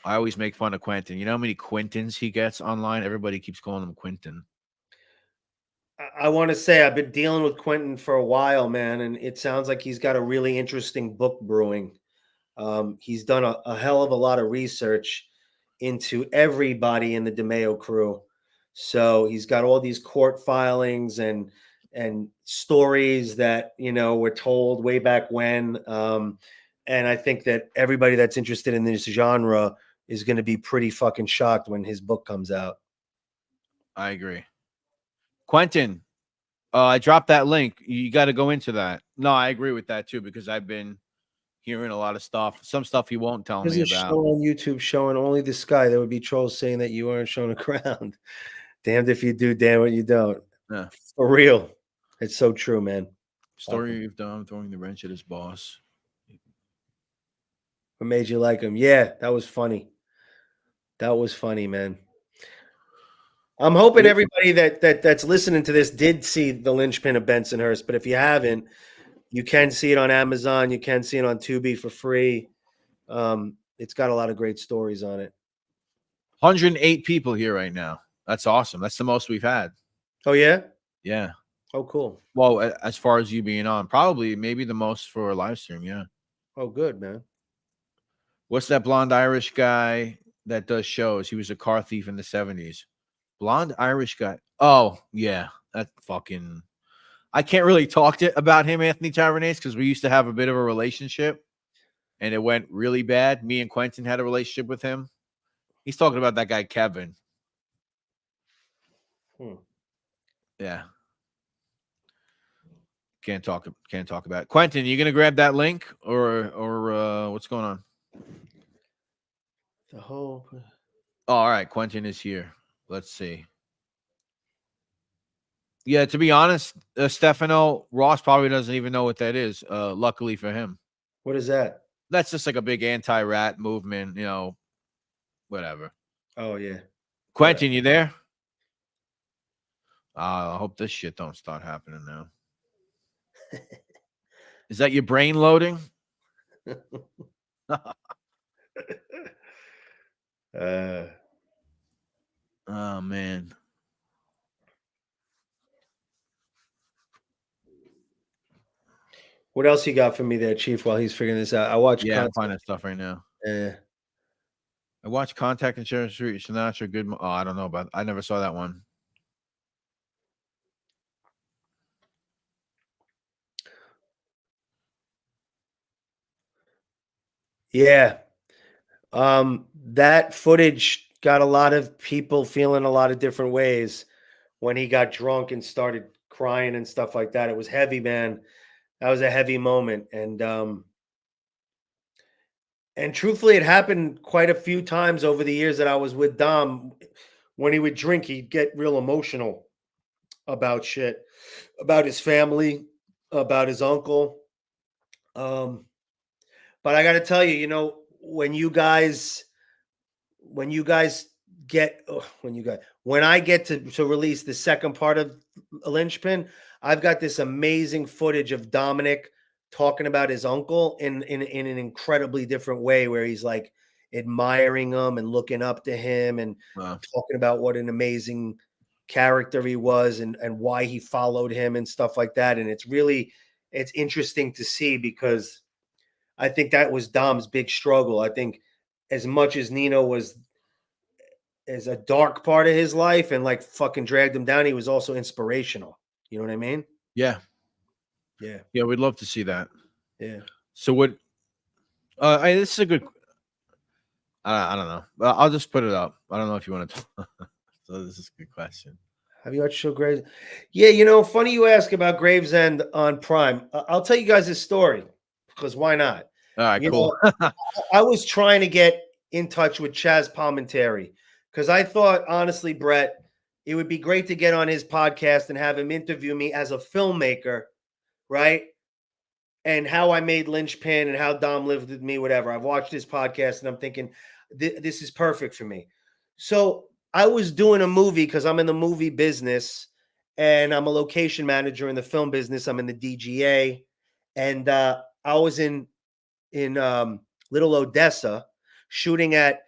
I always make fun of Quentin. You know how many Quentins he gets online? Everybody keeps calling him Quentin. I want to say I've been dealing with Quentin for a while, man, and it sounds like he's got a really interesting book brewing. He's done a hell of a lot of research into everybody in the DeMeo crew. So he's got all these court filings and stories that, you know, were told way back when. And I think that everybody that's interested in this genre is going to be pretty fucking shocked when his book comes out. I agree. Quentin, I dropped that link. You got to go into that. No, I agree with that too, because I've been hearing a lot of stuff. Some stuff he won't tell me about. Show on YouTube showing only the sky. There would be trolls saying that you aren't showing the ground. Damned if you do, damn it you don't. Yeah. For real. It's so true, man. Story of Dom throwing the wrench at his boss. What made you like him? Yeah, that was funny. That was funny, man. I'm hoping everybody that's listening to this did see the linchpin of Bensonhurst, but if you haven't, you can see it on Amazon. You can see it on Tubi for free. It's got a lot of great stories on it. 108 people here right now. That's awesome. That's the most we've had. Oh, yeah? Yeah. Oh, cool. Well, as far as you being on, probably maybe the most for a live stream. Yeah. Oh, good, man. What's that blonde Irish guy that does shows? He was a car thief in the 70s. Blonde Irish guy. Oh, yeah. That fucking... I can't really talk about him, Anthony Tavernes, because we used to have a bit of a relationship, and it went really bad. Me and Quentin had a relationship with him. He's talking about that guy, Kevin. Yeah. Can't talk about it. Quentin, you gonna grab that link or what's going on? The whole... Oh, all right. Quentin is here. Let's see. Yeah, to be honest, Stefano, Ross probably doesn't even know what that is. Luckily for him. What is that? That's just like a big anti-rat movement, you know, whatever. Oh, yeah. Quentin, you there? I hope this shit don't start happening now. Is that your brain loading? Oh, man. What else you got for me there, Chief, while he's figuring this out? I watch I'm finding stuff right now. Yeah. I watched Contact Insurance Street, Sinatra, Good. Oh, I don't know about. I never saw that one. Yeah. That footage got a lot of people feeling a lot of different ways when he got drunk and started crying and stuff like that. It was heavy, man. That was a heavy moment. And truthfully, it happened quite a few times over the years that I was with Dom. When he would drink, he'd get real emotional about shit, about his family, about his uncle. But I got to tell you, you know, when I get to release the second part of Lynchpin, I've got this amazing footage of Dominick talking about his uncle in an incredibly different way, where he's like admiring him and looking up to him and talking about what an amazing character he was and why he followed him and stuff like that. And it's interesting to see, because I think that was Dom's big struggle. I think as much as Nino was as a dark part of his life and like fucking dragged him down, he was also inspirational. You know what I mean? Yeah. Yeah. Yeah, we'd love to see that. Yeah. So what this is a good I don't know. I'll just put it up. I don't know if you want to so this is a good question. Have you watched show Graves? Yeah, you know, funny you ask about Gravesend on Prime. I'll tell you guys this story, because why not? All right, You cool. know, I was trying to get in touch with Chaz Palminteri, because I thought, honestly, Brett, it would be great to get on his podcast and have him interview me as a filmmaker, right? And how I made Lynchpin and how Dom lived with me, whatever. I've watched his podcast and I'm thinking, this is perfect for me. So I was doing a movie, because I'm in the movie business and I'm a location manager in the film business. I'm in the DGA. And I was in Little Odessa shooting at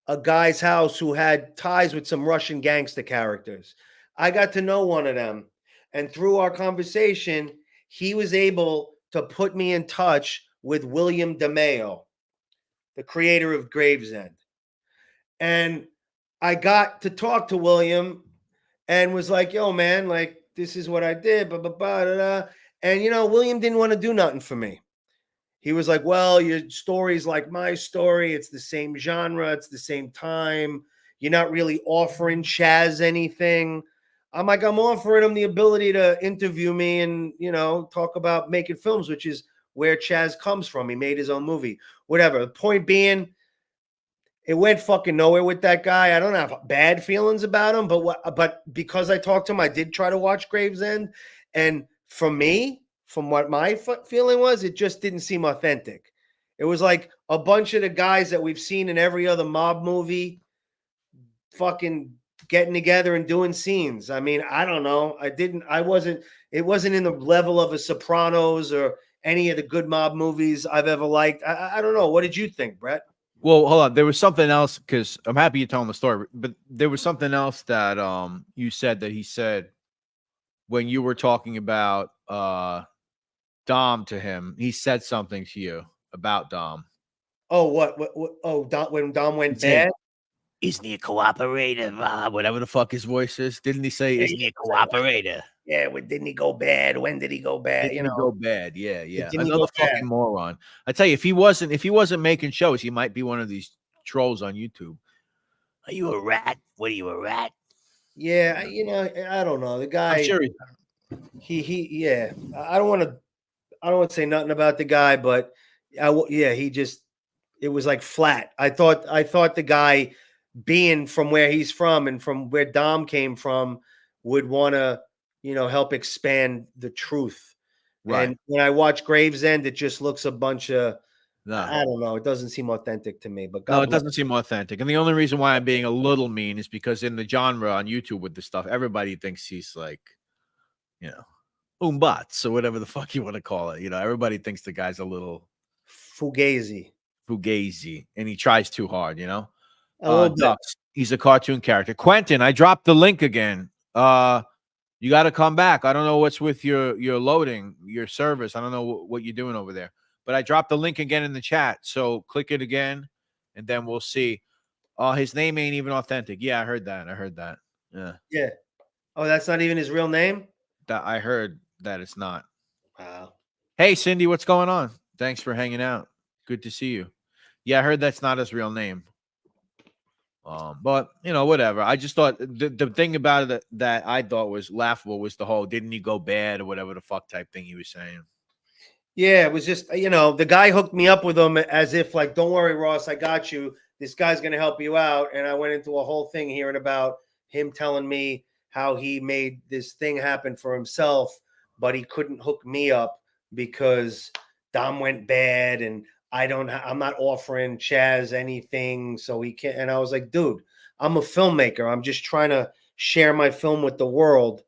a guy's house who had ties with some Russian gangster characters. I got to know one of them. And through our conversation, he was able to put me in touch with William DeMeo, the creator of Gravesend. And I got to talk to William and was like, yo, man, like, this is what I did, blah, blah, blah, blah, blah. And, you know, William didn't want to do nothing for me. He was like, well, your story's like my story. It's the same genre. It's the same time. You're not really offering Chaz anything. I'm like, I'm offering him the ability to interview me and, you know, talk about making films, which is where Chaz comes from. He made his own movie, whatever. The point being, it went fucking nowhere with that guy. I don't have bad feelings about him, but because I talked to him, I did try to watch Gravesend. And for me, from what my feeling was, it just didn't seem authentic. It was like a bunch of the guys that we've seen in every other mob movie fucking getting together and doing scenes. I mean, I don't know. It wasn't in the level of a Sopranos or any of the good mob movies I've ever liked. I don't know. What did you think, Brett? Well, hold on. There was something else, because I'm happy you're telling the story, but there was something else that you said that he said when you were talking about Dom to him. He said something to you about Dom. Oh, what? Oh, when Dom went bad? Isn't he a cooperator? Whatever the fuck his voice is. Didn't he say, isn't he a cooperator? Yeah, didn't he go bad? When did he go bad? Didn't he go bad? Yeah. Another fucking moron. I tell you, if he wasn't making shows, he might be one of these trolls on YouTube. Are you a rat? What are you, a rat? Yeah, you know, I don't know. The guy, I'm sure yeah. I don't want to say nothing about the guy, but it was like flat. I thought the guy, being from where he's from and from where Dom came from, would want to, you know, help expand the truth. Right. And when I watch Gravesend, it just looks a bunch of, I don't know. It doesn't seem authentic to me. But no, it doesn't seem authentic. And the only reason why I'm being a little mean is because in the genre on YouTube with this stuff, everybody thinks he's like, you know, umbats or whatever the fuck you want to call it. You know, everybody thinks the guy's a little fugazi, and he tries too hard. You know, he's a cartoon character. Quentin, I dropped the link again. You got to come back. I don't know what's with your loading, your service. I don't know what you're doing over there. But I dropped the link again in the chat. So click it again, and then we'll see. His name ain't even authentic. Yeah, I heard that. Yeah. Yeah. Oh, that's not even his real name? I heard that it's not. Wow. Hey, Cindy, what's going on? Thanks for hanging out. Good to see you. Yeah, I heard that's not his real name. But you know, whatever. I just thought the thing about it that I thought was laughable was the whole "didn't he go bad" or whatever the fuck type thing he was saying. Yeah, it was just, you know, the guy hooked me up with him as if like, don't worry, Ross, I got you. This guy's going to help you out. And I went into a whole thing hearing about him telling me how he made this thing happen for himself, but he couldn't hook me up because Dom went bad and I'm not offering Chaz anything. So he can't. And I was like, dude, I'm a filmmaker. I'm just trying to share my film with the world.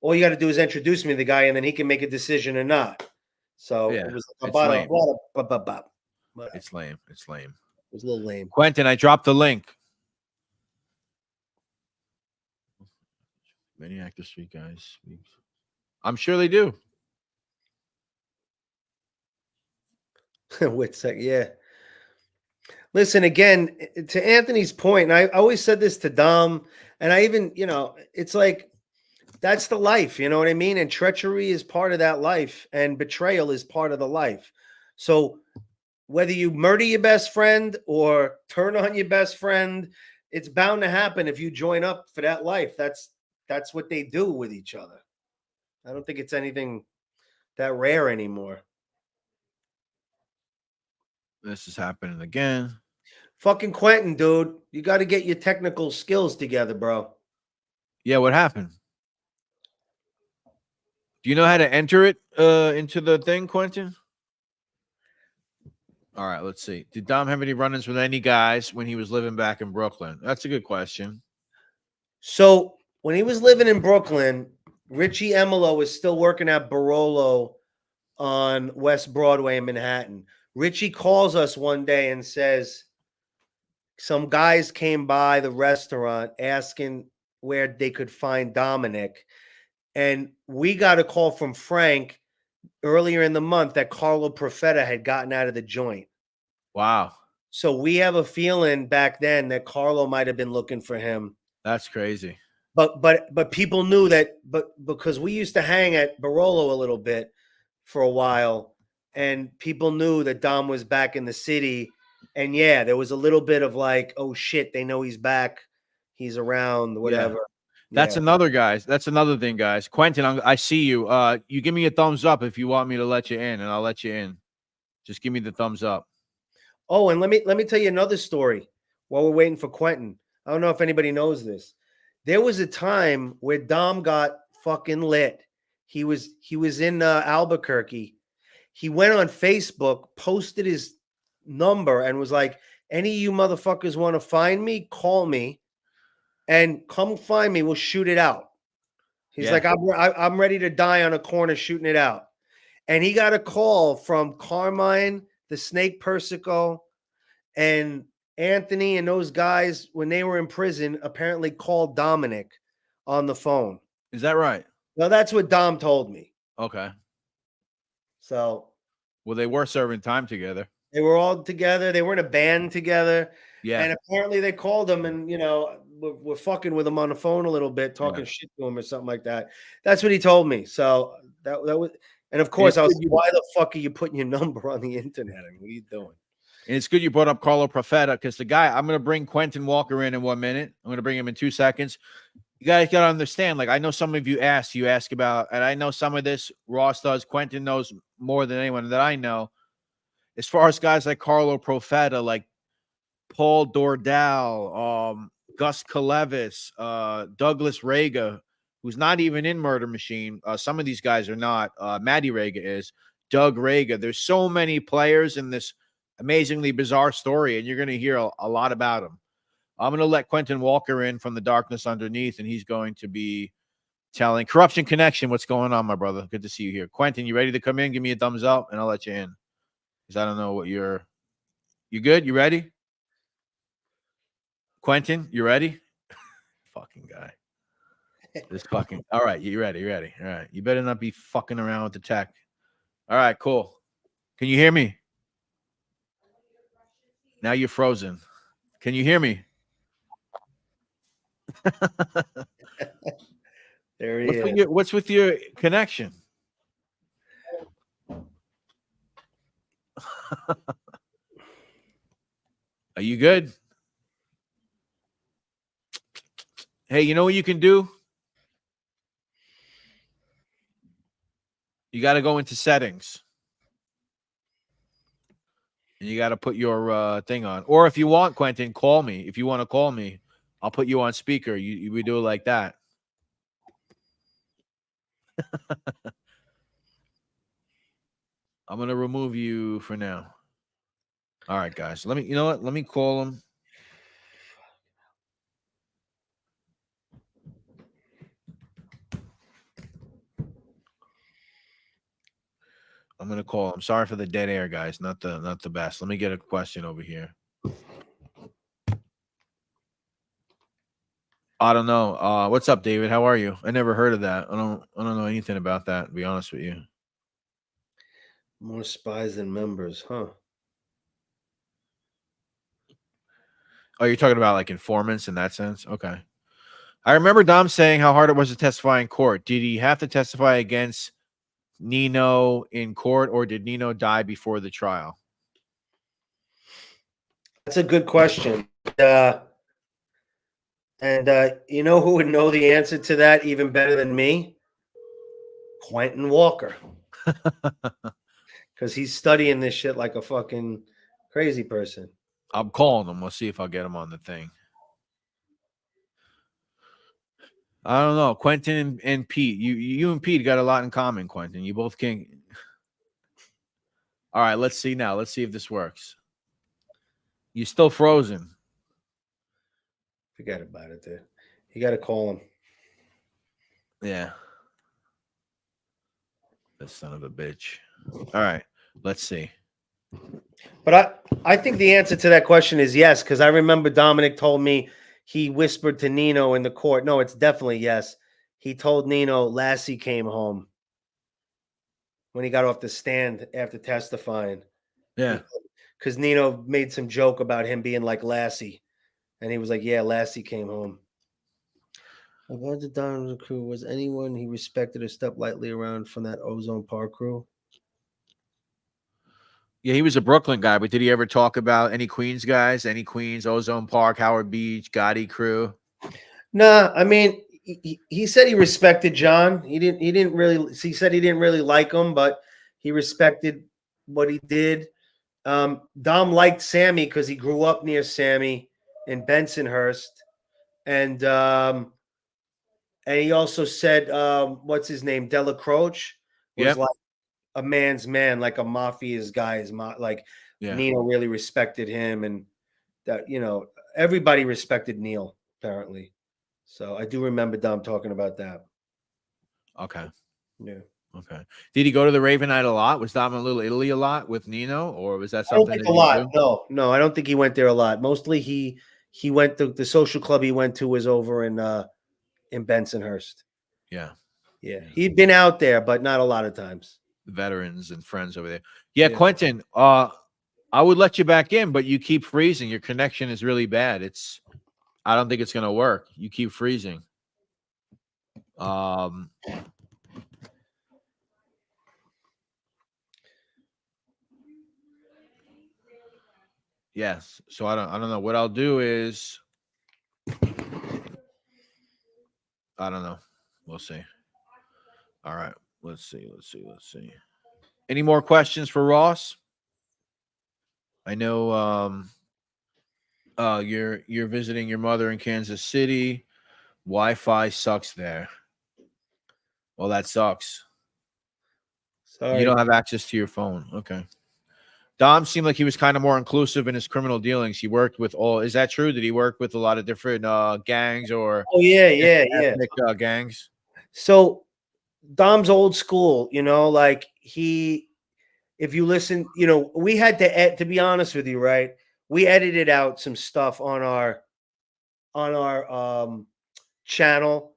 All you got to do is introduce me to the guy and then he can make a decision or not. So Yeah, it was it's about lame. Whatever. It's lame. It's lame. It was a little lame. Quentin, I dropped the link. Many active street guys. I'm sure they do. Yeah. Listen, again, to Anthony's point, and I always said this to Dom, and I even, it's like that's the life, you know what I mean? And treachery is part of that life, and betrayal is part of the life. So whether you murder your best friend or turn on your best friend, it's bound to happen if you join up for that life. That's what they do with each other. I don't think it's anything that rare anymore. This is happening again. Fucking Quentin, dude. You got to get your technical skills together, bro. Yeah, what happened? Do you know how to enter it into the thing, Quentin? All right, let's see. Did Dom have any run-ins with any guys when he was living back in Brooklyn? That's a good question. So when he was living in Brooklyn, Richie Emilo was still working at Barolo on West Broadway in Manhattan. Richie calls us one day and says some guys came by the restaurant asking where they could find Dominick. And we got a call from Frank earlier in the month that Carlo Profeta had gotten out of the joint. Wow. So we have a feeling back then that Carlo might have been looking for him. That's crazy. But people knew that, but because we used to hang at Barolo a little bit for a while, and people knew that Dom was back in the city. And yeah, there was a little bit of like, oh shit, they know he's back, he's around, whatever. Yeah. That's another guys. That's another thing, guys. Quentin, I see you. You give me a thumbs up if you want me to let you in, and I'll let you in. Just give me the thumbs up. Oh, and let me tell you another story while we're waiting for Quentin. I don't know if anybody knows this. There was a time where Dom got fucking lit. He was in Albuquerque. He went on Facebook, posted his number, and was like, "Any of you motherfuckers want to find me? Call me, and come find me. We'll shoot it out." He's like, "I'm ready to die on a corner shooting it out." And he got a call from Carmine, the Snake Persico, and Anthony and those guys when they were in prison apparently called Dominick on the phone. Is that right? Well, that's what Dom told me. Okay. So, well, they were serving time together. They were all together. They were in a band together. Yeah. And apparently they called him and, we're fucking with him on the phone a little bit, talking shit to him or something like that. That's what he told me. So that was, and of course I was like, why the fuck are you putting your number on the internet? I mean, what are you doing? And it's good you brought up Carlo Profeta because the guy, I'm going to bring Quentin Walker in 1 minute. I'm going to bring him in 2 seconds. You guys got to understand, like, I know some of you ask about, and I know some of this Ross does. Quentin knows more than anyone that I know. As far as guys like Carlo Profeta, like Paul Dordal, Gus Kalevis, Douglas Rega, who's not even in Murder Machine. Some of these guys are not. Matty Rega is. Doug Rega. There's so many players in this amazingly bizarre story, and you're going to hear a lot about them. I'm going to let Quentin Walker in from the darkness underneath, and he's going to be telling Corruption Connection what's going on, my brother. Good to see you here. Quentin, you ready to come in? Give me a thumbs up, and I'll let you in. Because I don't know what you good? You ready? Quentin, you ready? Fucking guy. This fucking. All right, you ready? All right. You better not be fucking around with the tech. All right, cool. Can you hear me? Now you're frozen. Can you hear me? There he is. What's with your connection? Are you good? Hey, you know what you can do? You got to go into settings. And you got to put your thing on. Or if you want, Quentin, call me. If you want to call me, I'll put you on speaker. We do it like that. I'm going to remove you for now. All right, guys. You know what? Let me call him. I'm gonna call him. Sorry for the dead air, guys. Not the best. Let me get a question over here. I don't know. What's up, David? How are you? I never heard of that. I don't know anything about that, to be honest with you. More spies than members, huh? Oh, you're talking about like informants in that sense? Okay. I remember Dom saying how hard it was to testify in court. Did he have to testify against Nino in court, or did Nino die before the trial? That's a good question. You know who would know the answer to that even better than me? Quentin Walker. Because he's studying this shit like a fucking crazy person. I'm calling him. We'll see if I'll get him on the thing. I don't know. Quentin and Pete. You and Pete got a lot in common, Quentin. You both can. All right, let's see now. Let's see if this works. You still frozen. Forget about it, dude. You got to call him. Yeah. That son of a bitch. All right, let's see. But I think the answer to that question is yes, because I remember Dominic told me he whispered to Nino in the court. No, it's definitely yes. He told Nino Lassie came home when he got off the stand after testifying. Yeah. Because Nino made some joke about him being like Lassie. And he was like, yeah, Lassie came home. About the Donovan crew, was anyone he respected or stepped lightly around from that Ozone Park crew? Yeah, he was a Brooklyn guy, but did he ever talk about any Queens guys? Any Queens, Ozone Park, Howard Beach, Gotti crew? Nah, I mean, he said he respected John. He said he didn't really like him, but he respected what he did. Dom liked Sammy because he grew up near Sammy in Bensonhurst. And he also said, what's his name? Della Croce was like a man's man, like a mafia's guy. Nino really respected him, and that, everybody respected Neil, apparently. So I do remember Dom talking about that. Okay. Yeah. Okay. Did he go to the Raven Night a lot? Was Dom in Little Italy a lot with Nino, or was that I don't something think a lot? No, I don't think he went there a lot. Mostly he went to the social club he went to was over in Bensonhurst. Yeah. Yeah. He'd been out there, but not a lot of times. Veterans and friends over there. Yeah, Quentin, I would let you back in, but you keep freezing. Your connection is really bad. I don't think it's gonna work. You keep freezing. Yes. So I don't know. What I'll do is I don't know. We'll see. All right. Let's see. Any more questions for Ross? I know you're visiting your mother in Kansas City. Wi-Fi sucks there. Well, that sucks. Sorry. You don't have access to your phone. Okay. Dom seemed like he was kind of more inclusive in his criminal dealings. He worked with is that true? Did he work with a lot of different gangs or ethnic gangs? So Dom's old school, like if you listen, we had to be honest with you, right? We edited out some stuff on our channel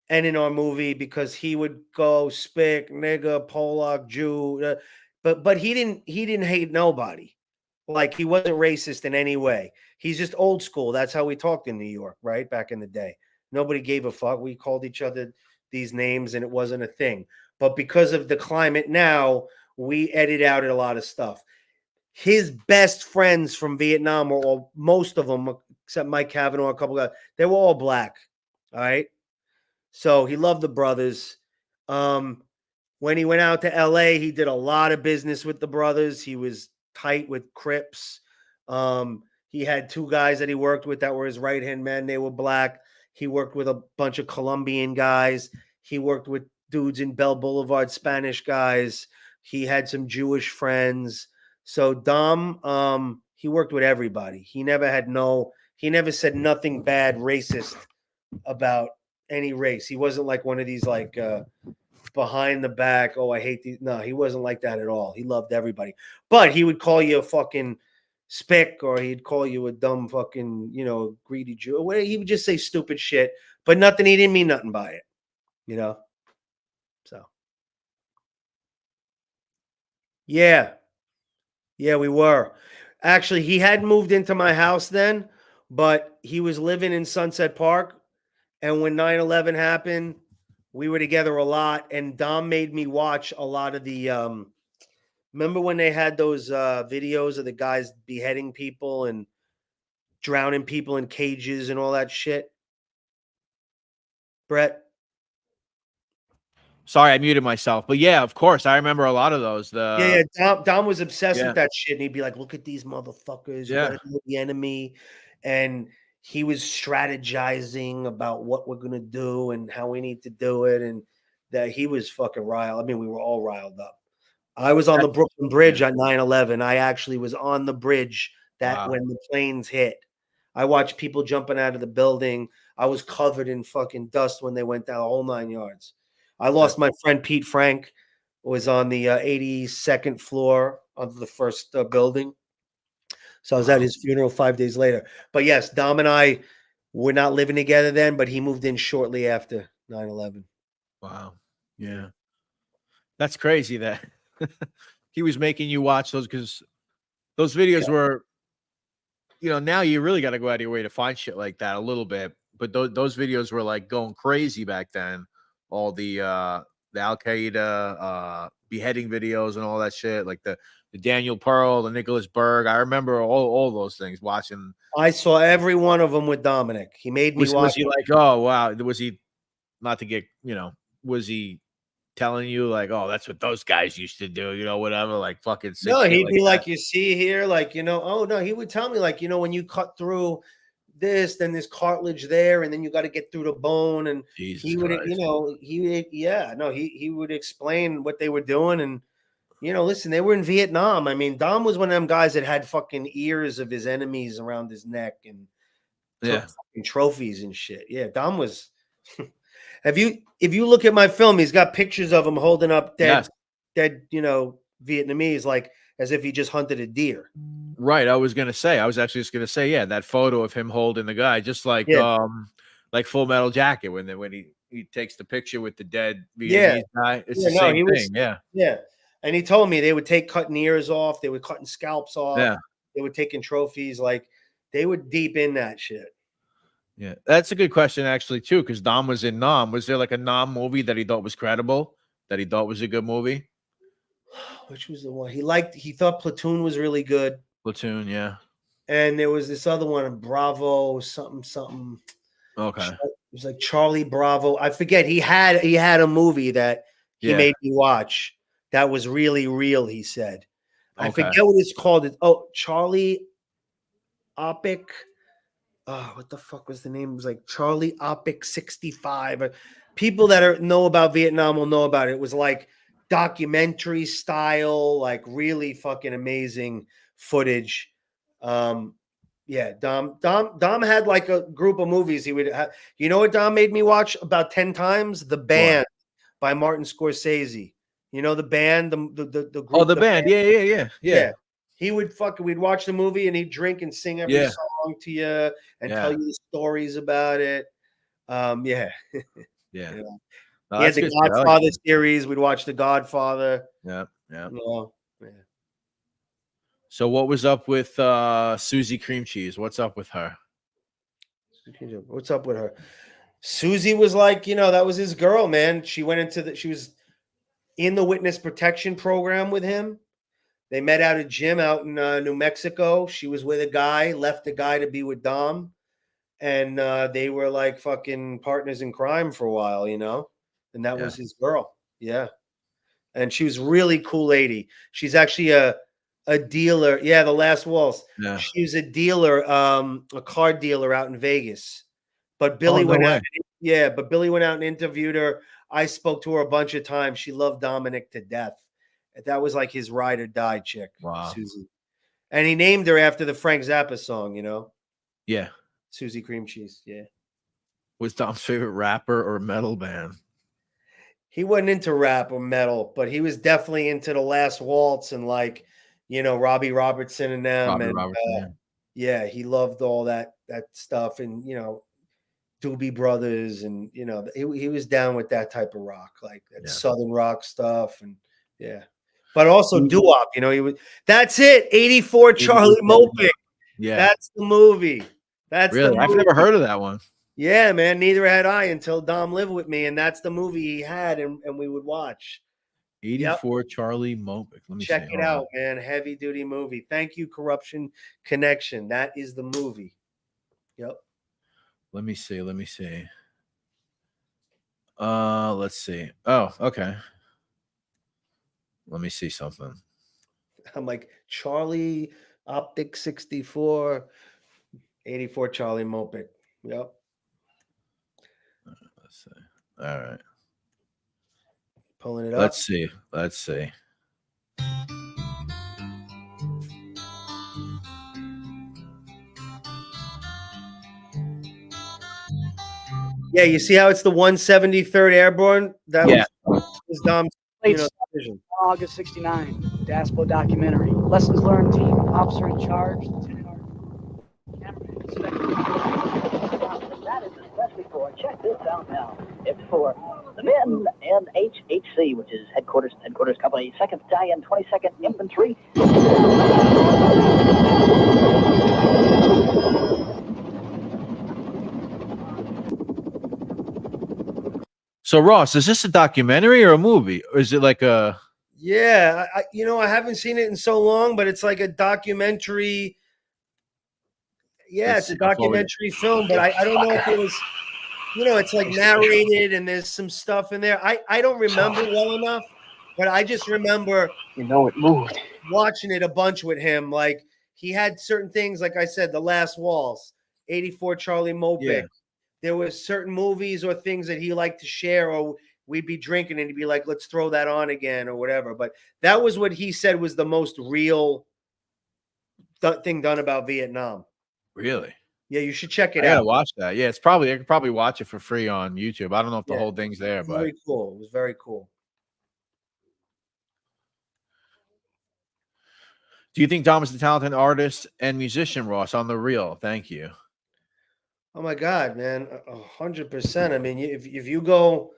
and in our movie because he would go spick, nigga, Polak, Jew, but he didn't hate nobody. Like, he wasn't racist in any way. He's just old school. That's how we talked in New York, right? Back in the day. Nobody gave a fuck. We called each other these names and it wasn't a thing. But because of the climate now, we edit out a lot of stuff. His best friends from Vietnam, or most of them, except Mike Cavanaugh, a couple guys, they were all black. All right. So he loved the brothers. When he went out to LA, he did a lot of business with the brothers. He was tight with Crips. He had two guys that he worked with that were his right-hand men. They were black. He worked with a bunch of Colombian guys. He worked with dudes in Bell Boulevard, Spanish guys. He had some Jewish friends. So Dom, he worked with everybody. He never said nothing bad, racist about any race. He wasn't like one of these behind the back. Oh, I hate these. No, he wasn't like that at all. He loved everybody. But he would call you a fucking spick, or he'd call you a dumb fucking, you know, greedy Jew. Or he would just say stupid shit, but nothing. He didn't mean nothing by it, you know? So, yeah. Yeah, we were. Actually, he hadn't moved into my house then, but he was living in Sunset Park. And when 9/11 happened, we were together a lot. And Dom made me watch a lot of the remember when they had those videos of the guys beheading people and drowning people in cages and all that shit? Brett? Sorry, I muted myself. But yeah, of course, I remember a lot of those. Yeah. Dom was obsessed yeah. with that shit. And he'd be like, look at these motherfuckers. You Yeah. gotta know the enemy. And he was strategizing about what we're gonna do and how we need to do it. And that he was fucking riled. I mean, we were all riled up. I was on the Brooklyn Bridge on 9/11. I actually was on the bridge that when the planes hit. I watched people jumping out of the building. I was covered in fucking dust when they went down, the whole 9 yards. I lost my friend Pete Frank, was on the 82nd floor of the first building. So I was at his funeral 5 days later. But yes, Dom and I were not living together then, but he moved in shortly after 9/11. Wow. Yeah. That's crazy that he was making you watch those, because those videos were, you know, now you really got to go out of your way to find shit like that a little bit. But those videos were like going crazy back then. All the Al Qaeda beheading videos and all that shit, like the Daniel Pearl, the Nicholas Berg. I remember all those things watching. I saw every one of them with Dominic. He made me watch. Was he like, oh wow? Was he, not to get, you know, was he telling you like, oh, that's what those guys used to do, you know, whatever, like fucking sick No, shit he'd like be that? like, you see here, like, you know, oh no, he would tell me like, you know, when you cut through this, then there's cartilage there, and then you got to get through the bone. And Jesus he would, Christ. you know, he would explain what they were doing. And, you know, listen, they were in Vietnam. I mean, Dom was one of them guys that had fucking ears of his enemies around his neck and took fucking trophies and shit. Yeah, Dom was. If you look at my film, he's got pictures of him holding up dead, you know, Vietnamese, like as if he just hunted a deer. Right. I was actually just gonna say, yeah, that photo of him holding the guy, just like Full Metal Jacket when he takes the picture with the dead Vietnamese guy. It's the same thing. Yeah. And he told me they would take cutting ears off, they were cutting scalps off, they were taking trophies, like they were deep in that shit. Yeah, that's a good question actually too, because Dom was in Nam. Was there like a Nam movie that he thought was credible, that he thought was a good movie? Which was the one he thought Platoon was really good. Platoon, yeah. And there was this other one, Bravo, something. Okay. It was like Charlie Bravo. I forget. He had a movie that he made me watch that was really real, he said. I forget what it's called. Oh, Charlie Opic. Oh, what the fuck was the name? It was like Charlie Opic 65. People that know about Vietnam will know about it. It was like documentary style, like really fucking amazing footage. Yeah, Dom had like a group of movies he would have. You know what Dom made me watch about 10 times? The Band by Martin Scorsese. You know the band, the group. Oh, the band. Yeah. We'd watch the movie and he'd drink and sing every song to you and tell you the stories about it. Yeah. No, he had the Godfather series. We'd watch The Godfather. Yeah. So what was up with Susie Cream Cheese? What's up with her? Susie was like, you know, that was his girl, man. She was in the witness protection program with him. They met out at a gym out in New Mexico. She was with a guy, left the guy to be with Dom. And they were like fucking partners in crime for a while, you know? And that was his girl. Yeah. And she was really cool lady. She's actually a dealer. Yeah, The Last Waltz. Yeah. She was a dealer, a car dealer out in Vegas. But Billy went out. But Billy went out and interviewed her. I spoke to her a bunch of times. She loved Dominic to death. That was like his ride or die chick, Susie. And he named her after the Frank Zappa song, you know? Yeah. Susie Cream Cheese, yeah. Was Dom's favorite rapper or metal band? he wasn't into rap or metal, but he was definitely into the Last Waltz and like, Robbie Robertson and them. Robbie And Robertson. yeah, he loved all that stuff and Doobie Brothers and he was down with that type of rock, like that Southern rock stuff and yeah. But also doo-wop, he was that's it. 84 Charlie Mopic. Yeah. That's the movie. That's really. I've never heard of that one. Yeah, man. Neither had I until Dom lived with me, and that's the movie he had, and we would watch. 84 Charlie Mopic. Let me check it out, man. Heavy duty movie. Thank you, Corruption Connection. That is the movie. Yep. Let me see. Let's see. Oh, okay. Let me see something. I'm like Charlie Optic 64, 84 Charlie Mopic. Yep. Let's see. All right. Pulling it up. Let's see. Yeah, you see how it's the 173rd Airborne? That was Dom's division. August 69, DASPO documentary. Lessons learned team, officer in charge, Lieutenant Cameraman, That is especially for, check this out now. It's for the men in HHC, which is headquarters company, 2nd Battalion, 22nd Infantry. So Ross, is this a documentary or a movie, or is it like a? Yeah, I haven't seen it in so long, but it's like a documentary. Yeah, it's a documentary film, but I don't know if it was. It's like narrated and there's some stuff in there. I don't remember well enough, but I just remember it moved. Watching it a bunch with him. Like he had certain things, like I said, The Last Waltz, 84 Charlie Mopic. Yeah. There was certain movies or things that he liked to share, or we'd be drinking and he'd be like, let's throw that on again or whatever. But that was what he said was the most real thing done about Vietnam. Really? Yeah, you should check it out. I gotta watch that. Yeah, I could probably watch it for free on YouTube. I don't know if the whole thing's there, but very cool. It was very cool. Do you think Dom is a talented artist and musician, Ross? On the real, thank you. Oh my God, man, 100%. I mean, if you go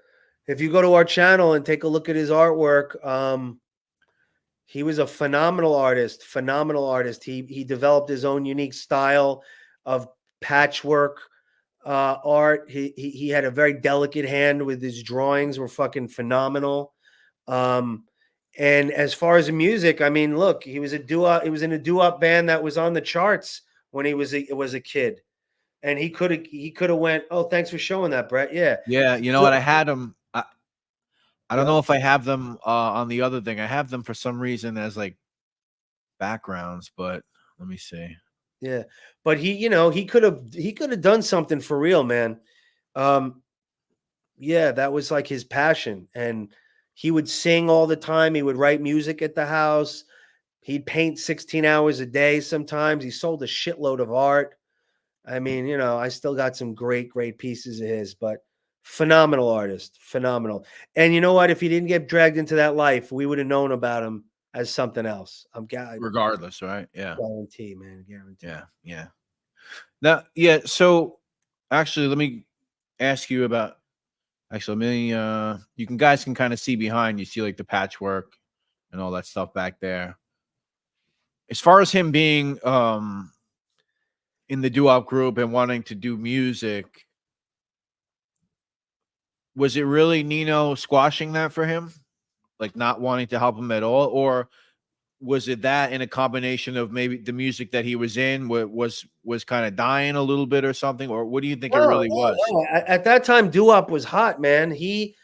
to our channel and take a look at his artwork, he was a phenomenal artist. He developed his own unique style of patchwork art. He had a very delicate hand with his drawings. Were fucking phenomenal. And as far as the music, I mean, look, he was in a doo-wop band that was on the charts when he was a kid. And he could have went, oh, thanks for showing that, Brett. Yeah. Yeah. You know what? I had them. I don't know if I have them on the other thing. I have them for some reason as like backgrounds, but let me see. Yeah. But he could have done something for real, man. Yeah, that was like his passion. And he would sing all the time. He would write music at the house. He'd paint 16 hours a day sometimes. He sold a shitload of art. I mean, I still got some great pieces of his, but phenomenal artist, phenomenal. And you know what? If he didn't get dragged into that life, we would have known about him as something else. Regardless, right? Yeah. Guarantee, man. Guarantee. Yeah. Now, yeah. So actually, let me ask you about, you guys can kind of see behind, you see like the patchwork and all that stuff back there. As far as him being, in the doo-wop group and wanting to do music, was it really Nino squashing that for him? Like not wanting to help him at all? Or was it that in a combination of maybe the music that he was in was kind of dying a little bit or something? Or what do you think it really was? At that time, doo-wop was hot, man. He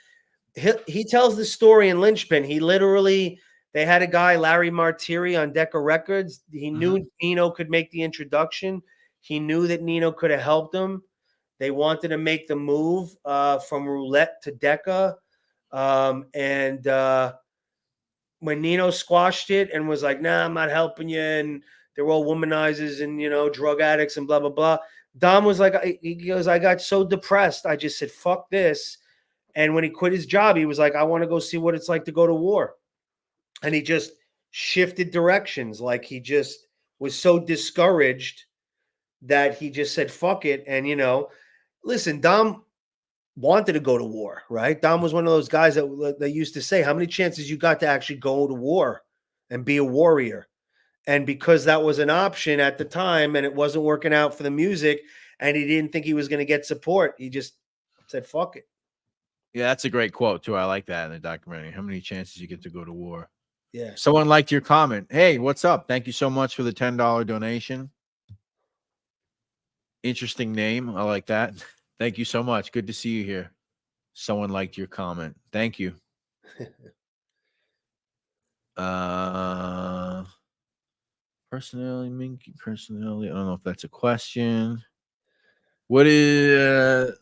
tells the story in Lynchpin. They had a guy, Larry Martiri, on Decca Records. He knew Nino could make the introduction. He knew that Nino could have helped him. They wanted to make the move from Roulette to Decca. And when Nino squashed it and was like, nah, I'm not helping you, and they're all womanizers and, drug addicts and blah, blah, blah. Dom was like, he goes, I got so depressed. I just said, fuck this. And when he quit his job, he was like, I want to go see what it's like to go to war. And he just shifted directions. Like he just was so discouraged that he just said, fuck it. And, you know, listen, Dom wanted to go to war, right? Dom was one of those guys that used to say, how many chances you got to actually go to war and be a warrior? And because that was an option at the time and it wasn't working out for the music and he didn't think he was going to get support, he just said, fuck it. Yeah, that's a great quote too. I like that in the documentary. How many chances you get to go to war? Yeah. Someone liked your comment. Hey, what's up? Thank you so much for the $10 donation. Interesting name. I like that. Thank you so much. Good to see you here. Someone liked your comment. Thank you. Personality, Minky, personality. I don't know if that's a question. What is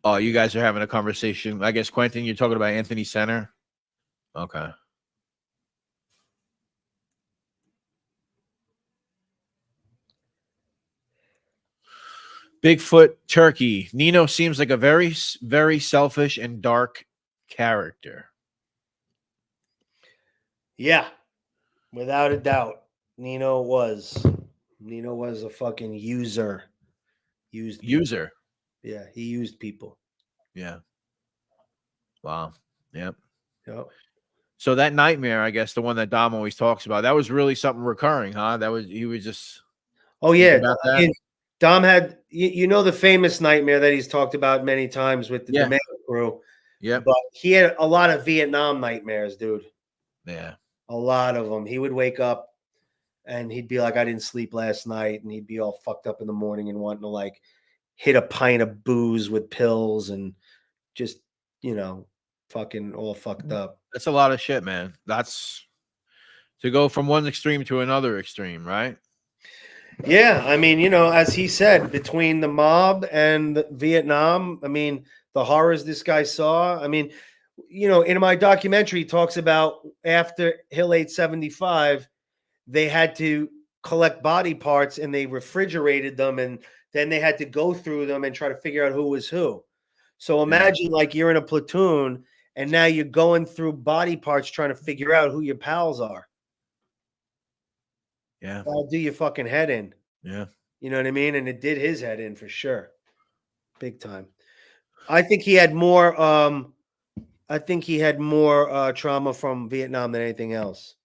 oh, you guys are having a conversation. I guess Quentin, you're talking about Anthony Center. Okay. Bigfoot Turkey. Nino seems like a very, very selfish and dark character. Yeah, without a doubt. Nino was a fucking user. User. Yeah, he used people. Yeah. Wow. Yep. Yep. So that nightmare, I guess, the one that Dom always talks about, that was really something recurring, huh? He was just. Oh yeah, about that. I mean, Dom had you know the famous nightmare that he's talked about many times with the Dominick crew. Yeah, but he had a lot of Vietnam nightmares, dude. Yeah, a lot of them. He would wake up and he'd be like, "I didn't sleep last night," and he'd be all fucked up in the morning and wanting to like hit a pint of booze with pills and just fucking all fucked up. That's a lot of shit, man. That's to go from one extreme to another extreme, right? Yeah, I mean, as he said, between the mob and Vietnam, I mean, the horrors this guy saw. I mean, in my documentary, he talks about after Hill 875, they had to collect body parts and they refrigerated them, and then they had to go through them and try to figure out who was who. So imagine like you're in a platoon and now you're going through body parts trying to figure out who your pals are. Yeah. That'll do your fucking head in. Yeah. You know what I mean? And it did his head in for sure. Big time. I think he had more trauma from Vietnam than anything else.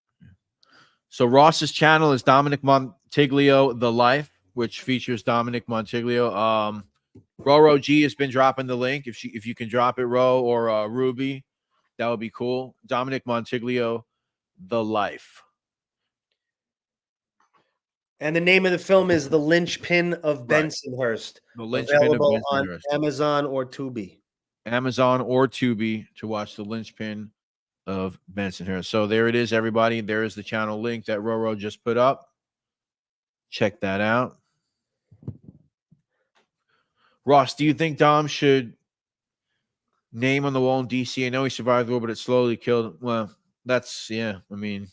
So Ross's channel is Dominick Montiglio The Life, which features Dominick Montiglio. Roro G has been dropping the link. If you can drop it, Ro or Ruby, that would be cool. Dominick Montiglio The Life. And the name of the film is The Lynchpin of Bensonhurst. The Lynchpin of Bensonhurst. On Amazon or Tubi. Amazon or Tubi to watch The Lynchpin of Bensonhurst. So there it is, everybody. There is the channel link that Roro just put up. Check that out. Ross, do you think Dom should name on the wall in DC? I know he survived the war, but it slowly killed him. Well, that's, yeah, I mean.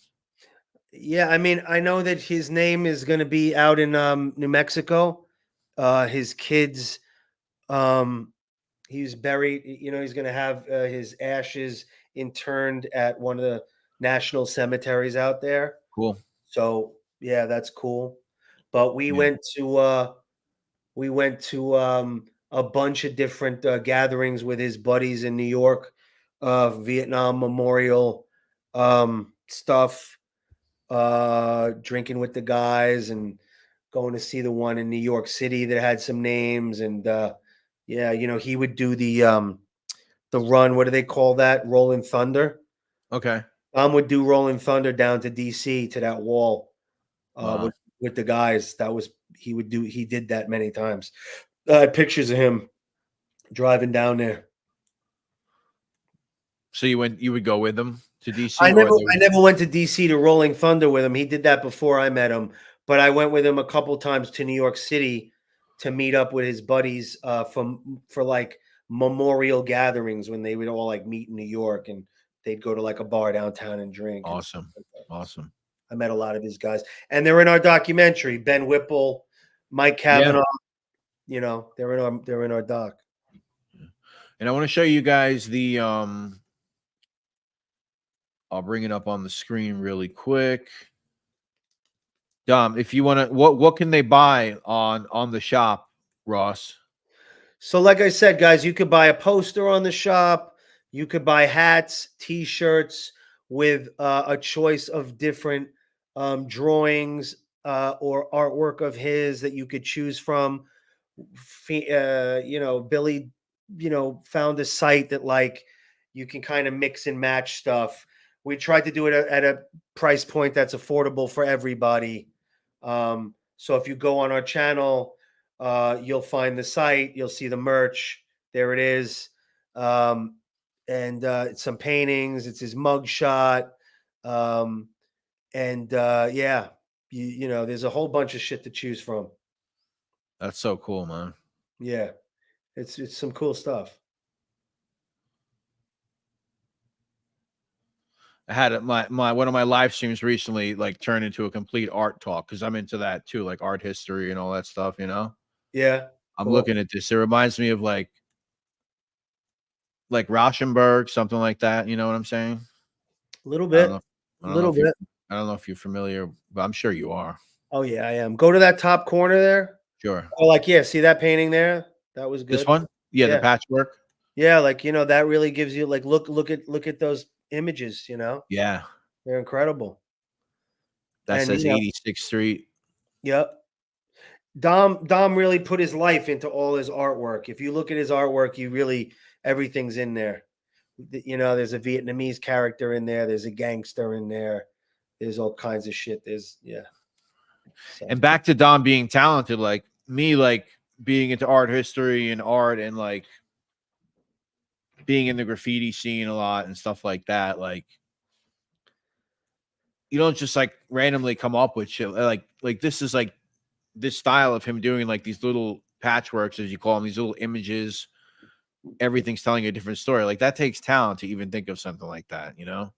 Yeah, I mean, I know that his name is going to be out in New Mexico. His kids, he's buried, he's going to have his ashes interned at one of the national cemeteries out there. Cool. So, yeah, that's cool. But we went to a bunch of different gatherings with his buddies in New York, Vietnam Memorial stuff. Drinking with the guys and going to see the one in New York City that had some names. And he would do the run. What do they call that? Rolling Thunder. Okay. Would do Rolling Thunder down to DC to that wall with the guys. He did that many times. I had pictures of him driving down there. So you would go with him to DC? I never went to DC to Rolling Thunder with him. He did that before I met him, but I went with him a couple times to New York City to meet up with his buddies for like memorial gatherings when they would all like meet in New York and they'd go to like a bar downtown and drink. Awesome. Awesome. I met a lot of his guys and they're in our documentary, Ben Whipple, Mike Cavanaugh. you know, they're in our doc. And I want to show you guys the I'll bring it up on the screen really quick. Dom, if you want to, what can they buy on the shop, Ross? So, like I said, guys, you could buy a poster on the shop. You could buy hats, T-shirts with a choice of different drawings or artwork of his that you could choose from. You know, Billy, you know, found a site that like you can kind of mix and match stuff. We tried to do it at a price point that's affordable for everybody. So if you go on our channel, you'll find the site, you'll see the merch. There it is. It's some paintings, it's his mugshot. Yeah, you know, there's a whole bunch of shit to choose from. That's so cool, man. Yeah, it's some cool stuff. I had my one of my live streams recently like turned into a complete art talk because I'm into that too, like art history and all that stuff, you know. Yeah, I'm looking at this. It reminds me of like Rauschenberg, something like that. You know what I'm saying? A little bit. I don't know if you're familiar, but I'm sure you are. Oh yeah, I am. Go to that top corner there. Sure. Oh, like yeah, see that painting there? That was good. This one? Yeah, the patchwork. Yeah, like you know, that really gives you like look at those images, you know? Yeah. They're incredible. That says 86th Street. Yep. Dom really put his life into all his artwork. If you look at his artwork, you really everything's in there. You know, there's a Vietnamese character in there, there's a gangster in there, there's all kinds of shit. There's So. And back to Dom being talented, like me, like being into art history and art and like being in the graffiti scene a lot and stuff like that. Like, you don't just like randomly come up with shit. Like this is like this style of him doing like these little patchworks, as you call them, these little images. Everything's telling a different story. Like that takes talent to even think of something like that, you know,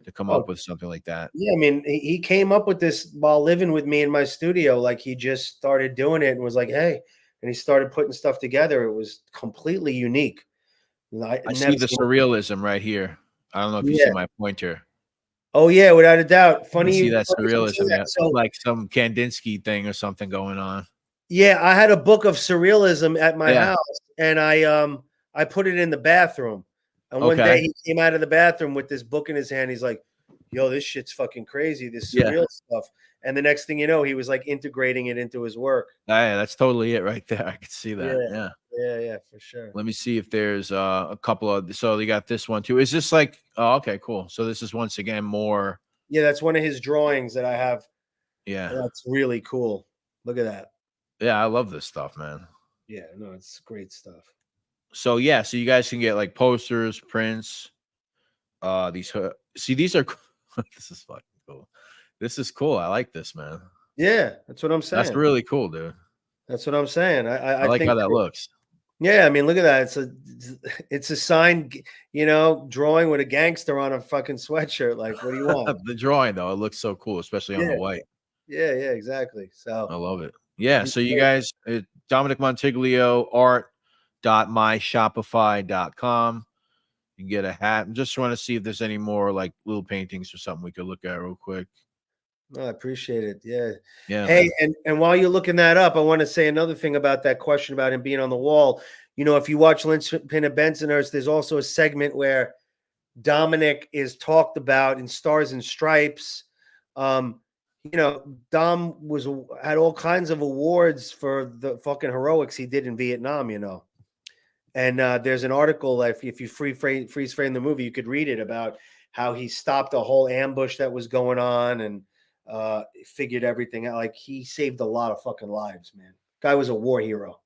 to come up with something like that. Yeah, I mean, he came up with this while living with me in my studio. Like he just started doing it and was like, hey, and he started putting stuff together. It was completely unique. I see the surrealism right here. I don't know if you see my pointer. Oh yeah, without a doubt. Funny you see you that surrealism, that. So, like some Kandinsky thing or something going on. Yeah, I had a book of surrealism at my house, and I put it in the bathroom. And one day he came out of the bathroom with this book in his hand. He's like, "Yo, this shit's fucking crazy. This surreal stuff." And the next thing you know, he was like integrating it into his work. Yeah, that's totally it right there. I could see that. Yeah, for sure. Let me see if there's a couple of. So you got this one too. Is this like? Oh, okay, cool. So this is once again more. Yeah, that's one of his drawings that I have. Yeah, that's really cool. Look at that. Yeah, I love this stuff, man. Yeah, no, it's great stuff. So yeah, so you guys can get like posters, prints. These these are. This is fucking cool. This is cool. I like this, man. Yeah, that's what I'm saying. That's really cool, dude. That's what I'm saying. I like think how that looks. Yeah, I mean, look at that. It's a signed, you know, drawing with a gangster on a fucking sweatshirt. Like, what do you want? The drawing though, it looks so cool, especially on the white. Yeah, exactly. So I love it. Yeah, so you guys, Dominick Montiglio, art.myshopify.com. You can get a hat. I just want to see if there's any more like little paintings or something we could look at real quick. I appreciate it. Yeah. Hey, and while you're looking that up, I want to say another thing about that question about him being on the wall. You know, if you watch Linchpin and Bensonhurst, there's also a segment where Dominick is talked about in Stars and Stripes. You know, Dom had all kinds of awards for the fucking heroics he did in Vietnam, you know. And there's an article, if you freeze frame the movie, you could read it about how he stopped a whole ambush that was going on and figured everything out. Like he saved a lot of fucking lives, man. Guy was a war hero.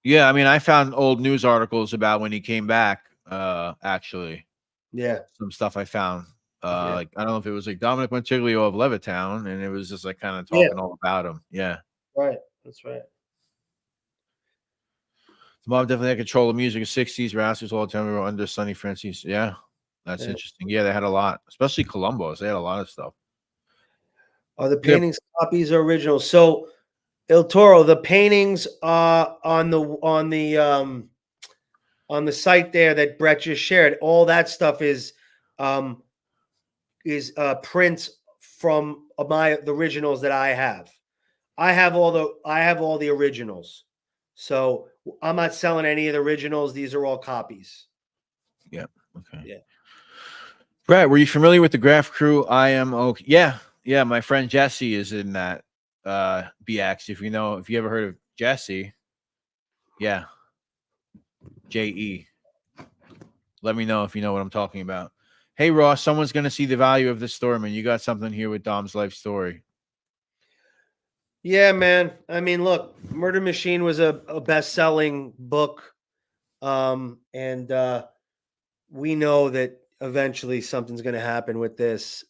Yeah, I mean, I found old news articles about when he came back, actually. Yeah. Some stuff I found. Like I don't know if it was like Dominick Montiglio of Levittown, and it was just like kind of talking all about him. Yeah. Right. That's right. The mob definitely had control of music of 60s. Rascals all the time. We were under Sonny Francis. Yeah. That's interesting. Yeah, they had a lot, especially Columbus. They had a lot of stuff. Are the paintings copies or originals? So Il Toro, the paintings on the site there that Brett just shared, all that stuff is prints from the originals that I have. I have all the originals. So I'm not selling any of the originals. These are all copies. Yeah. Okay. Yeah. Brett, were you familiar with the Graph Crew? I am. Okay. Yeah. Yeah. My friend Jesse is in that BX. If you ever heard of Jesse. Yeah. JE. Let me know if you know what I'm talking about. Hey, Ross, someone's going to see the value of this story, man. You got something here with Dom's life story. Yeah, man. I mean, look, Murder Machine was a best-selling book. And we know that eventually something's going to happen with this.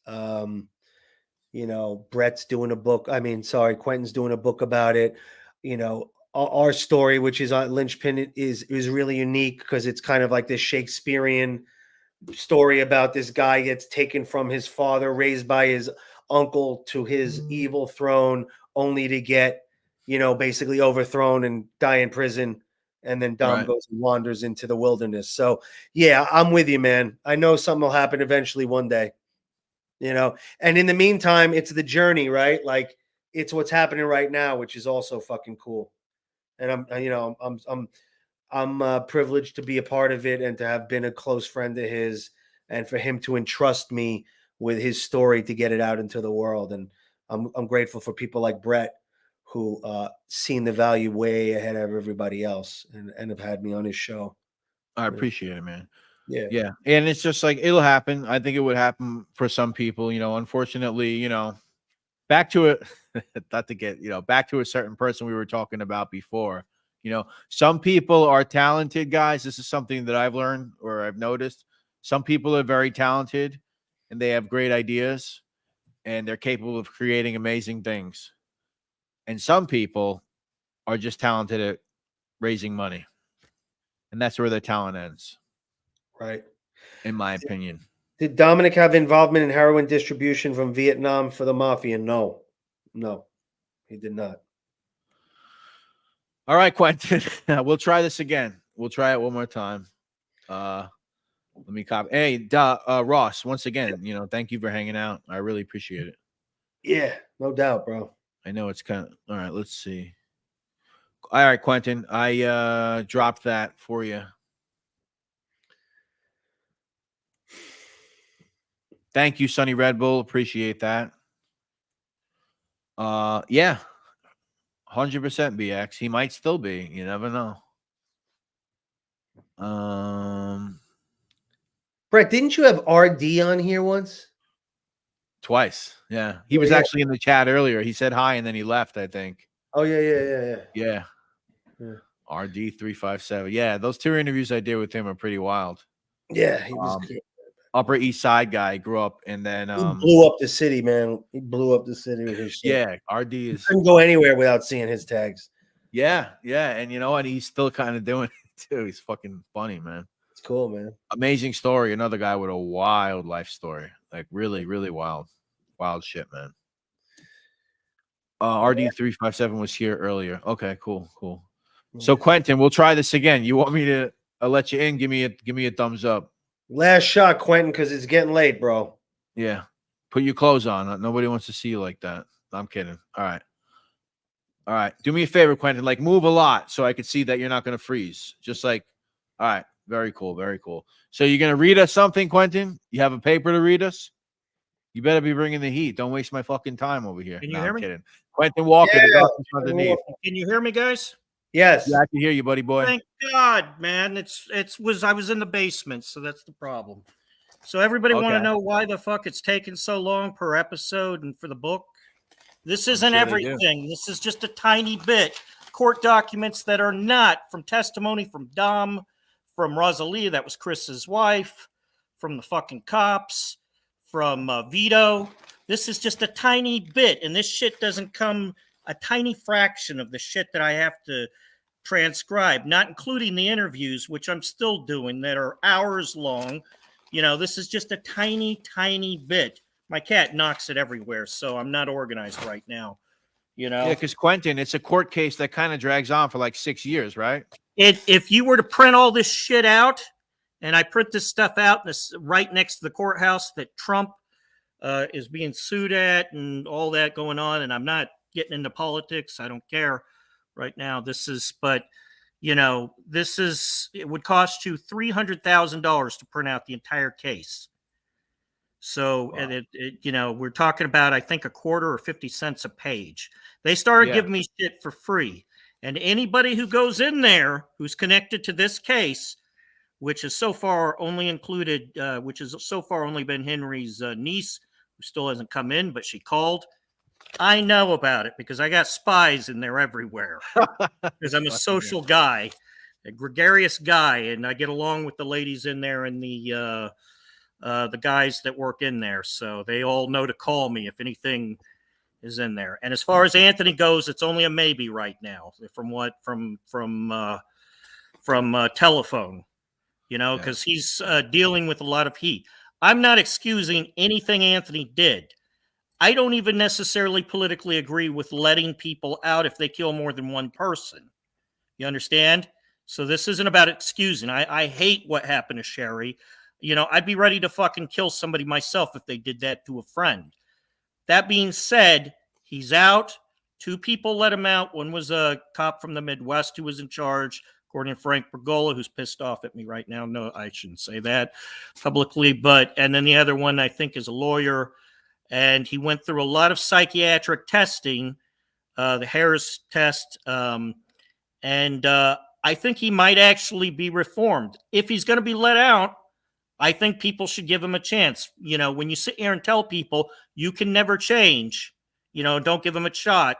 Brett's doing a book. Quentin's doing a book about it. Our story, which is on Lynchpin, is really unique because it's kind of like this Shakespearean story about this guy gets taken from his father, raised by his uncle, to his evil throne, only to get, basically overthrown and die in prison. And then Dom goes and wanders into the wilderness. So, yeah, I'm with you, man. I know something will happen eventually one day, And in the meantime, it's the journey, right? Like, it's what's happening right now, which is also fucking cool. And I'm privileged to be a part of it and to have been a close friend of his, and for him to entrust me with his story to get it out into the world. And I'm grateful for people like Brett, who seen the value way ahead of everybody else and have had me on his show. I appreciate it, man. Yeah. Yeah. And it's just like, it'll happen. I think it would happen for some people, unfortunately, back to it, not to get, back to a certain person we were talking about before. Some people are talented, guys. This is something that I've learned or I've noticed. Some people are very talented and they have great ideas and they're capable of creating amazing things. And some people are just talented at raising money. And that's where their talent ends. Right. In my opinion. Did Dominick have involvement in heroin distribution from Vietnam for the mafia? No, he did not. All right, Quentin, we'll try this again. We'll try it one more time. Let me copy. Hey, Ross, once again, thank you for hanging out. I really appreciate it. Yeah, no doubt, bro. I know it's kind of, all right, let's see. All right, Quentin, I dropped that for you. Thank you, Sonny Red Bull. Appreciate that. Yeah. 100% BX. He might still be. You never know. Brett, didn't you have RD on here once? Twice. Yeah. He was actually in the chat earlier. He said hi and then he left, I think. Oh, yeah. Yeah. RD 357. Yeah, those 2 interviews I did with him are pretty wild. Yeah, he was good. Upper East Side guy, grew up, and then he blew up the city, man. He blew up the city with his shit. Yeah, RD is couldn't go anywhere without seeing his tags. Yeah, and you know what? He's still kind of doing it too. He's fucking funny, man. It's cool, man. Amazing story. Another guy with a wild life story, like really, really wild shit, man. RD 357 was here earlier. Okay, cool. So Quentin, we'll try this again. You want me to let you in? Give me a thumbs up. Last shot, Quentin, because it's getting late, bro. Yeah. Put your clothes on. Nobody wants to see you like that. I'm kidding. All right. Do me a favor, Quentin. Like, move a lot so I could see that you're not going to freeze. Just like, all right. Very cool. So you're going to read us something, Quentin? You have a paper to read us? You better be bringing the heat. Don't waste my fucking time over here. Can you hear me? Kidding. Quentin Walker, the darkness underneath. Can you hear me, guys? Yes. Yeah, I can hear you, buddy boy. Thank God, man. I was in the basement, so that's the problem. So everybody want to know why the fuck it's taking so long per episode and for the book? This isn't everything. This is just a tiny bit. Court documents that are not from testimony from Dom, from Rosalia, that was Chris's wife, from the fucking cops, from Vito. This is just a tiny bit, and this shit doesn't come a tiny fraction of the shit that I have to transcribe, not including the interviews, which I'm still doing, that are hours long. This is just a tiny, tiny bit. My cat knocks it everywhere, so I'm not organized right now. You know, Yeah, because Quentin, it's a court case that kind of drags on for like 6 years, right? If you were to print all this shit out, and I print this stuff out this right next to the courthouse that Trump is being sued at and all that going on, and I'm not getting into politics. I don't care right now. But you know, it would cost you $300,000 to print out the entire case. So, wow. And you know, we're talking about, I think, a quarter or 50 cents a page. They started giving me shit for free. And anybody who goes in there who's connected to this case, which is so far only included, which has so far only been Henry's niece, who still hasn't come in, but she called. I know about it because I got spies in there everywhere. Because I'm a social guy, a gregarious guy, and I get along with the ladies in there and the guys that work in there. So they all know to call me if anything is in there. And as far as Anthony goes, it's only a maybe right now from telephone, you know, because he's dealing with a lot of heat. I'm not excusing anything Anthony did. I don't even necessarily politically agree with letting people out if they kill more than one person. You understand? So this isn't about excusing. I hate what happened to Sherry. You know, I'd be ready to fucking kill somebody myself if they did that to a friend. That being said, he's out. 2 people let him out. One was a cop from the Midwest who was in charge, according to Frank Bergola, who's pissed off at me right now. No, I shouldn't say that publicly. And then the other one, I think, is a lawyer. And he went through a lot of psychiatric testing, the Harris test. And I think he might actually be reformed. If he's going to be let out, I think people should give him a chance. You know, when you sit here and tell people you can never change, you know, don't give them a shot.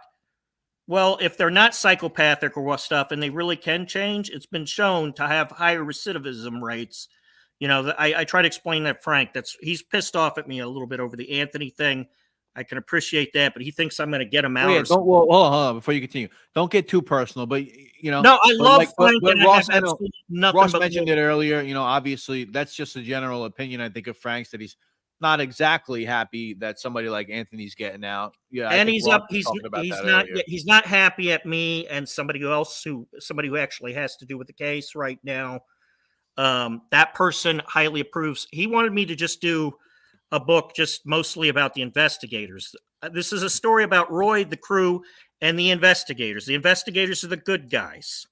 Well, if they're not psychopathic or what stuff and they really can change, it's been shown to have higher recidivism rates. You know, I try to explain that, Frank. He's pissed off at me a little bit over the Anthony thing. I can appreciate that, but he thinks I'm going to get him out. Hold on, before you continue, don't get too personal. But you know, no, I love Frank. But Ross, Ross mentioned it earlier. You know, obviously, that's just a general opinion. I think of Frank's that he's not exactly happy that somebody like Anthony's getting out. Yeah, and he's up. He's not happy at me and somebody who actually has to do with the case right now. That person highly approves. He wanted me to just do a book just mostly about the investigators. This is a story about Roy, the crew, and the investigators. The investigators are the good guys.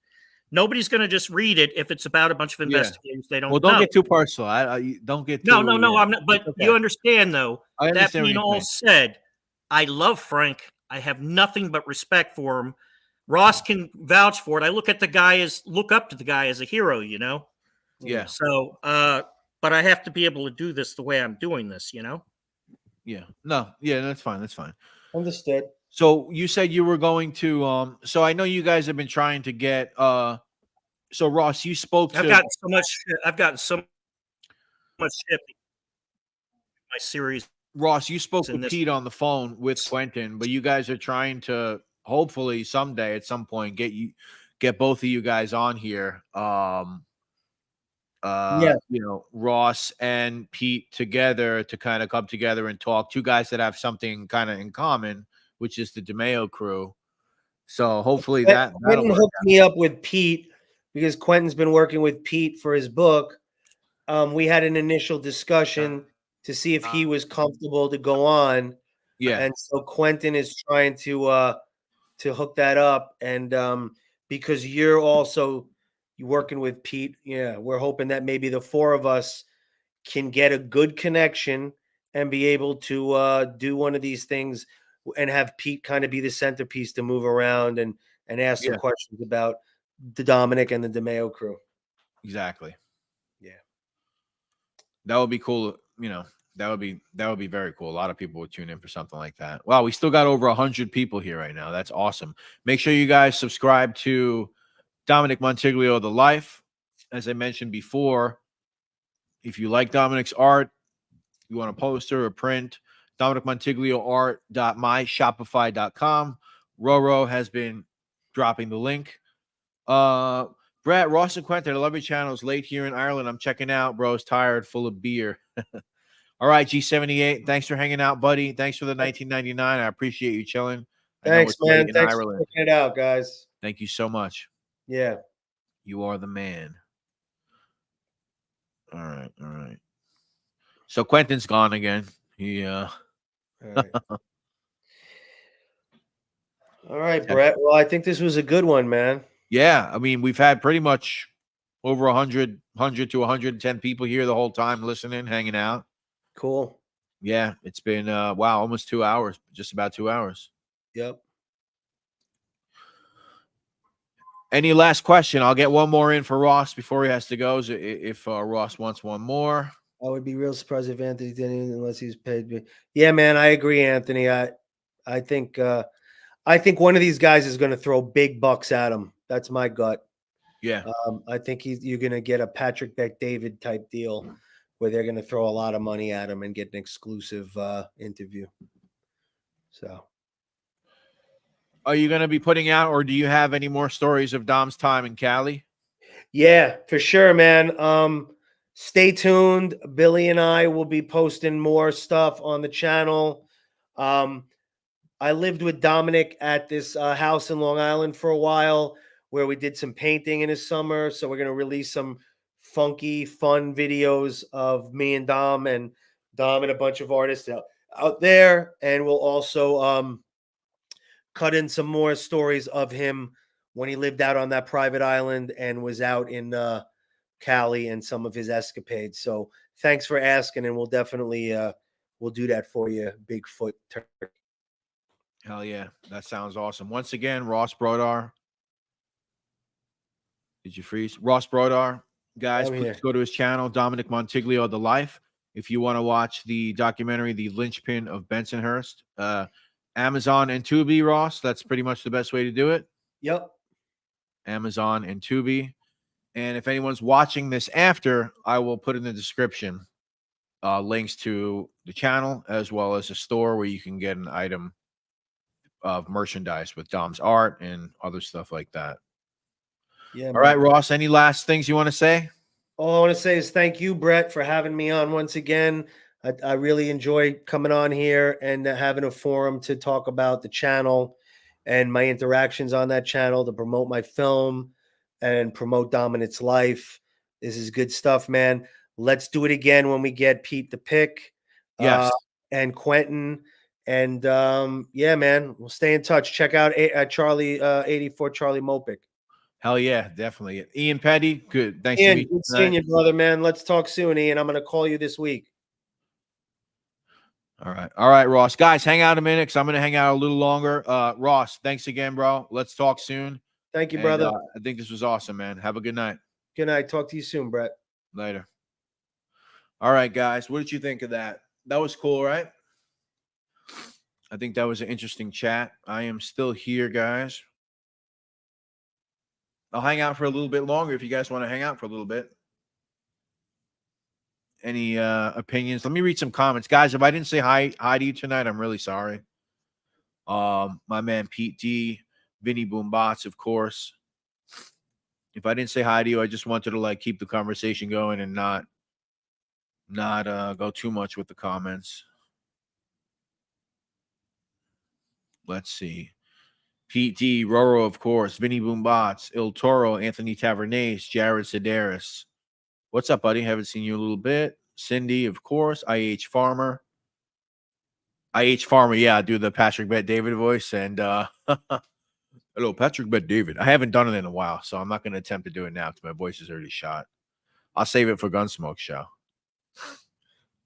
Nobody's going to just read it if it's about a bunch of investigators they don't know. Well, don't get too personal. Don't get too... No, I'm not. But okay. You understand, though, that being all said, I love Frank. I have nothing but respect for him. Ross can vouch for it. I look up to the guy as a hero, you know? Yeah. So, but I have to be able to do this the way I'm doing this, you know? Yeah. No. Yeah, that's fine. That's fine. Understood. So you said you were going to so I know you guys have been trying to get so Ross, you spoke to... I've gotten so much shit my series. Ross, you spoke with Pete on the phone with Quentin, but you guys are trying to hopefully someday at some point get both of you guys on here. You know, Ross and Pete together to kind of come together and talk. 2 guys that have something kind of in common, which is the DeMeo crew. So hopefully Quentin hooked me up with Pete because Quentin's been working with Pete for his book. We had an initial discussion to see if he was comfortable to go on. Yeah. And so Quentin is trying to hook that up. And because you're also working with Pete, we're hoping that maybe the 4 of us can get a good connection and be able to do one of these things and have Pete kind of be the centerpiece to move around and ask some questions about the Dominick and the DeMeo crew. Exactly. Yeah. That would be cool. You know, that would be very cool. A lot of people would tune in for something like that. Wow, we still got over 100 people here right now. That's awesome. Make sure you guys subscribe to Dominick Montiglio, The Life. As I mentioned before, if you like Dominick's art, you want a poster or print, DominickMontiglioArt.myshopify.com. Roro has been dropping the link. Brad, Ross and Quentin, I love your channels. Late here in Ireland. I'm checking out. Bro's tired, full of beer. All right, G78. Thanks for hanging out, buddy. Thanks for the 1999. I appreciate you chilling. Thanks, it's late man. in Thanks for Ireland. checking it out, guys. Thank you so much. Yeah. You are the man. All right, all right. So Quentin's gone again. He All right. All right, Brett. Well, I think this was a good one, man. Yeah, I mean, we've had pretty much over 100 to 110 people here the whole time listening, hanging out. Cool. Yeah, it's been wow, almost 2 hours, just about 2 hours. Yep. Any last question? I'll get one more in for Ross before he has to go. If Ross wants one more. I would be real surprised if Anthony didn't unless he's paid. Yeah, man, I agree, Anthony. I think one of these guys is going to throw big bucks at him. That's my gut. Yeah. I think you're going to get a Patrick Bet-David type deal where they're going to throw a lot of money at him and get an exclusive interview. So, are you going to be putting out, or do you have any more stories of Dom's time in Cali? Yeah, for sure, man. Stay tuned. Billy and I will be posting more stuff on the channel. I lived with Dominick at this house in Long Island for a while where we did some painting in the summer. So we're going to release some funky, fun videos of me and Dom and a bunch of artists out there. And we'll also cut in some more stories of him when he lived out on that private island and was out in Cali and some of his escapades. So thanks for asking, and we'll definitely we'll do that for you, Bigfoot Turkey. Hell yeah, that sounds awesome. Once again, Ross Brodar. Did you freeze? Ross Brodar, guys, please go to his channel, Dominick Montiglio, The Life. If you want to watch the documentary, The Linchpin of Bensonhurst, Amazon and Tubi, Ross. That's pretty much the best way to do it. Yep. Amazon and Tubi. And if anyone's watching this after, I will put in the description links to the channel as well as a store where you can get an item of merchandise with Dom's art and other stuff like that. Yeah. All right, Ross, any last things you want to say? All I want to say is thank you, Brett, for having me on once again. I really enjoy coming on here and having a forum to talk about the channel and my interactions on that channel to promote my film and promote Dominick's life. This is good stuff, man. Let's do it again when we get Pete the Pick. Yes. And Quentin. And yeah, man, we'll stay in touch. Check out Charlie 84 Charlie Mopic. Hell yeah, definitely. Ian Petty, good. Thanks Ian, to meet good seeing you, brother, man. Let's talk soon, Ian. I'm going to call you this week. All right, Ross. Guys, hang out a minute because I'm going to hang out a little longer. Ross, thanks again, bro. Let's talk soon. Thank you, brother. I think this was awesome, man. Have a good night. Good night. Talk to you soon, Brett. Later. All right, guys. What did you think of that? That was cool, right? I think that was an interesting chat. I am still here, guys. I'll hang out for a little bit longer if you guys want to hang out for a little bit. Any opinions? Let me read some comments. Guys, if I didn't say hi to you tonight, I'm really sorry. My man Pete D, Vinny Boombots, of course. If I didn't say hi to you, I just wanted to like keep the conversation going and not go too much with the comments. Let's see. Pete D, Roro, of course, Vinny Boombots, Il Toro, Anthony Tavernes, Jared Sedaris. What's up, buddy? Haven't seen you in a little bit. Cindy, of course, IH Farmer. IH Farmer, yeah, I do the Patrick Bet-David voice. And hello, Patrick Bet-David. I haven't done it in a while, so I'm not going to attempt to do it now because my voice is already shot. I'll save it for Gunsmoke Show.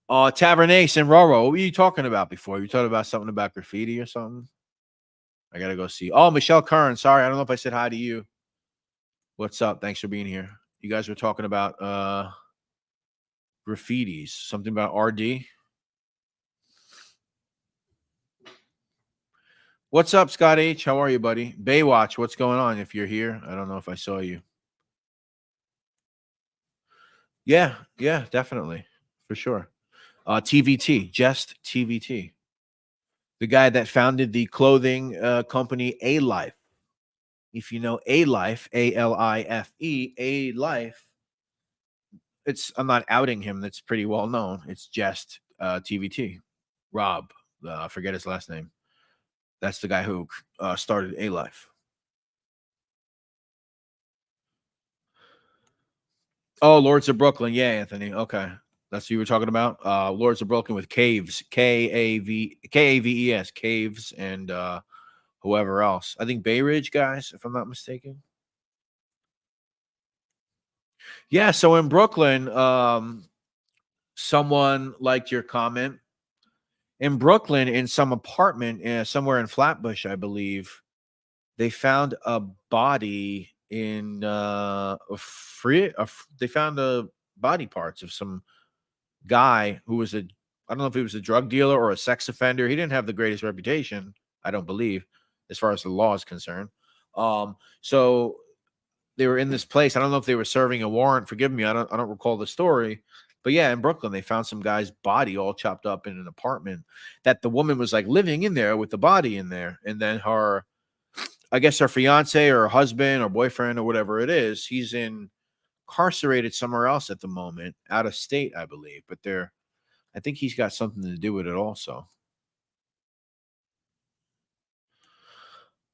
Tavernes and Roro, what were you talking about before? You talking about something about graffiti or something? I got to go see. Oh, Michelle Curran. Sorry, I don't know if I said hi to you. What's up? Thanks for being here. You guys were talking about graffitis. Something about RD. What's up, Scott H? How are you, buddy? Baywatch, what's going on if you're here? I don't know if I saw you. Yeah, definitely. For sure. TVT, just TVT. The guy that founded the clothing company A-Life. If you know A-Life, A-L-I-F-E, A-Life, I'm not outing him. That's pretty well known. It's just TVT. Rob, I forget his last name. That's the guy who started A-Life. Oh, Lords of Brooklyn. Yeah, Anthony. Okay. That's what you were talking about. Lords of Brooklyn with Caves. Kaves. Caves and whoever else. I think Bay Ridge guys, if I'm not mistaken. Yeah, so in Brooklyn, someone liked your comment. In Brooklyn, in some apartment somewhere in Flatbush, I believe, they found a body in they found the body parts of some guy who was I don't know if he was a drug dealer or a sex offender. He didn't have the greatest reputation, I don't believe, as far as the law is concerned. So they were in this place. I don't know if they were serving a warrant. Forgive me, I don't recall the story. But yeah, in Brooklyn, they found some guy's body all chopped up in an apartment that the woman was like living in there with the body in there. And then I guess her fiance or husband or boyfriend or whatever it is, he's incarcerated somewhere else at the moment, out of state, I believe. But I think he's got something to do with it also.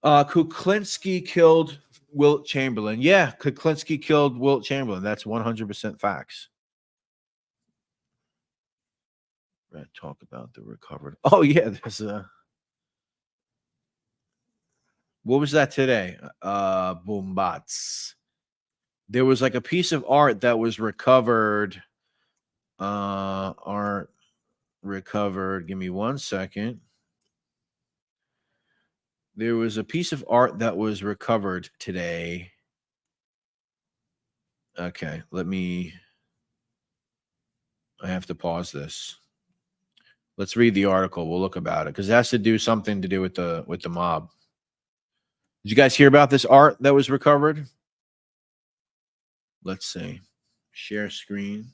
Kuklinski killed Wilt Chamberlain. Yeah, Kuklinski killed Wilt Chamberlain. That's 100% facts. Right, talk about the recovered. Oh, yeah, there's what was that today? Boombots. There was like a piece of art that was recovered. Art recovered. Give me 1 second. There was a piece of art that was recovered today. Okay, I have to pause this. Let's read the article. We'll look about it because it has to do something to do with the mob. Did you guys hear about this art that was recovered? Let's see. Share screen.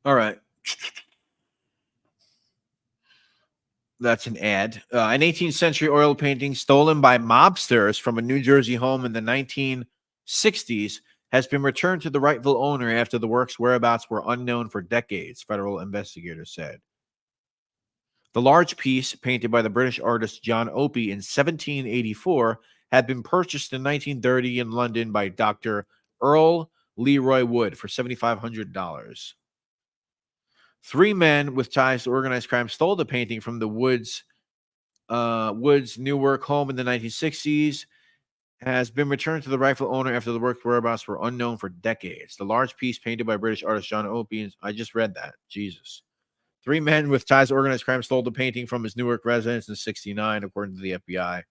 All right. That's an ad. An 18th century oil painting stolen by mobsters from a New Jersey home in the 1960s has been returned to the rightful owner after the work's whereabouts were unknown for decades, federal investigators said. The large piece, painted by the British artist John Opie in 1784, had been purchased in 1930 in London by Dr. Earl Leroy Wood for $7,500. 3 men with ties to organized crime stole the painting from the Wood's Newark home in the 1960s. Has been returned to the rightful owner after the work's whereabouts were unknown for decades. The large piece painted by British artist John Opie. I just read that. Jesus. 3 men with ties to organized crime stole the painting from his Newark residence in 1969, according to the FBI.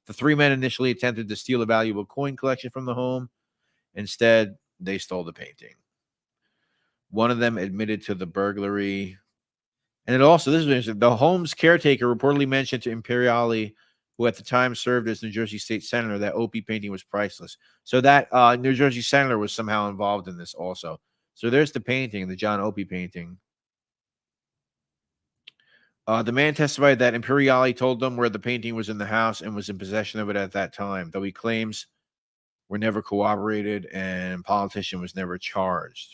The 3 men initially attempted to steal a valuable coin collection from the home. Instead, they stole the painting. One of them admitted to the burglary. And it also, this is interesting, the home's caretaker reportedly mentioned to Imperiali, who at the time served as New Jersey State Senator, that Opie painting was priceless. So that New Jersey Senator was somehow involved in this also. So there's the painting, the John Opie painting. The man testified that Imperiali told them where the painting was in the house and was in possession of it at that time, though he claims were never corroborated and politician was never charged.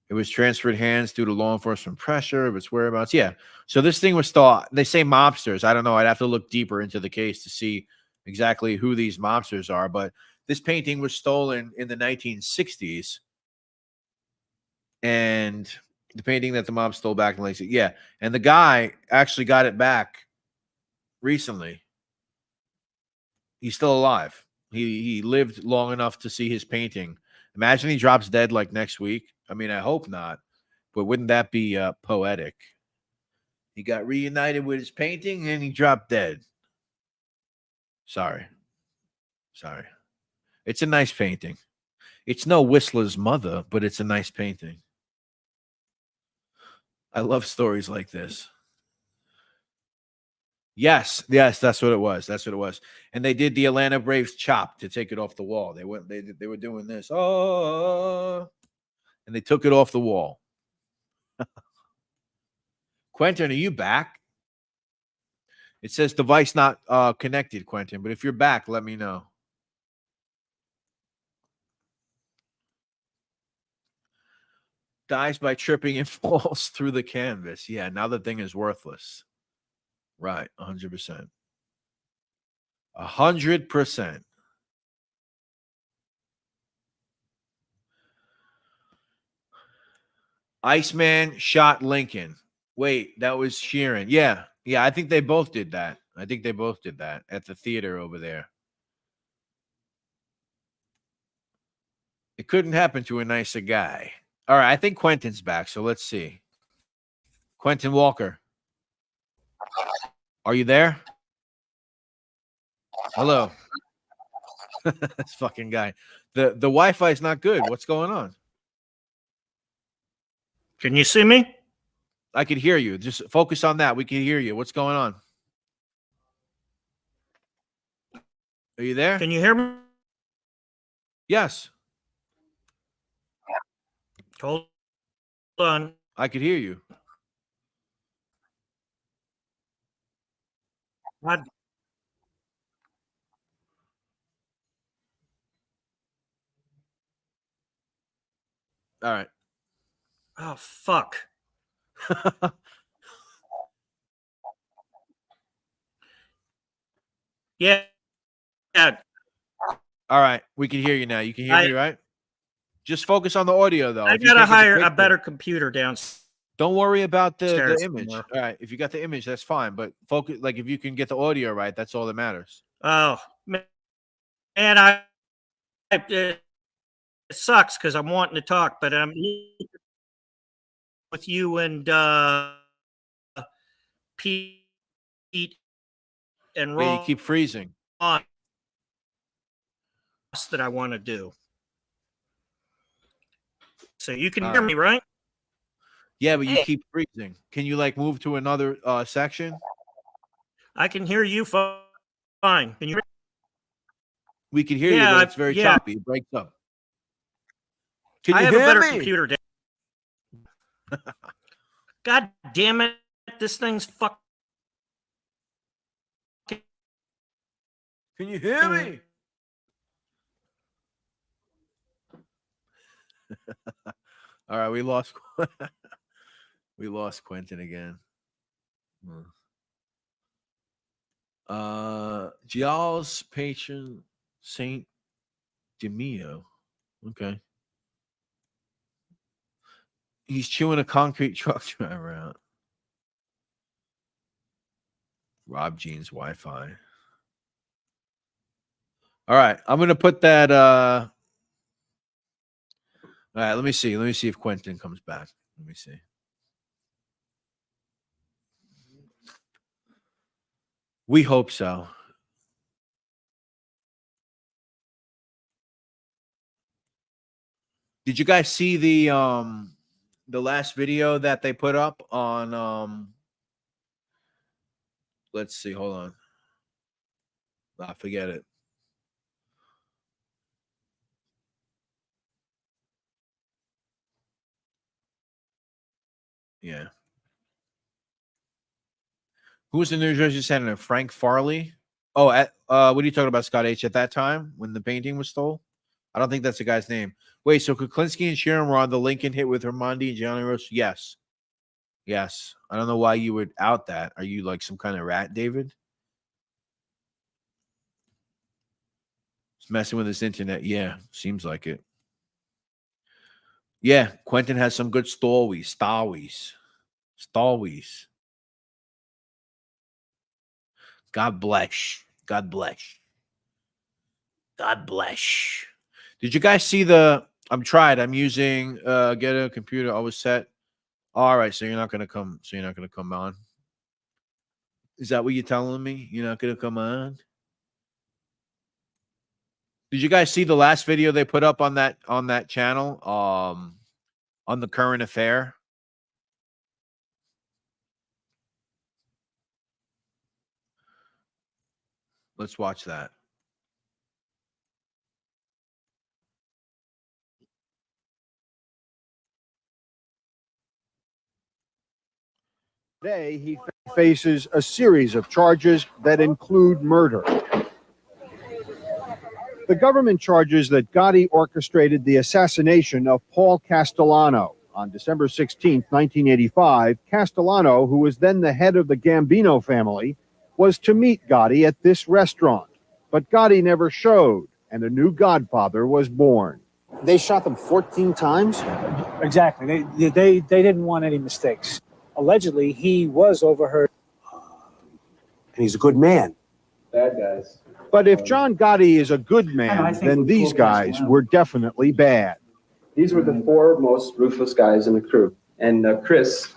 It was transferred hands due to law enforcement pressure of its whereabouts. Yeah. So this thing was thought, they say mobsters. I don't know. I'd have to look deeper into the case to see exactly who these mobsters are. But this painting was stolen in the 1960s. And the painting that the mob stole back in the late 60s. Yeah. And the guy actually got it back recently. He's still alive. He lived long enough to see his painting. Imagine he drops dead like next week. I mean, I hope not, but wouldn't that be poetic? He got reunited with his painting and he dropped dead. Sorry. It's a nice painting. It's no Whistler's Mother, but it's a nice painting. I love stories like this. Yes, that's what it was. And they did the Atlanta Braves chop to take it off the wall. They were doing this. Oh, and they took it off the wall. Quentin, are you back? It says device not connected, Quentin. But if you're back, let me know. Dies by tripping and falls through the canvas. Yeah, now the thing is worthless. Right, 100%. 100%. Iceman shot Lincoln. Wait, that was Sheeran. Yeah, I think they both did that. I think they both did that at the theater over there. It couldn't happen to a nicer guy. All right, I think Quentin's back, so let's see. Quentin Walker. Are you there? Hello. This fucking guy. The Wi-Fi is not good. What's going on? Can you see me? I could hear you. Just focus on that. We can hear you. What's going on? Are you there? Can you hear me? Yes. Hold on. I could hear you. All right. Oh, fuck. Yeah. All right. We can hear you now. You can hear me, right? Just focus on the audio, though. I got to hire a better computer downstairs. Don't worry about the image. All right. If you got the image, that's fine. But focus, like if you can get the audio right, that's all that matters. Oh, man. It sucks because I'm wanting to talk, but I'm with you and Pete and Ross. Yeah, you keep freezing. That I want to do. So you can hear me, right? Yeah, but you keep freezing. Can you like move to another section? I can hear you fine. Can you? We can hear you, but it's very choppy. It breaks up. Can you I have hear a better me? computer. God damn it! This thing's fuck. Can you hear me? All right, we lost Quentin again. Giles patron Saint Demio. Okay. He's chewing a concrete truck driver out. Rob Jean's Wi-Fi. All right, I'm gonna put that. All right, let me see. Let me see if Quentin comes back. Let me see. We hope so. Did you guys see the last video that they put up on let's see, hold on. Forget it. Yeah. Who was the New Jersey senator? Frank Farley? Oh, what are you talking about, Scott H? At that time when the painting was stole? I don't think that's the guy's name. Wait, so Kuklinski and Sheeran were on the Lincoln hit with Hermondi and Gianni Rose? Yes. Yes. I don't know why you would out that. Are you like some kind of rat, David? It's messing with his internet. Yeah, seems like it. Yeah, Quentin has some good stories. God bless. God bless. God bless. Did you guys see the? I'm using get a computer. I was set. All right, so you're not gonna come. So you're not gonna come on. Is that what you're telling me? You're not gonna come on? Did you guys see the last video they put up on that channel? On the current affair. Let's watch that. Today, he faces a series of charges that include murder. The government charges that Gotti orchestrated the assassination of Paul Castellano, On December 16, 1985, Castellano, who was then the head of the Gambino family, was to meet Gotti at this restaurant. But Gotti never showed, and a new godfather was born. They shot them 14 times? Exactly. They didn't want any mistakes. Allegedly, he was overheard. And he's a good man. Bad guys. But if John Gotti is a good man, then these guys were definitely bad. These were the four most ruthless guys in the crew. And Chris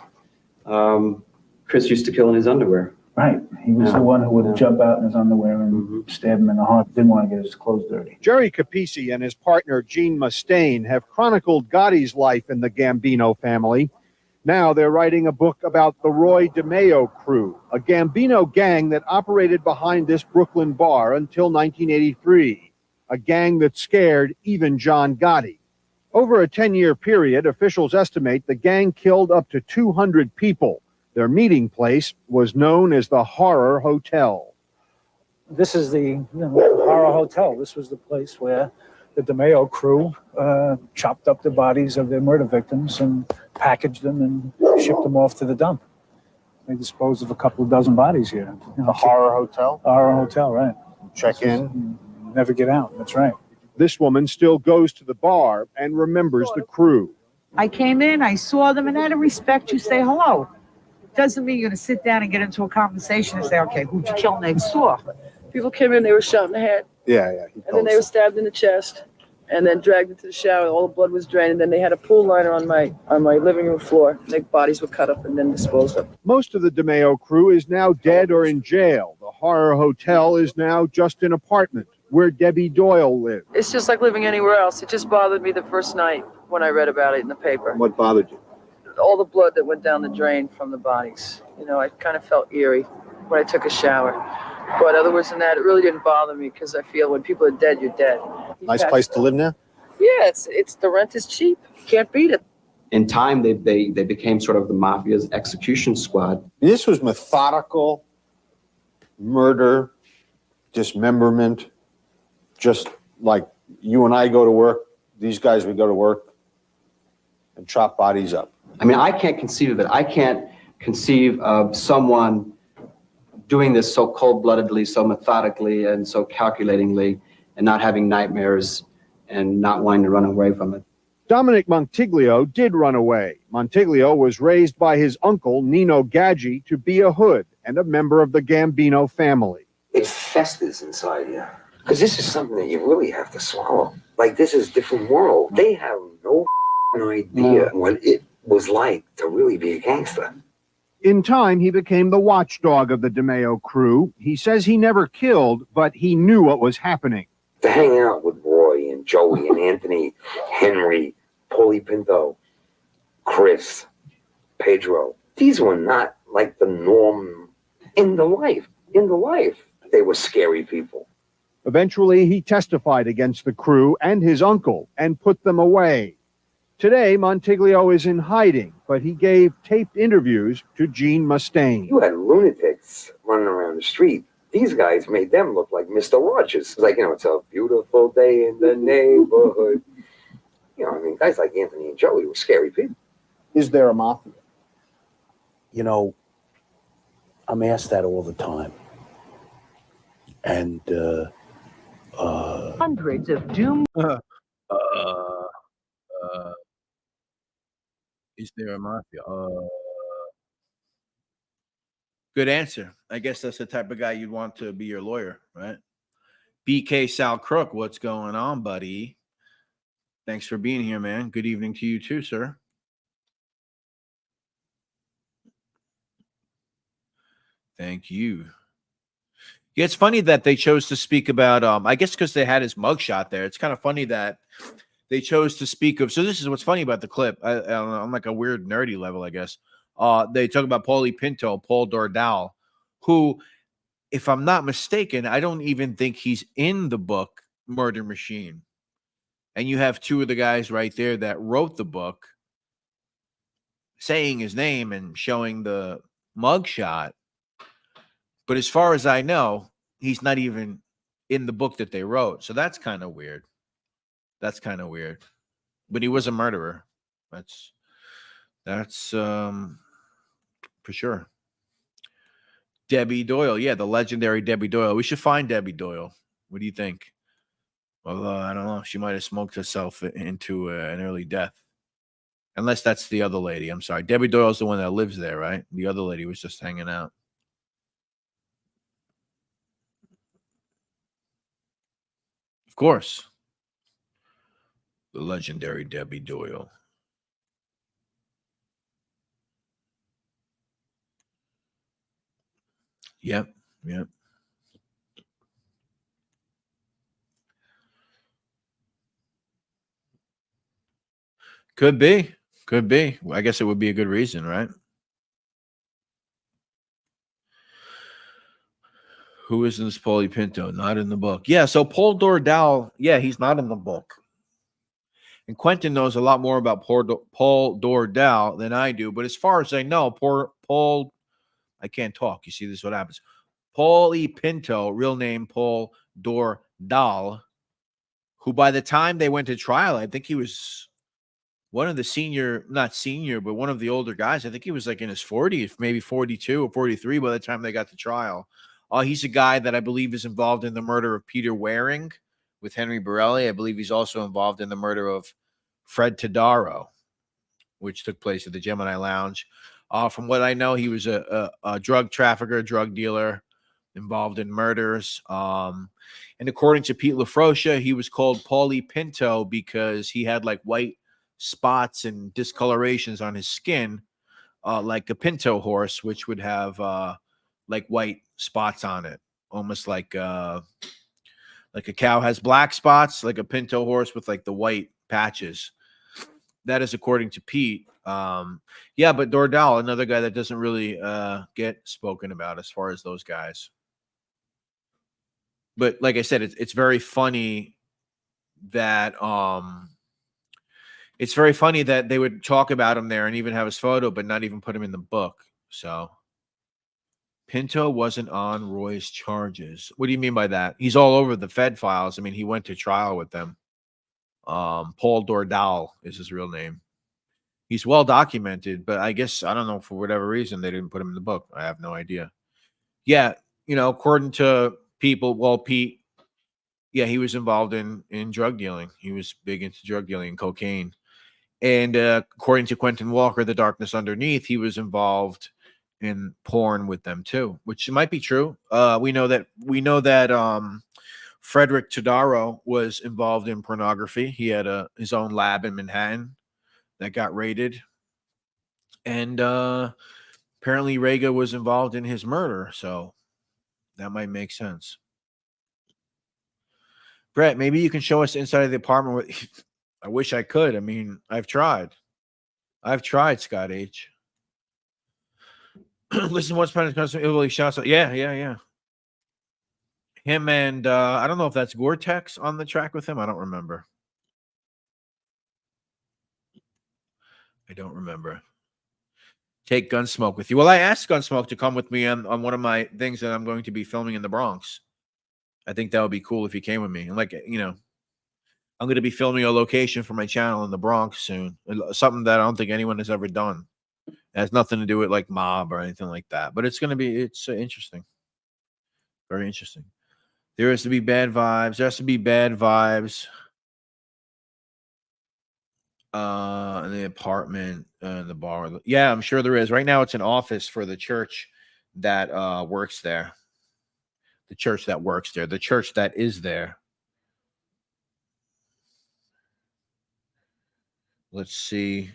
used to kill in his underwear. Right. He was the one who would jump out in his underwear and stab him in the heart. Didn't want to get his clothes dirty. Jerry Capisi and his partner Gene Mustaine have chronicled Gotti's life in the Gambino family. Now they're writing a book about the Roy DeMeo crew, a Gambino gang that operated behind this Brooklyn bar until 1983, a gang that scared even John Gotti. Over a 10-year period, officials estimate the gang killed up to 200 people. Their meeting place was known as the Horror Hotel. This is the Horror Hotel. This was the place where the DeMeo crew chopped up the bodies of their murder victims and packaged them and shipped them off to the dump. They disposed of a couple of dozen bodies here. The Horror Hotel? Horror Hotel, right. Check in. Never get out, that's right. This woman still goes to the bar and remembers the crew. I came in, I saw them, and out of respect, you say hello. Doesn't mean you're going to sit down and get into a conversation and say, okay, who'd you kill next door? People came in, they were shot in the head, Yeah. and then they were stabbed in the chest, and then dragged into the shower. All the blood was drained, and then they had a pool liner on my living room floor. Their bodies were cut up and then disposed of. Most of the DeMeo crew is now dead or in jail. The Horror Hotel is now just an apartment where Debbie Doyle lived. It's just like living anywhere else. It just bothered me the first night when I read about it in the paper. What bothered you? All the blood that went down the drain from the bodies. You know, I kind of felt eerie when I took a shower. But other words than that, it really didn't bother me because I feel when people are dead, you're dead. Nice place to live now? Yeah, it's the rent is cheap. Can't beat it. In time, they became sort of the mafia's execution squad. This was methodical murder, dismemberment, just like you and I go to work, these guys would go to work and chop bodies up. I mean, I can't conceive of it. I can't conceive of someone doing this so cold-bloodedly, so methodically, and so calculatingly, and not having nightmares and not wanting to run away from it. Dominick Montiglio did run away. Montiglio was raised by his uncle, Nino Gaggi, to be a hood and a member of the Gambino family. It festers inside you, because this is something that you really have to swallow. Like, this is a different world. They have no idea what it was like to really be a gangster. In time, he became the watchdog of the DeMeo crew. He says he never killed, but he knew what was happening. To hang out with Roy and Joey and Anthony, Henry, Paulie Pinto, Chris, Pedro, these were not like the norm in the life. In the life, they were scary people. Eventually, he testified against the crew and his uncle and put them away. Today, Montiglio is in hiding, but he gave taped interviews to Gene Mustaine. You had lunatics running around the street. These guys made them look like Mr. Rogers. It's like, it's a beautiful day in the neighborhood. I mean, guys like Anthony and Joey were scary people. Is there a mafia? I'm asked that all the time. And, Hundreds of doomed. Is there a mafia? Good answer. I guess that's the type of guy you'd want to be your lawyer, right? BK Sal Crook, what's going on, buddy? Thanks for being here, man. Good evening to you too, sir. Thank you. Yeah, it's funny that they chose to speak about, I guess because they had his mugshot there. It's kind of funny that they chose to speak of. So this is what's funny about the clip. I don't know, on like a weird nerdy level, I guess. They talk about Paulie Pinto, Paul Dordal, who, if I'm not mistaken, I don't even think he's in the book Murder Machine. And you have two of the guys right there that wrote the book saying his name and showing the mugshot. But as far as I know, he's not even in the book that they wrote. So that's kind of weird. That's kind of weird. But he was a murderer. That's for sure. Debbie Doyle. Yeah, the legendary Debbie Doyle. We should find Debbie Doyle. What do you think? Well, I don't know. She might have smoked herself into an early death. Unless that's the other lady. I'm sorry. Debbie Doyle's the one that lives there, right? The other lady was just hanging out. Of course. The legendary Debbie Doyle. Yep. Yep. Could be. Could be. I guess it would be a good reason, right? Who is this Paulie Pinto? Not in the book. Yeah, so Paul Dordal, yeah, he's not in the book. And Quentin knows a lot more about Paul Dordal than I do. But as far as I know, Paul, I can't talk. You see, this is what happens. Paulie Pinto, real name Paul Dordal, who by the time they went to trial, I think he was one of the senior, not senior, but one of the older guys. I think he was like in his 40s, maybe 42 or 43 by the time they got to trial. He's a guy that I believe is involved in the murder of Peter Waring with Henry Barelli. I believe he's also involved in the murder of Fred Tadaro, which took place at the Gemini Lounge. From what I know, he was a drug trafficker, drug dealer, involved in murders. And according to Pete LaFrosia, he was called Paulie Pinto because he had like white spots and discolorations on his skin, like a pinto horse, which would have like white spots on it, almost like a cow has black spots, like a pinto horse with like the white patches. That is according to Pete. Yeah, but Dordal, another guy that doesn't really get spoken about as far as those guys. But like I said, it's very funny that they would talk about him there and even have his photo, but not even put him in the book. So Pinto wasn't on Roy's charges. What do you mean by that? He's all over the Fed files. I mean, he went to trial with them. Paul Dordal is his real name. He's well documented, but I guess, I don't know, for whatever reason, they didn't put him in the book. I have no idea. Yeah, according to people, well, Pete, yeah, he was involved in drug dealing. He was big into drug dealing and cocaine. And according to Quentin Walker, The Darkness Underneath, he was involved in porn with them too, which might be true. We know that Frederick Tadaro was involved in pornography. He had his own lab in Manhattan that got raided. And apparently Rega was involved in his murder. So that might make sense. Brett, maybe you can show us inside of the apartment. I wish I could. I mean, I've tried, Scott H. Listen, what's Spanish custom Italy shots out. Yeah. Him and I don't know if that's Gore-Tex on the track with him. I don't remember. Take Gunsmoke with you. Well, I asked Gunsmoke to come with me on one of my things that I'm going to be filming in the Bronx. I think that would be cool if he came with me. And like, I'm going to be filming a location for my channel in the Bronx soon. Something that I don't think anyone has ever done. It has nothing to do with like mob or anything like that. But it's interesting. Very interesting. There has to be bad vibes. There has to be bad vibes. In the apartment, in the bar. Yeah, I'm sure there is. Right now it's an office for the church that works there. The church that works there. The church that is there. Let's see.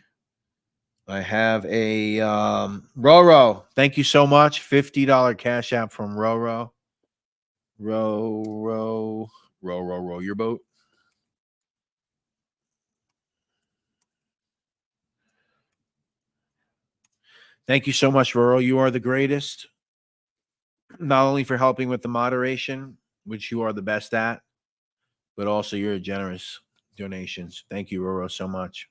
I have a Roro. Thank you so much. $50 cash app from Roro. Row your boat. Thank you so much, Roro. You are the greatest. Not only for helping with the moderation, which you are the best at, but also your generous donations. Thank you, Roro, so much.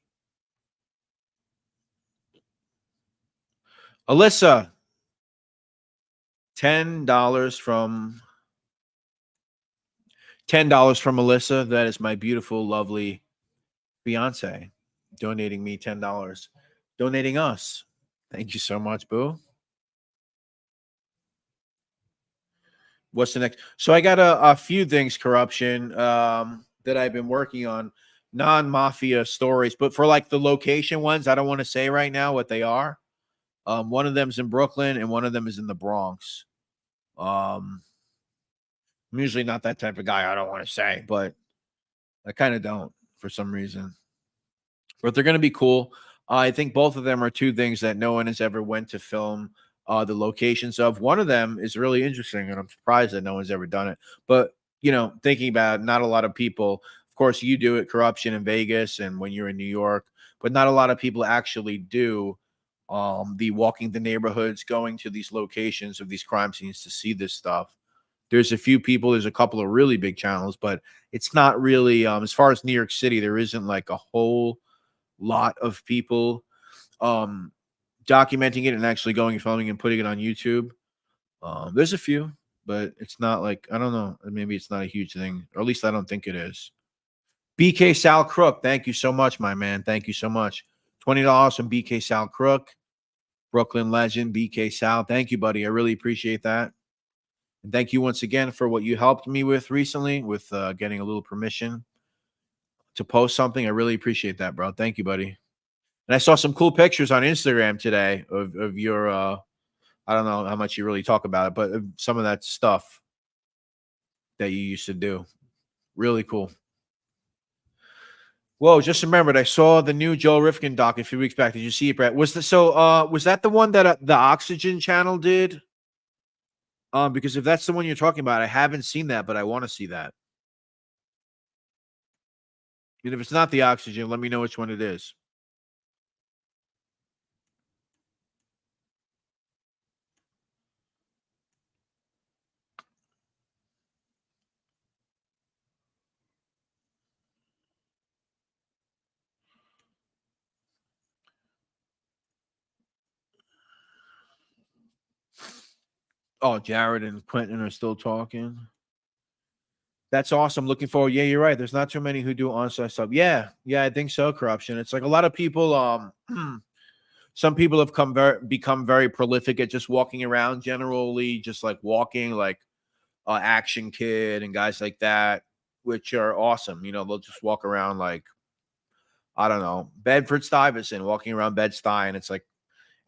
Alyssa, $10 from Alyssa. That is my beautiful, lovely fiance donating me $10. donating us. Thank you so much, Boo. What's the next? So I got a few things, corruption, that I've been working on, non-mafia stories, but for like the location ones, I don't want to say right now what they are. One of them's in Brooklyn and one of them is in the Bronx. I'm usually not that type of guy. I don't want to say, but I kind of don't for some reason. But they're going to be cool. I think both of them are two things that no one has ever went to film the locations of. One of them is really interesting, and I'm surprised that no one's ever done it. But, you know, thinking about it, not a lot of people, of course, you do it, corruption in Vegas and when you're in New York, but not a lot of people actually do the walking the neighborhoods, going to these locations of these crime scenes to see this stuff. There's a few people, there's a couple of really big channels, but it's not really, as far as New York City, there isn't like a whole lot of people documenting it and actually going and filming and putting it on YouTube. There's a few, but it's not like, I don't know, maybe it's not a huge thing, or at least I don't think it is. BK Sal Crook, thank you so much, my man. Thank you so much. $20 from BK Sal Crook, Brooklyn legend, BK Sal. Thank you, buddy. I really appreciate that. And thank you once again for what you helped me with recently, with getting a little permission to post something. I really appreciate that, bro. Thank you, buddy. And I saw some cool pictures on Instagram today of your, I don't know how much you really talk about it, but some of that stuff that you used to do. Really cool. Whoa, just remembered, I saw the new Joel Rifkin doc a few weeks back. Did you see it, Brett? Was that the one that the Oxygen channel did? Because if that's the one you're talking about, I haven't seen that, but I want to see that. And if it's not the Oxygen, let me know which one it is. Oh, Jared and Quentin are still talking. That's awesome. Looking forward. Yeah, you're right. There's not too many who do on-site stuff. Yeah, I think so. Corruption. It's like a lot of people. Some people have become very prolific at just walking around. Generally, just like walking, like Action Kid and guys like that, which are awesome. You know, they'll just walk around like, I don't know, Bedford Stuyvesant, walking around Bed-Stuy, and it's like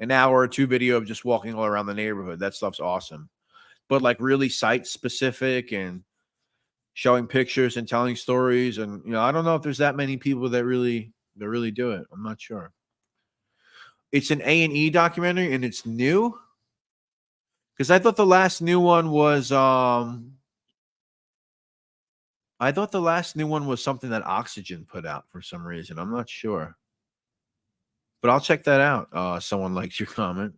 an hour or two video of just walking all around the neighborhood. That stuff's awesome. But like really site specific and showing pictures and telling stories, and you know, I don't know if there's that many people that really do it. I'm not sure. It's an A&E documentary and it's new, because I thought the last new one was something that Oxygen put out for some reason. I'm not sure, but I'll check that out. Someone likes your comment.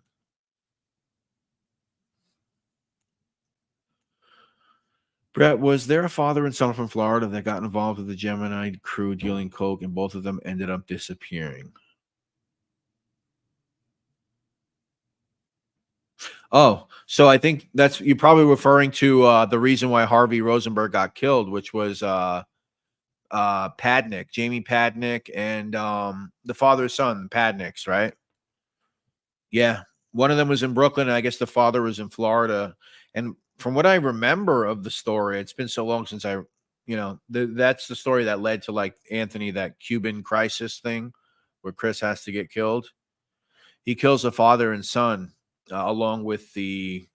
Brett, was there a father and son from Florida that got involved with the Gemini crew dealing coke, and both of them ended up disappearing? Oh, so I think you're probably referring to the reason why Harvey Rosenberg got killed, which was Padnick, Jamie Padnick, and the father's son, Padnicks, right? Yeah, one of them was in Brooklyn, and I guess the father was in Florida. And from what I remember of the story, it's been so long since that's the story that led to like Anthony, that Cuban crisis thing where Chris has to get killed. He kills the father and son along with the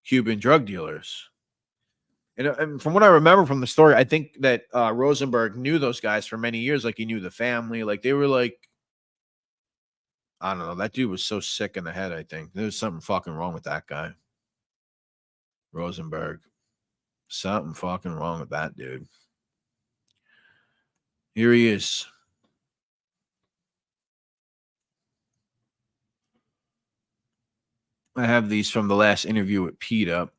Cuban drug dealers. And from what I remember from the story, I think that Rosenberg knew those guys for many years. Like he knew the family. Like they were like, I don't know. That dude was so sick in the head, I think. There's something fucking wrong with that guy. Rosenberg. Something fucking wrong with that dude. Here he is. I have these from the last interview with Pete up.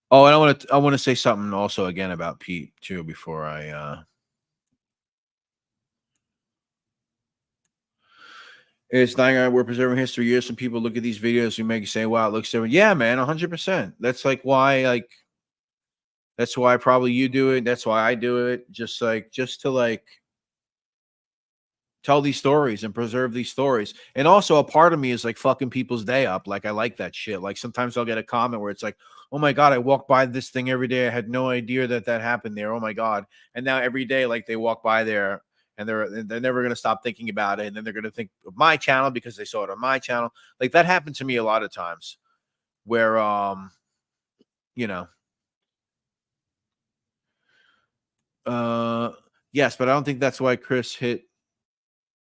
Oh, and I want to say something also again about Pete too before I It's not we're preserving history. Years some people look at these videos and make you say, wow, it looks different. Yeah, man, 100%. That's like why that's why probably you do it. That's why I do it. Just to tell these stories and preserve these stories. And also a part of me is like fucking people's day up. Like I like that shit. Like sometimes I'll get a comment where it's like, oh my God, I walk by this thing every day. I had no idea that happened there. Oh my God. And now every day, like they walk by there and they're never going to stop thinking about it. And then they're going to think of my channel because they saw it on my channel. Like that happened to me a lot of times where, you know, yes, but I don't think that's why Chris hit.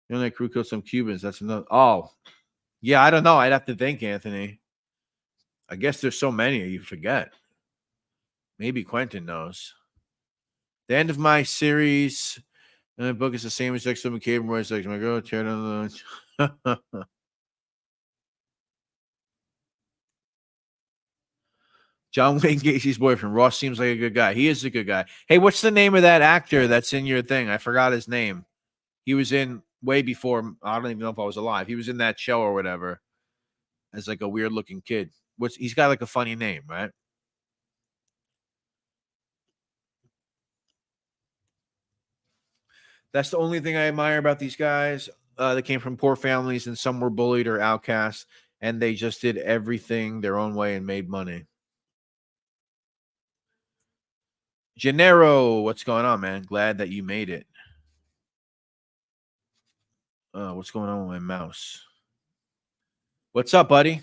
You know, that crew killed some Cubans. That's another. Oh, yeah. I don't know. I'd have to think, Anthony. I guess there's so many you forget. Maybe Quentin knows. The end of my series. And the book is the same as Sex McCabe and Royce. Like, my girl, tear down the. John Wayne Gacy's boyfriend. Ross seems like a good guy. He is a good guy. Hey, what's the name of that actor that's in your thing? I forgot his name. He was in way before. I don't even know if I was alive. He was in that show or whatever as like a weird looking kid. He's got like a funny name, right? That's the only thing I admire about these guys. They came from poor families and some were bullied or outcast, and they just did everything their own way and made money. Gennaro, what's going on, man? Glad that you made it. What's going on with my mouse? What's up, buddy?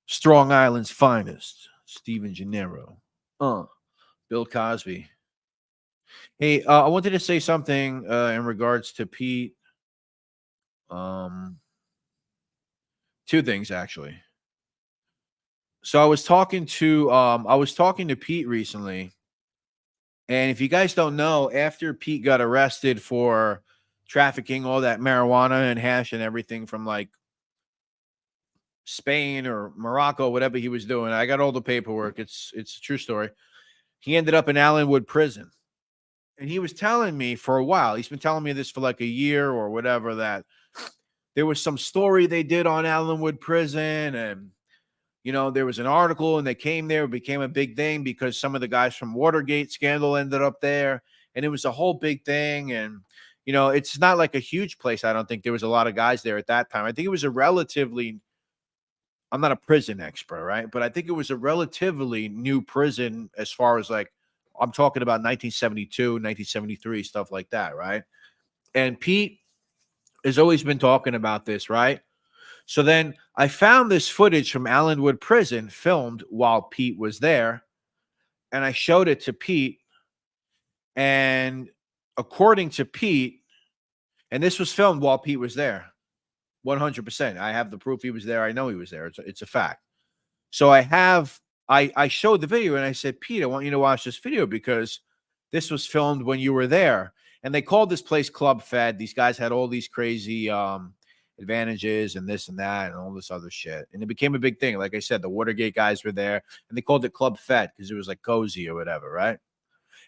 Strong Island's finest, Steven Gennaro. Bill Cosby. Hey, I wanted to say something in regards to Pete. Two things actually. So I was talking to Pete recently, and if you guys don't know, after Pete got arrested for trafficking all that marijuana and hash and everything from like Spain or Morocco, whatever he was doing, I got all the paperwork. It's a true story. He ended up in Allenwood prison. And he was telling me for a while, he's been telling me this for like a year or whatever, that there was some story they did on Allenwood prison. And, you know, there was an article and they came there, it became a big thing because some of the guys from Watergate scandal ended up there. And it was a whole big thing. And, you know, it's not like a huge place. I don't think there was a lot of guys there at that time. I think it was a relatively, I'm not a prison expert, right? But I think it was a relatively new prison as far as like, I'm talking about 1972, 1973, stuff like that, right? And Pete has always been talking about this, right? So then I found this footage from Allenwood Prison filmed while Pete was there, and I showed it to Pete. And according to Pete, and this was filmed while Pete was there, 100%. I have the proof he was there. I know he was there. It's a fact. So I showed the video and I said, Pete, I want you to watch this video because this was filmed when you were there. And they called this place Club Fed. These guys had all these crazy advantages and this and that and all this other shit. And it became a big thing. Like I said, the Watergate guys were there and they called it Club Fed because it was like cozy or whatever, right?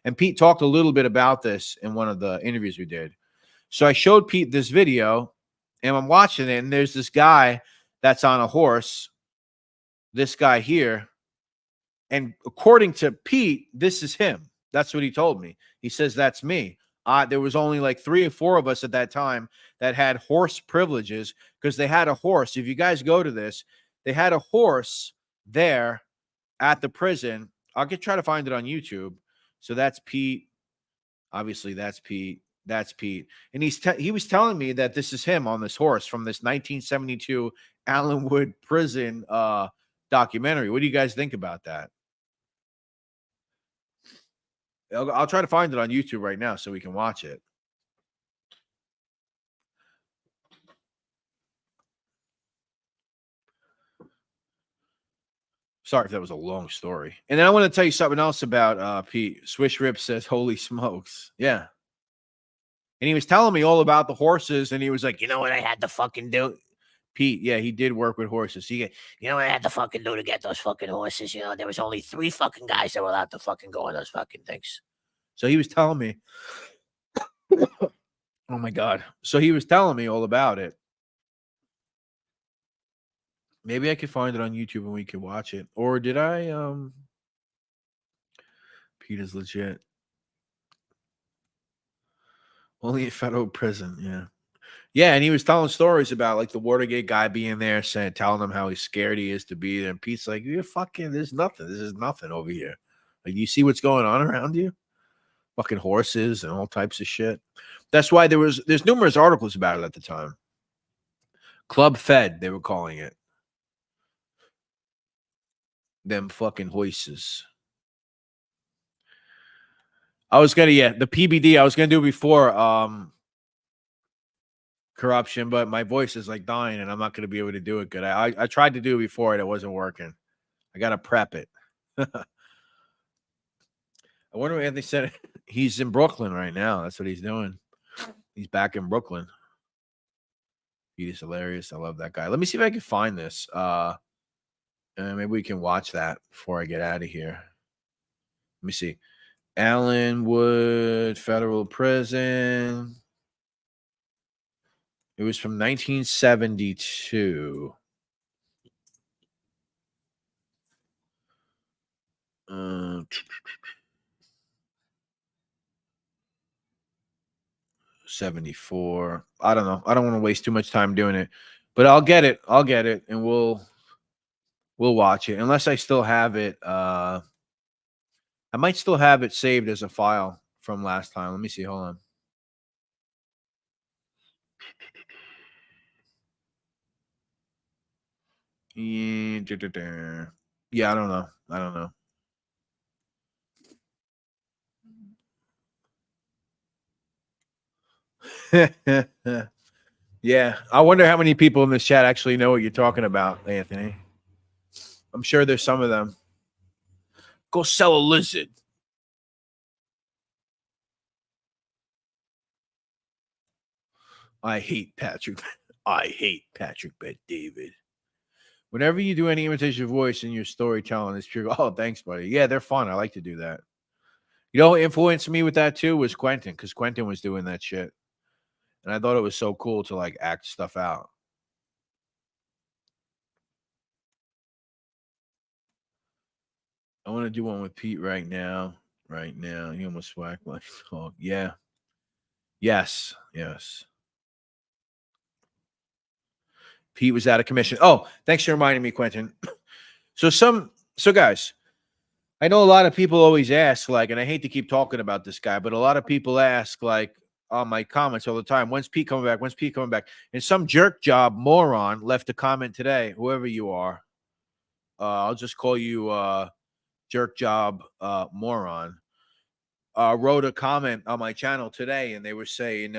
And Pete talked a little bit about this in one of the interviews we did. So I showed Pete this video and I'm watching it. And there's this guy that's on a horse. This guy here. And according to Pete, this is him. That's what he told me. He says, that's me. There was only like 3 or 4 of us at that time that had horse privileges because they had a horse. If you guys go to this, they had a horse there at the prison. I'll try to find it on YouTube. So that's Pete. Obviously, that's Pete. That's Pete. And he was telling me that this is him on this horse from this 1972 Allenwood prison documentary. What do you guys think about that? I'll try to find it on YouTube right now so we can watch it. Sorry if that was a long story. And then I want to tell you something else about Pete. Swish Rip says, holy smokes. Yeah. And he was telling me all about the horses, and he was like, you know what I had to fucking do? Pete, yeah, he did work with horses. You know what I had to fucking do to get those fucking horses? You know, there was only 3 fucking guys that were allowed to fucking go on those fucking things. So he was telling me, oh my God. So he was telling me all about it. Maybe I could find it on YouTube and we could watch it. Or did I? Pete is legit. Only in federal prison, yeah. Yeah, and he was telling stories about like the Watergate guy being there, telling him how scared he is to be there. And Pete's like, "You're fucking. There's nothing. This is nothing over here. Like, you see what's going on around you? Fucking horses and all types of shit." That's why there's numerous articles about it at the time. Club Fed, they were calling it. Them fucking horses. I was gonna the PBD. I was gonna do before corruption, but my voice is like dying, and I'm not gonna be able to do it good. I tried to do it before, and it wasn't working. I gotta prep it. I wonder if they said he's in Brooklyn right now. That's what he's doing. He's back in Brooklyn. He's hilarious. I love that guy. Let me see if I can find this. Maybe we can watch that before I get out of here. Let me see. Allenwood Federal Prison. It was from 1972. 74. I don't know. I don't want to waste too much time doing it, but I'll get it, and we'll watch it. Unless I still have it. I might still have it saved as a file from last time. Let me see. Hold on. Yeah, I don't know. Yeah, I wonder how many people in this chat actually know what you're talking about, Anthony. I'm sure there's some of them. Go sell a lizard. I hate Patrick. I hate Patrick Bet David. Whenever you do any imitation voice in your storytelling, it's true. Oh, thanks, buddy. Yeah, they're fun. I like to do that. You know, what influenced me with that too was Quentin, because Quentin was doing that shit, and I thought it was so cool to like act stuff out. I want to do one with Pete right now. Right now, he almost whacked my dog. Yeah. Yes. Pete was out of commission. Oh, thanks for reminding me, Quentin. So guys, I know a lot of people always ask, like, and I hate to keep talking about this guy, but a lot of people ask, like, on my comments all the time, when's Pete coming back? When's Pete coming back? And some jerk job moron left a comment today, whoever you are. I'll just call you jerk job moron. Wrote a comment on my channel today, and they were saying,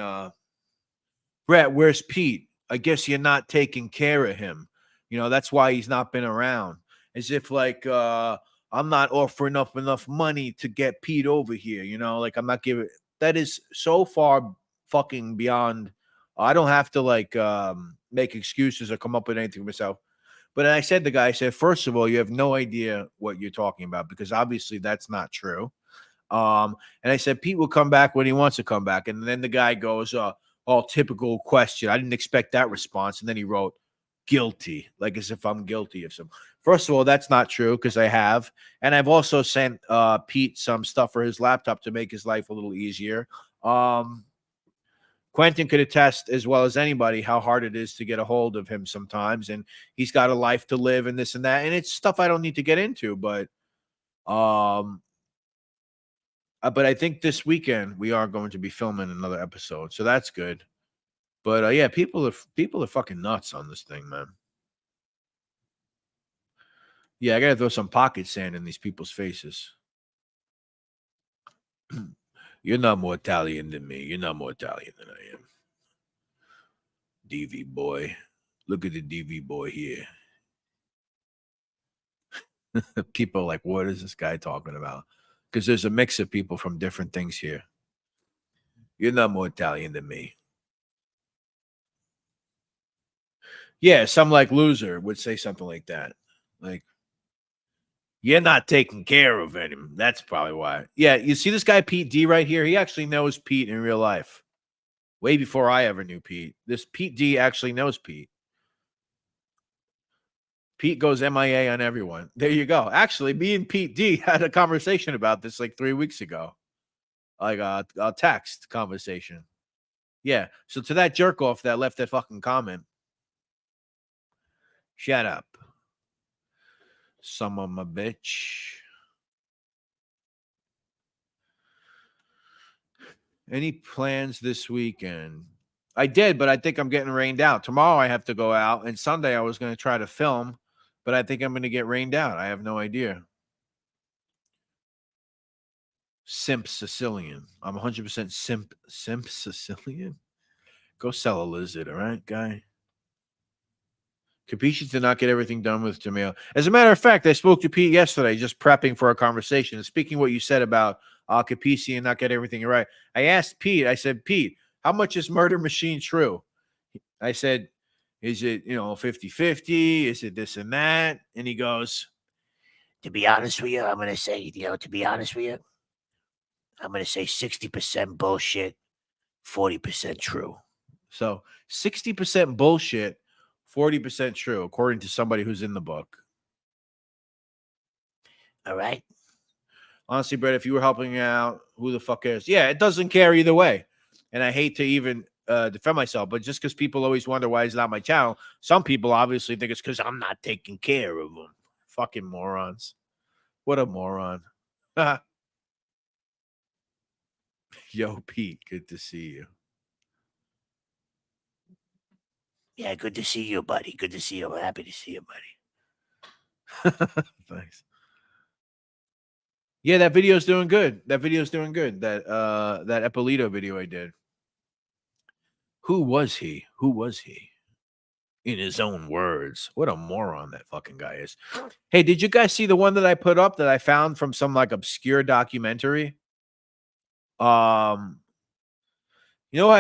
Brett, where's Pete? I guess you're not taking care of him. You know, that's why he's not been around. As if like I'm not offering up enough money to get Pete over here. You know, like I'm not giving. That is so far fucking beyond. I don't have to like make excuses or come up with anything myself. But I said, the guy said, first of all, you have no idea what you're talking about, because obviously that's not true. And I said, Pete will come back when he wants to come back. And then the guy goes, all typical question. I didn't expect that response. And then he wrote, guilty, like as if I'm guilty of some. First of all, that's not true, because I have. And I've also sent Pete some stuff for his laptop to make his life a little easier. Quentin could attest as well as anybody how hard it is to get a hold of him sometimes. And he's got a life to live and this and that. And it's stuff I don't need to get into. But I think this weekend we are going to be filming another episode. So that's good. But yeah, people are fucking nuts on this thing, man. Yeah, I gotta throw some pocket sand in these people's faces. You're not more Italian than me. You're not more Italian than I am. DV boy. Look at the DV boy here. People are like, what is this guy talking about? Because there's a mix of people from different things here. You're not more Italian than me. Yeah, some like loser would say something like that. Like, you're not taking care of him. That's probably why. Yeah, you see this guy, Pete D, right here? He actually knows Pete in real life. Way before I ever knew Pete. This Pete D actually knows Pete. Pete goes MIA on everyone. There you go. Actually, me and Pete D had a conversation about this like 3 weeks ago. Like a text conversation. Yeah. So to that jerk off that left that fucking comment, shut up. Some of my bitch. Any plans this weekend? I did, but I think I'm getting rained out. Tomorrow I have to go out, and Sunday I was going to try to film, but I think I'm going to get rained out. I have no idea. Simp Sicilian. I'm 100% simp Sicilian. Go sell a lizard, all right, guy? Capisci did not get everything done with Jamil. As a matter of fact, I spoke to Pete yesterday, just prepping for our conversation. And speaking what you said about Capisci and not get everything right, I asked Pete, I said, Pete, how much is Murder Machine true? I said, is it, 50-50? Is it this and that? And he goes, To be honest with you, I'm going to say, to be honest with you, I'm going to say 60% bullshit, 40% true. So 60% bullshit, 40% true, according to somebody who's in the book. All right. Honestly, Brett, if you were helping out, who the fuck cares? Yeah, it doesn't care either way. And I hate to even defend myself, but just because people always wonder why it's not my channel, some people obviously think it's because I'm not taking care of them. Fucking morons. What a moron. Yo, Pete, good to see you. Yeah, good to see you, buddy. Good to see you. I'm happy to see you, buddy. Thanks. Yeah, that video's doing good. That that Ippolito video I did. Who was he? Who was he? In his own words. What a moron that fucking guy is. Hey, did you guys see the one that I put up that I found from some like obscure documentary? I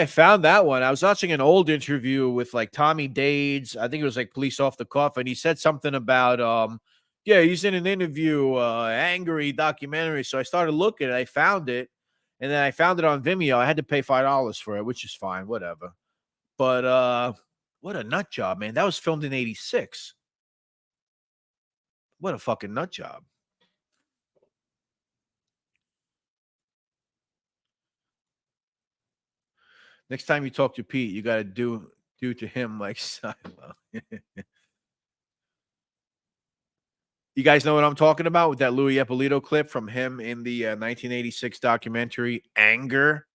found that one. I was watching an old interview with like Tommy Dades. I think it was like Police Off the Cuff, and he said something about he's in an interview, angry documentary. So I started looking, and I found it, and then I found it on Vimeo. I had to pay $5 for it, which is fine, whatever. But what a nut job, man. That was filmed in 86. What a fucking nut job. Next time you talk to Pete, you got to do to him like Silo. You guys know what I'm talking about with that Louis Ippolito clip from him in the 1986 documentary Anger?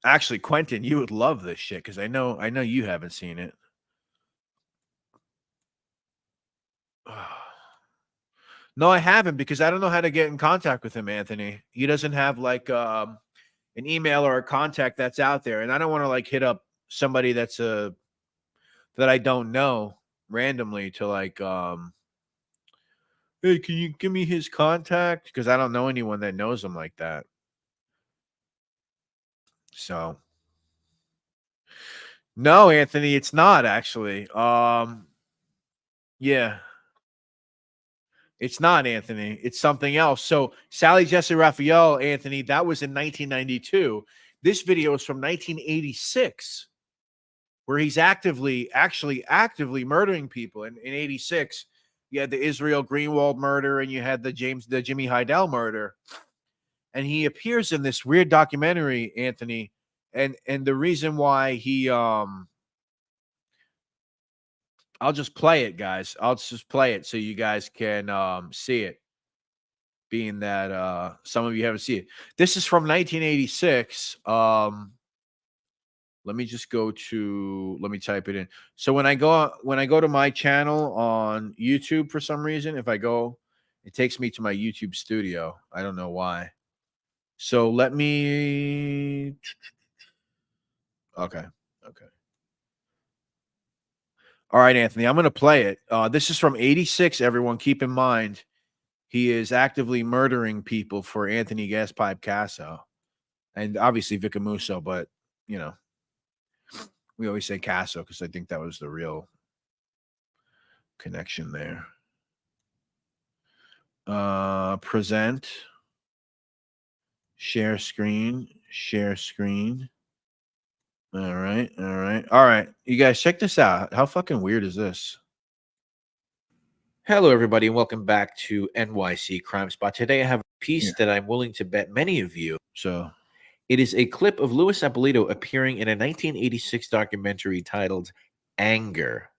Actually, Quentin, you would love this shit because I know you haven't seen it. No, I haven't because I don't know how to get in contact with him, Anthony. He doesn't have like an email or a contact that's out there, and I don't want to like hit up somebody that I don't know randomly to like hey, can you give me his contact? Because I don't know anyone that knows him like that. So no, Anthony, it's not actually. Yeah. It's not, Anthony. It's something else. So Sally Jesse Raphael, Anthony, that was in 1992. This video is from 1986, where he's actively murdering people. In 86, you had the Israel Greenwald murder, and you had the Jimmy Heidel murder. And he appears in this weird documentary, Anthony. And the reason why he I'll just play it, guys. I'll just play it so you guys can see it, being that some of you haven't seen it. This is from 1986. Let me just let me type it in. So when I go to my channel on YouTube, for some reason, if I go, it takes me to my YouTube studio. I don't know why. So let me. Okay. All right, Anthony, I'm going to play it. This is from 86, everyone. Keep in mind, he is actively murdering people for Anthony Gaspipe Casso. And obviously Vicamuso, but, we always say Casso because I think that was the real connection there. Present. Share screen. All right. You guys, check this out. How fucking weird is this? Hello, everybody, and welcome back to NYC Crime Spot. Today I have a piece that I'm willing to bet many of you. So It is a clip of Louis Eppolito appearing in a 1986 documentary titled Anger.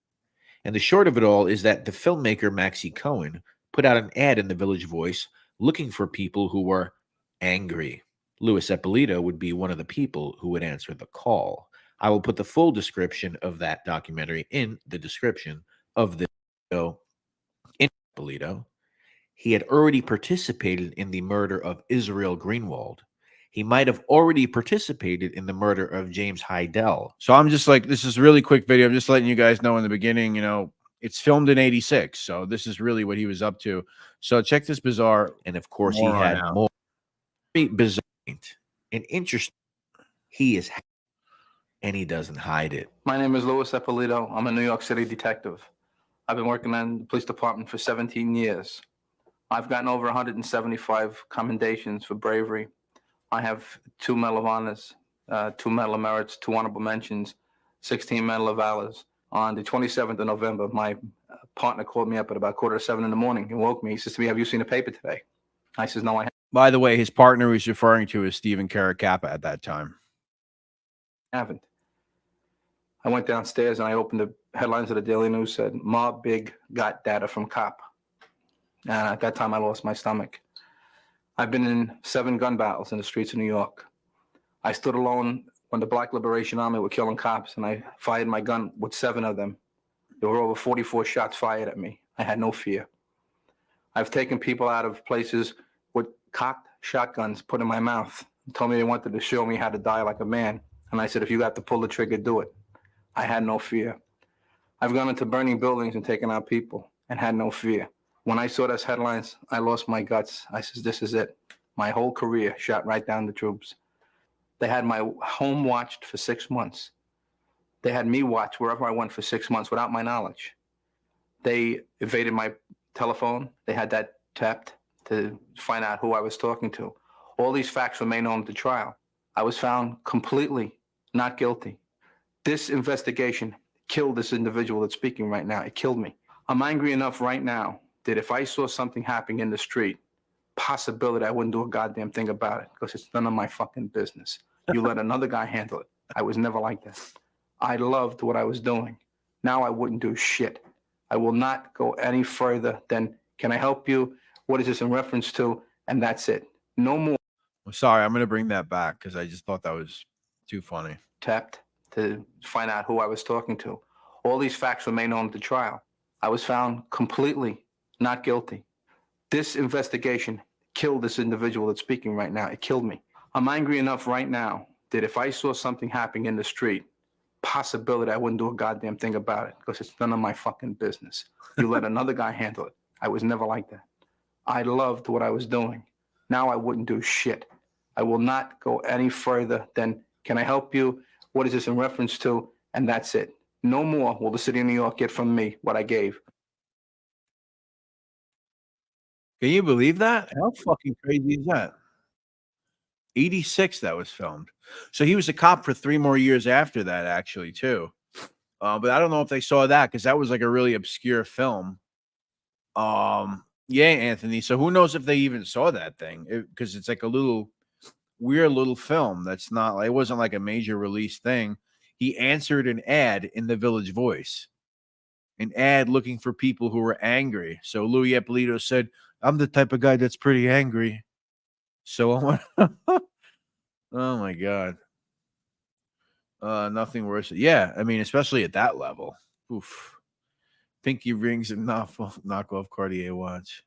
And the short of it all is that the filmmaker Maxie Cohen put out an ad in the Village Voice looking for people who were angry. Louis Eppolito would be one of the people who would answer the call. I will put the full description of that documentary in the description of the video. In Eppolito, he had already participated in the murder of Israel Greenwald. He might have already participated in the murder of James Heidel. So I'm just like, this is a really quick video. I'm just letting you guys know in the beginning, you know, it's filmed in 86. So this is really what he was up to. So check this bizarre. And of course, he had more. Very bizarre and interesting. He is, and he doesn't hide it. My name is Louis Eppolito. I'm a New York City detective. I've been working in the police department for 17 years. I've gotten over 175 commendations for bravery. I have 2 Medal of Honors, 2 Medal of Merits, 2 honorable mentions, 16 Medal of Valors. On the 27th of November, my partner called me up at about 6:45 in the morning and woke me. He says to me, "Have you seen the paper today?" I says, "No, I By the way, his partner he's referring to is Stephen Caracappa at that time. haven't." I went downstairs and I opened the headlines of the Daily News, said, "Mob Big got data from cop." And at that time, I lost my stomach. I've been in 7 gun battles in the streets of New York. I stood alone when the Black Liberation Army were killing cops, and I fired my gun with 7 of them. There were over 44 shots fired at me. I had no fear. I've taken people out of places with cocked shotguns put in my mouth and told me they wanted to show me how to die like a man. And I said, "If you have to pull the trigger, do it." I had no fear. I've gone into burning buildings and taken out people and had no fear. When I saw those headlines, I lost my guts. I said, "This is it." My whole career shot right down the tubes. They had my home watched for 6 months. They had me watch wherever I went for 6 months without my knowledge. They evaded my telephone. They had that tapped to find out who I was talking to. All these facts were made known at the trial. I was found completely not guilty. This investigation killed this individual that's speaking right now. It killed me. I'm angry enough right now that if I saw something happening in the street, possibility I wouldn't do a goddamn thing about it because it's none of my fucking business. You let another guy handle it. I was never like that. I loved what I was doing. Now I wouldn't do shit. I will not go any further than, "Can I help you? What is this in reference to?" And that's it. No more. I'm sorry, I'm going to bring that back because I just thought that was too funny. Tapped to find out who I was talking to. All these facts were made known at the trial. I was found completely not guilty. This investigation killed this individual that's speaking right now. It killed me. I'm angry enough right now that if I saw something happening in the street, possibility I wouldn't do a goddamn thing about it because it's none of my fucking business. You let another guy handle it. I was never like that. I loved what I was doing. Now I wouldn't do shit. I will not go any further than, "Can I help you? What is this in reference to?" And that's it. No more will the city of New York get from me what I gave. Can you believe that? How fucking crazy is that? 86 that was filmed. So he was a cop for 3 more years after that, actually, too. But I don't know if they saw that because that was like a really obscure film. Yeah, Anthony. So who knows if they even saw that thing? Because it's like a little weird little film that's not like, it wasn't like a major release thing. He answered an ad in the Village Voice, an ad looking for people who were angry. So Louis Eppolito said, "I'm the type of guy that's pretty angry." So I want oh my God. Nothing worse. Yeah, I mean, especially at that level. Oof. Pinky rings and knockoff Cartier watch.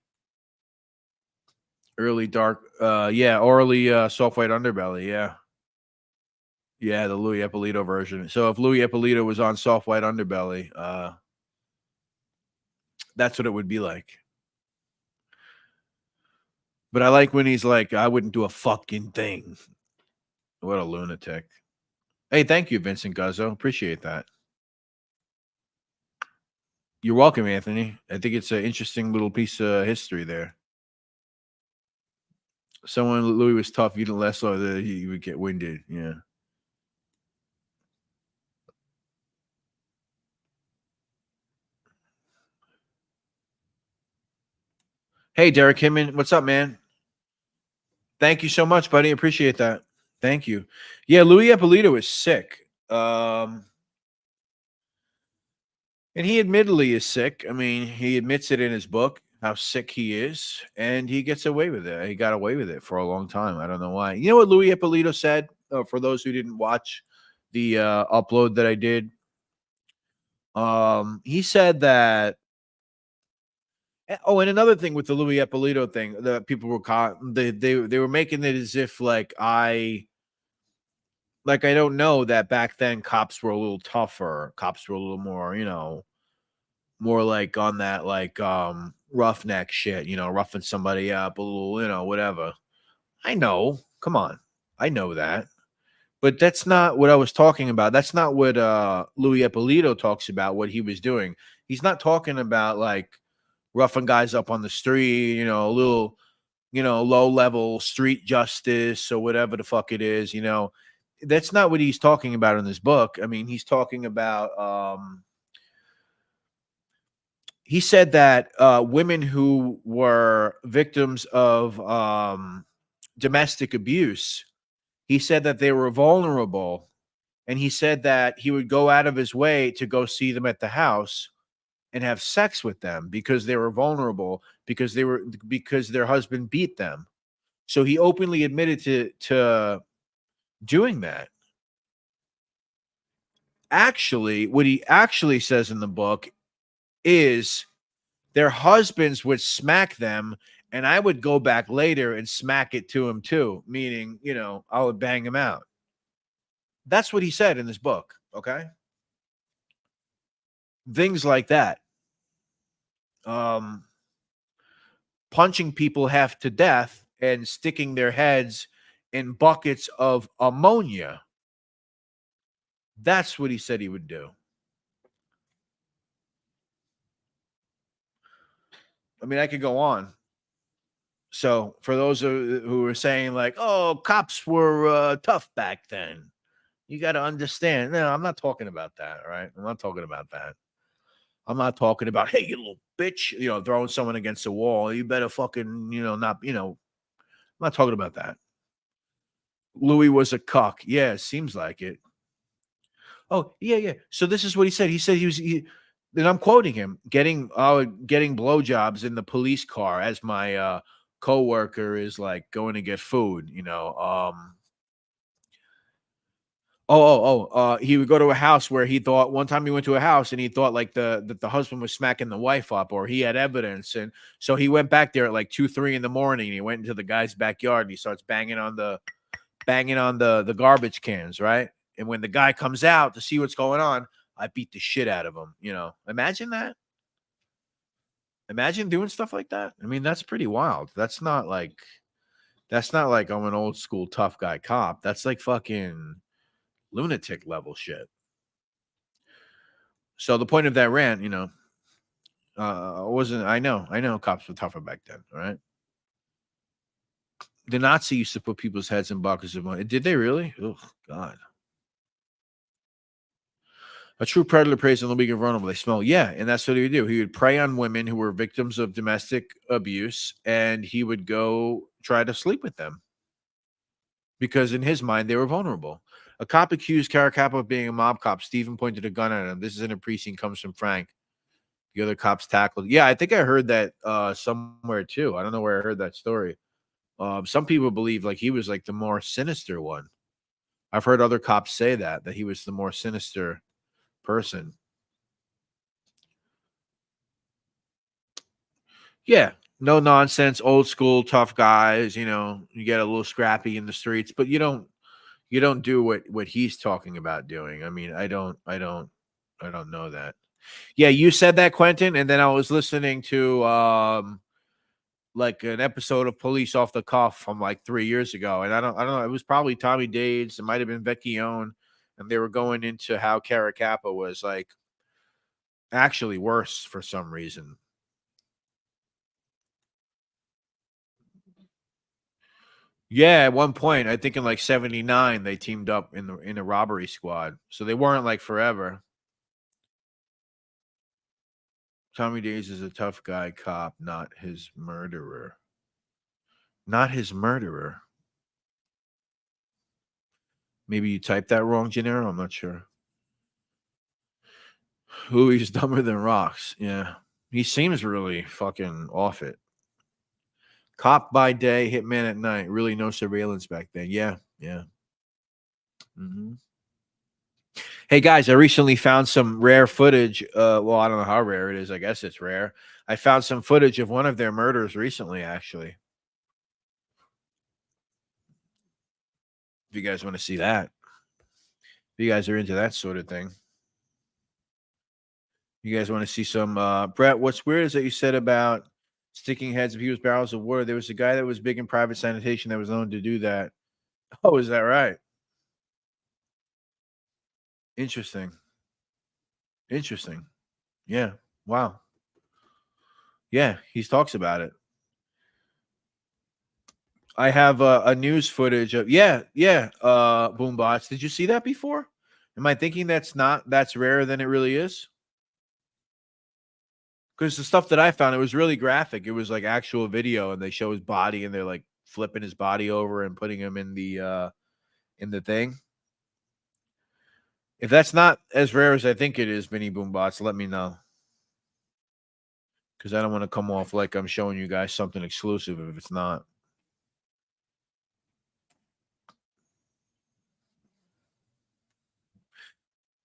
Early dark, yeah, early soft white underbelly, yeah. Yeah, the Louis Eppolito version. So if Louis Eppolito was on soft white underbelly, that's what it would be like. But I like when he's like, "I wouldn't do a fucking thing." What a lunatic. Hey, thank you, Vincent Guzzo. Appreciate that. You're welcome, Anthony. I think it's an interesting little piece of history there. Someone, Louis was tough. You didn't last long, he would get winded. Yeah. Hey, Derek Hinman. What's up, man? Thank you so much, buddy. Appreciate that. Thank you. Yeah, Louis Ippolito is sick. And he admittedly is sick. I mean, he admits it in his book how sick he is, and he gets away with it. He got away with it for a long time. I don't know why. You know what Louis Ippolito said? For those who didn't watch the upload that I did, he said that. Oh, and another thing with the Louis Ippolito thing, the people were caught. They were making it as if I don't know that back then cops were a little tougher. Cops were a little more, more like on that roughneck shit, roughing somebody up a little, whatever. I know. Come on. I know that. But that's not what I was talking about. That's not what Louis Ippolito talks about, what he was doing. He's not talking about roughing guys up on the street, a little, low level street justice or whatever the fuck it is, That's not what he's talking about in this book. I mean, he's talking about he said that women who were victims of domestic abuse, he said that they were vulnerable. And he said that he would go out of his way to go see them at the house and have sex with them because they were vulnerable, because their husband beat them. So he openly admitted to doing that. Actually, what he actually says in the book is their husbands would smack them, and I would go back later and smack it to him too, meaning, I would bang him out. That's what he said in this book, okay? Things like that. Punching people half to death and sticking their heads in buckets of ammonia. That's what he said he would do. I mean, I could go on. So for those who are saying oh, cops were tough back then, you got to understand. No, I'm not talking about that, right? I'm not talking about that. I'm not talking about, hey, you little bitch, throwing someone against the wall. You better fucking, not, I'm not talking about that. Louis was a cuck. Yeah, it seems like it. Oh, yeah. So this is what he said. He said and I'm quoting him, getting blowjobs in the police car as my coworker is going to get food, he would go to a house where he thought one time he went to a house and he thought that the husband was smacking the wife up, or he had evidence. And so he went back there at 2, 3 in the morning. And he went into the guy's backyard and he starts banging on the garbage cans. Right. And when the guy comes out to see what's going on, I beat the shit out of him. Imagine that. Imagine doing stuff like that. I mean, that's pretty wild. That's not like I'm an old school tough guy cop. That's like fucking lunatic level shit. So the point of that rant, wasn't, I know cops were tougher back then. All right. The Nazi used to put people's heads in buckets of money. Did they really? Oh, God. A true predator preys on the weak and vulnerable. They smell. Yeah, and that's what he would do. He would prey on women who were victims of domestic abuse, and he would go try to sleep with them because in his mind, they were vulnerable. A cop accused Caracappa of being a mob cop. Stephen pointed a gun at him. This is in a precinct, comes from Frank. The other cops tackled. Yeah, I think I heard that somewhere too. I don't know where I heard that story. Some people believe he was the more sinister one. I've heard other cops say that he was the more sinister person. Yeah, no nonsense, old school, tough guys. You get a little scrappy in the streets, but you don't do what he's talking about doing. I mean, I don't know that. Yeah, you said that, Quentin, and then I was listening to an episode of Police Off the Cuff from 3 years ago, and I don't know. It was probably Tommy Dades. It might have been Vecchione, and they were going into how Caracappa was actually worse for some reason. Yeah, at one point, I think in 79, they teamed up in a robbery squad, so they weren't forever. Tommy Days is a tough guy cop, not his murderer. Not his murderer. Maybe you typed that wrong, Gennaro. I'm not sure. Louis dumber than rocks. Yeah. He seems really fucking off it. Cop by day, hitman at night. Really no surveillance back then. Yeah. Yeah. Mm-hmm. Hey guys, I recently found some rare footage. Well, I don't know how rare it is. I guess it's rare. I found some footage of one of their murders recently, actually. If you guys want to see that. If you guys are into that sort of thing. You guys want to see some Brett, what's weird is that you said about sticking heads of people's barrels of water. There was a guy that was big in private sanitation that was known to do that. Oh, is that right? Interesting. Interesting. Yeah. Wow. Yeah, he talks about it. I have a news footage of Boombots. Did you see that before? Am I thinking that's rarer than it really is? Because the stuff that I found, it was really graphic. It was like actual video, and they show his body, and they're like flipping his body over and putting him in the thing. If that's not as rare as I think it is, Mini Boombots, let me know. Because I don't want to come off like I'm showing you guys something exclusive if it's not.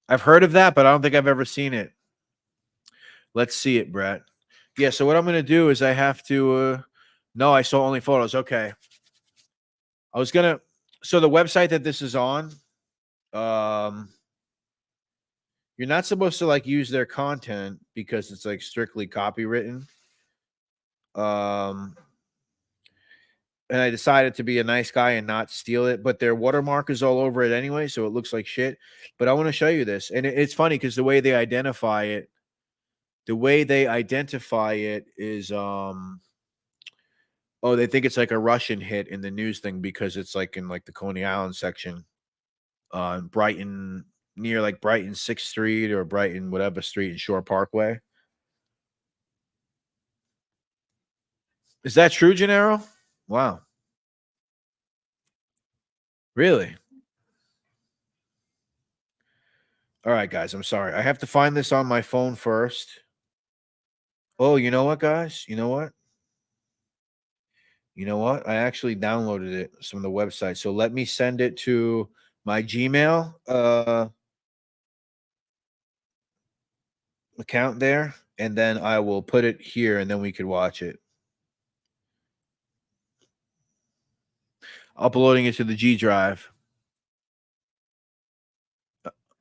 I've heard of that, but I don't think I've ever seen it. Let's see it, Brett. Yeah, so what I'm going to do is I have to... no, I saw only photos. Okay. I was going to... So the website that this is on, you're not supposed to, like, use their content because it's, like, strictly copywritten. And I decided to be a nice guy and not steal it, but their watermark is all over it anyway, so it looks like shit. But I want to show you this. And it's funny because the way they identify it is they think it's like a Russian hit in the news thing because it's like in like the Coney Island section, Brighton, near like Brighton 6th Street or Brighton whatever street in Shore Parkway. Is that true, Gennaro? Wow. Really? All right, guys, I'm sorry. I have to find this on my phone first. Oh, you know what, guys? You know what? You know what? I actually downloaded it from the website. So let me send it to my Gmail account there, and then I will put it here, and then we could watch it. Uploading it to the G drive.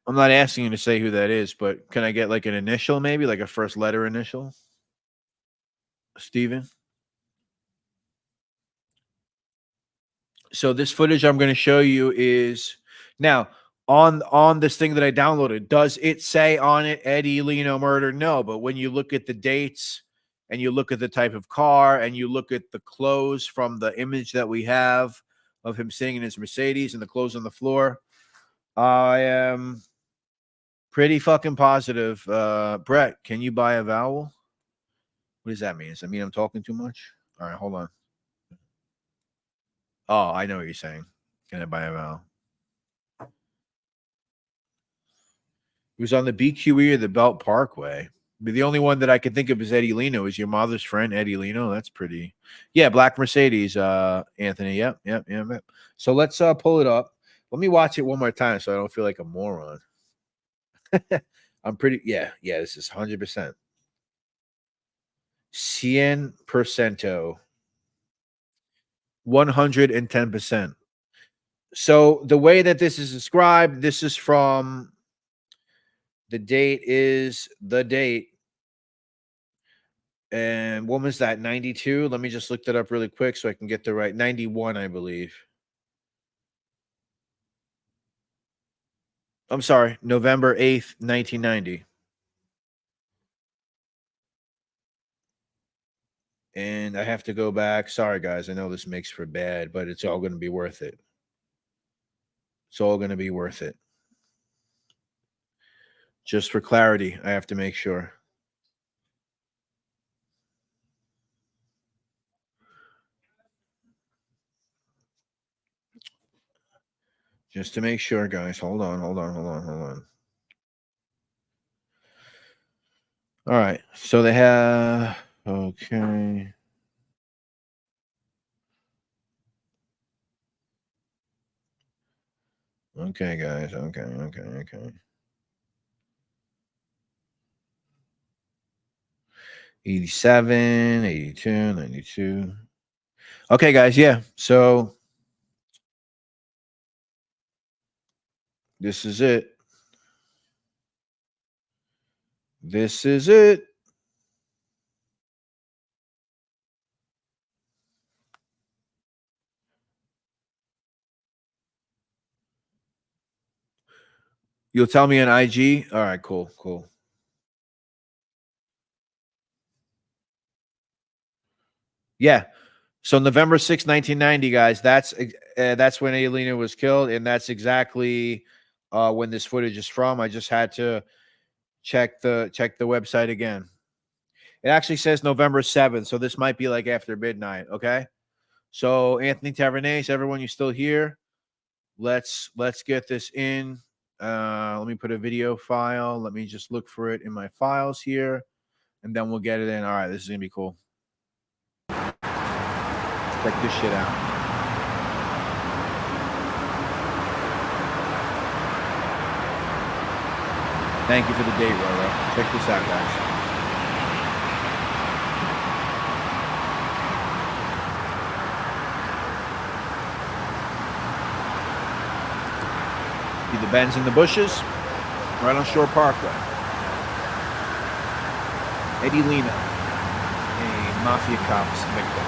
I'm not asking you to say who that is, but can I get like an initial, maybe like a first letter initial? Steven? So this footage I'm going to show you is now on this thing that I downloaded. Does it say on it Eddie Leno murder? No, but when you look at the dates and you look at the type of car and you look at the clothes from the image that we have of him sitting in his Mercedes and the clothes on the floor, I am pretty fucking positive. Brett, can you buy a vowel? What does that mean? Does that mean I'm talking too much? All right, hold on. Oh, I know what you're saying. Can I buy a vowel? It was on the BQE or the Belt Parkway. But the only one that I can think of is Eddie Leno. Is your mother's friend Eddie Leno? That's pretty. Yeah, black Mercedes, Anthony. Yep. So let's pull it up. Let me watch it one more time so I don't feel like a moron. I'm pretty. Yeah. This is 100%. 100%. 110%. So the way that this is described, this is from the date is the date. And when was that? 92? Let me just look that up really quick so I can get the right 91, I believe. I'm sorry, November 8th, 1990. And I have to go back. Sorry, guys. I know this makes for bad, but it's all going to be worth it. It's all going to be worth it. Just for clarity, I have to make sure. Just to make sure, guys. Hold on. All right. So they have. Okay. Okay, guys. Okay. 87, 82, 92. Okay, guys. Yeah. So this is it. This is it. You'll tell me on IG? All right, cool. Yeah. So November 6, 1990, guys, that's when Alina was killed, and that's exactly when this footage is from. I just had to check the website again. It actually says November 7th, so this might be like after midnight, okay? So Anthony Tavernes, everyone, you still here? Let's get this in. Let me put a video file. Let me just look for it in my files here, and then we'll get it in. All right, this is gonna be cool. Check this shit out. Thank you for the date, Roro. Check this out, guys. See the bends in the bushes? Right on Shore Parkway. Eddie Lena, a mafia cop's victim.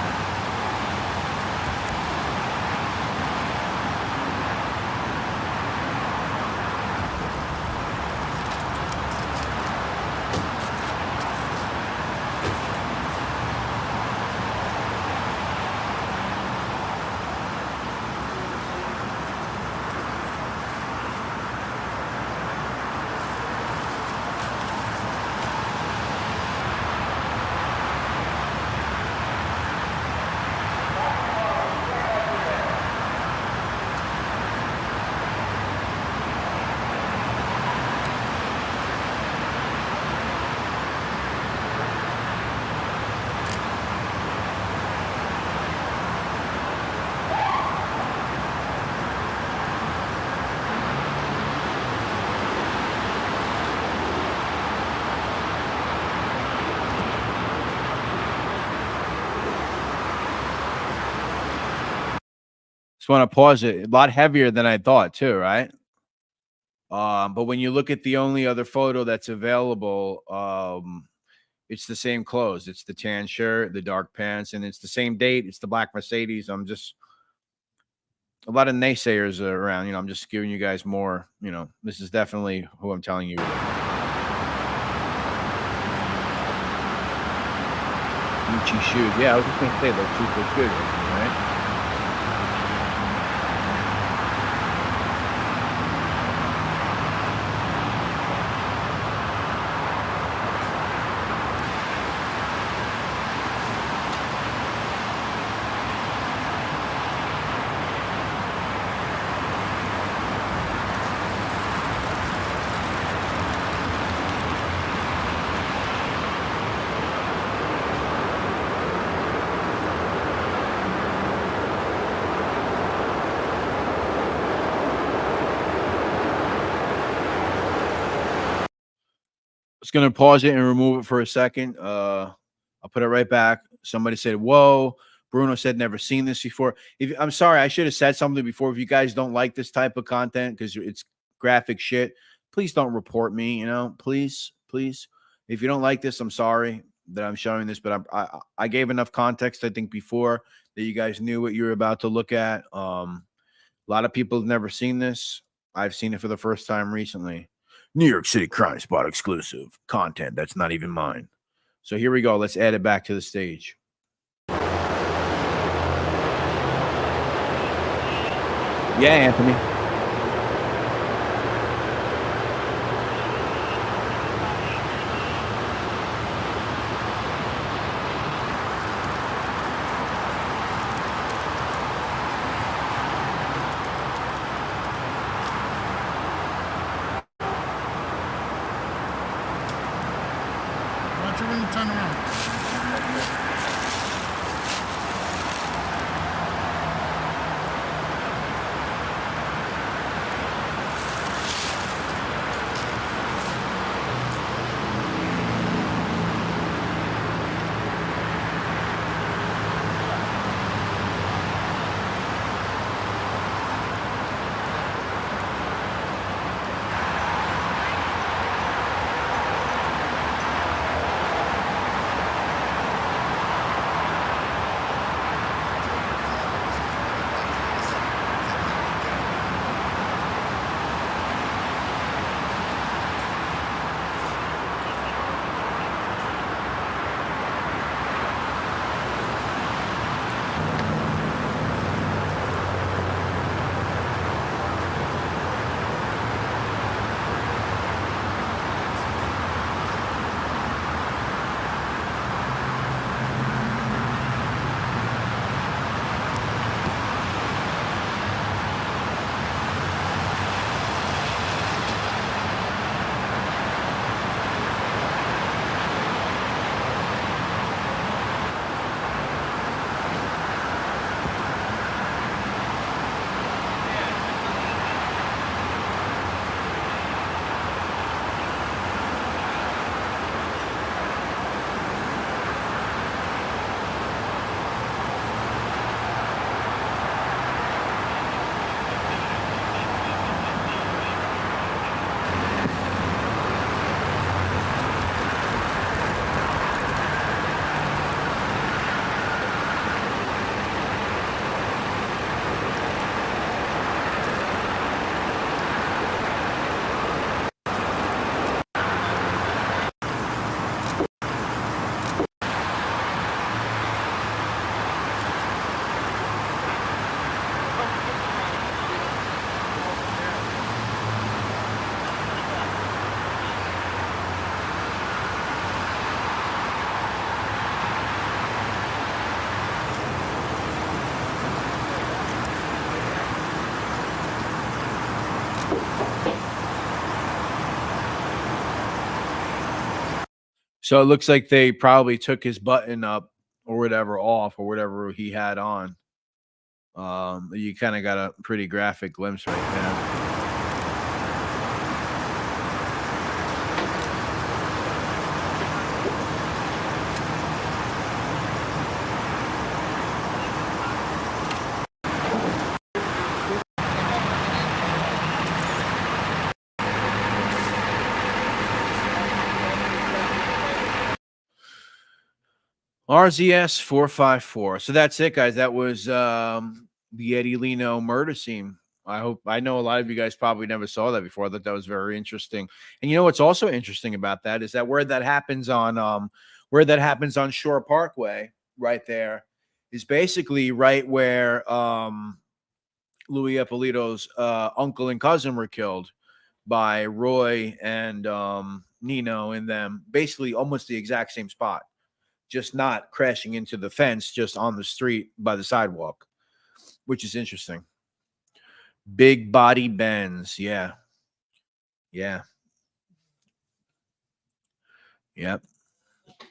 Just want to pause it. A lot heavier than I thought, too, right? But when you look at the only other photo that's available, it's the same clothes. It's the tan shirt, the dark pants, and it's the same date. It's the black Mercedes. I'm just a lot of naysayers around. I'm just giving you guys more. This is definitely who I'm telling you. Gucci shoes. Yeah, I was just going to say those shoes look good, right? Going to pause it and remove it for a second. I'll put it right back. Somebody said, whoa. Bruno said, never seen this before. I'm sorry, I should have said something before. If you guys don't like this type of content because it's graphic shit, please don't report me, please. If you don't like this, I'm sorry that I'm showing this, but I gave enough context, I think, before that you guys knew what you were about to look at. A lot of people have never seen this. I've seen it for the first time recently. New York City Crime Spot exclusive content that's not even mine. So here we go. Let's add it back to the stage. Yeah, Anthony. you when you turn around. So it looks like they probably took his button up or whatever off or whatever he had on. You kind of got a pretty graphic glimpse right there. RZS 454. So that's it, guys. That was the Eddie Leno murder scene. I know a lot of you guys probably never saw that before. I thought that was very interesting. And you know what's also interesting about that is that where that happens on Shore Parkway, right there, is basically right where Louis Ippolito's uncle and cousin were killed by Roy and Nino and them. Basically, almost the exact same spot. Just not crashing into the fence, just on the street by the sidewalk, which is interesting. Big body Benz. Yeah. Yeah. Yep.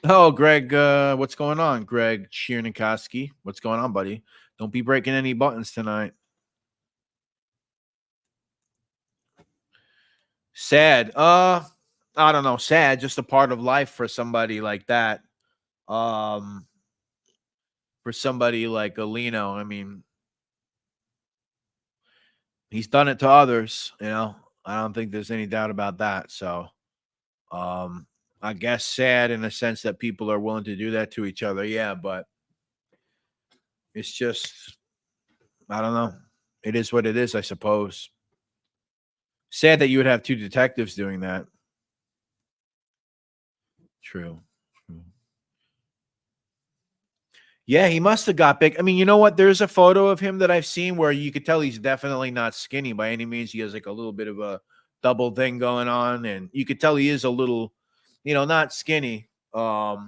Oh, Greg, what's going on? Greg Chiernikowski. What's going on, buddy? Don't be breaking any buttons tonight. Sad. I don't know. Sad. Just a part of life for somebody like that. For somebody like Alino, I mean, he's done it to others, you know. I don't think there's any doubt about that. So, I guess sad in the sense that people are willing to do that to each other. Yeah, but it's just, I don't know. It is what it is, I suppose. Sad that you would have two detectives doing that. True. Yeah, he must have got big. I mean, you know what? There's a photo of him that I've seen where you could tell he's definitely not skinny by any means. He has like a little bit of a double thing going on, and you could tell he is a little, you know, not skinny. But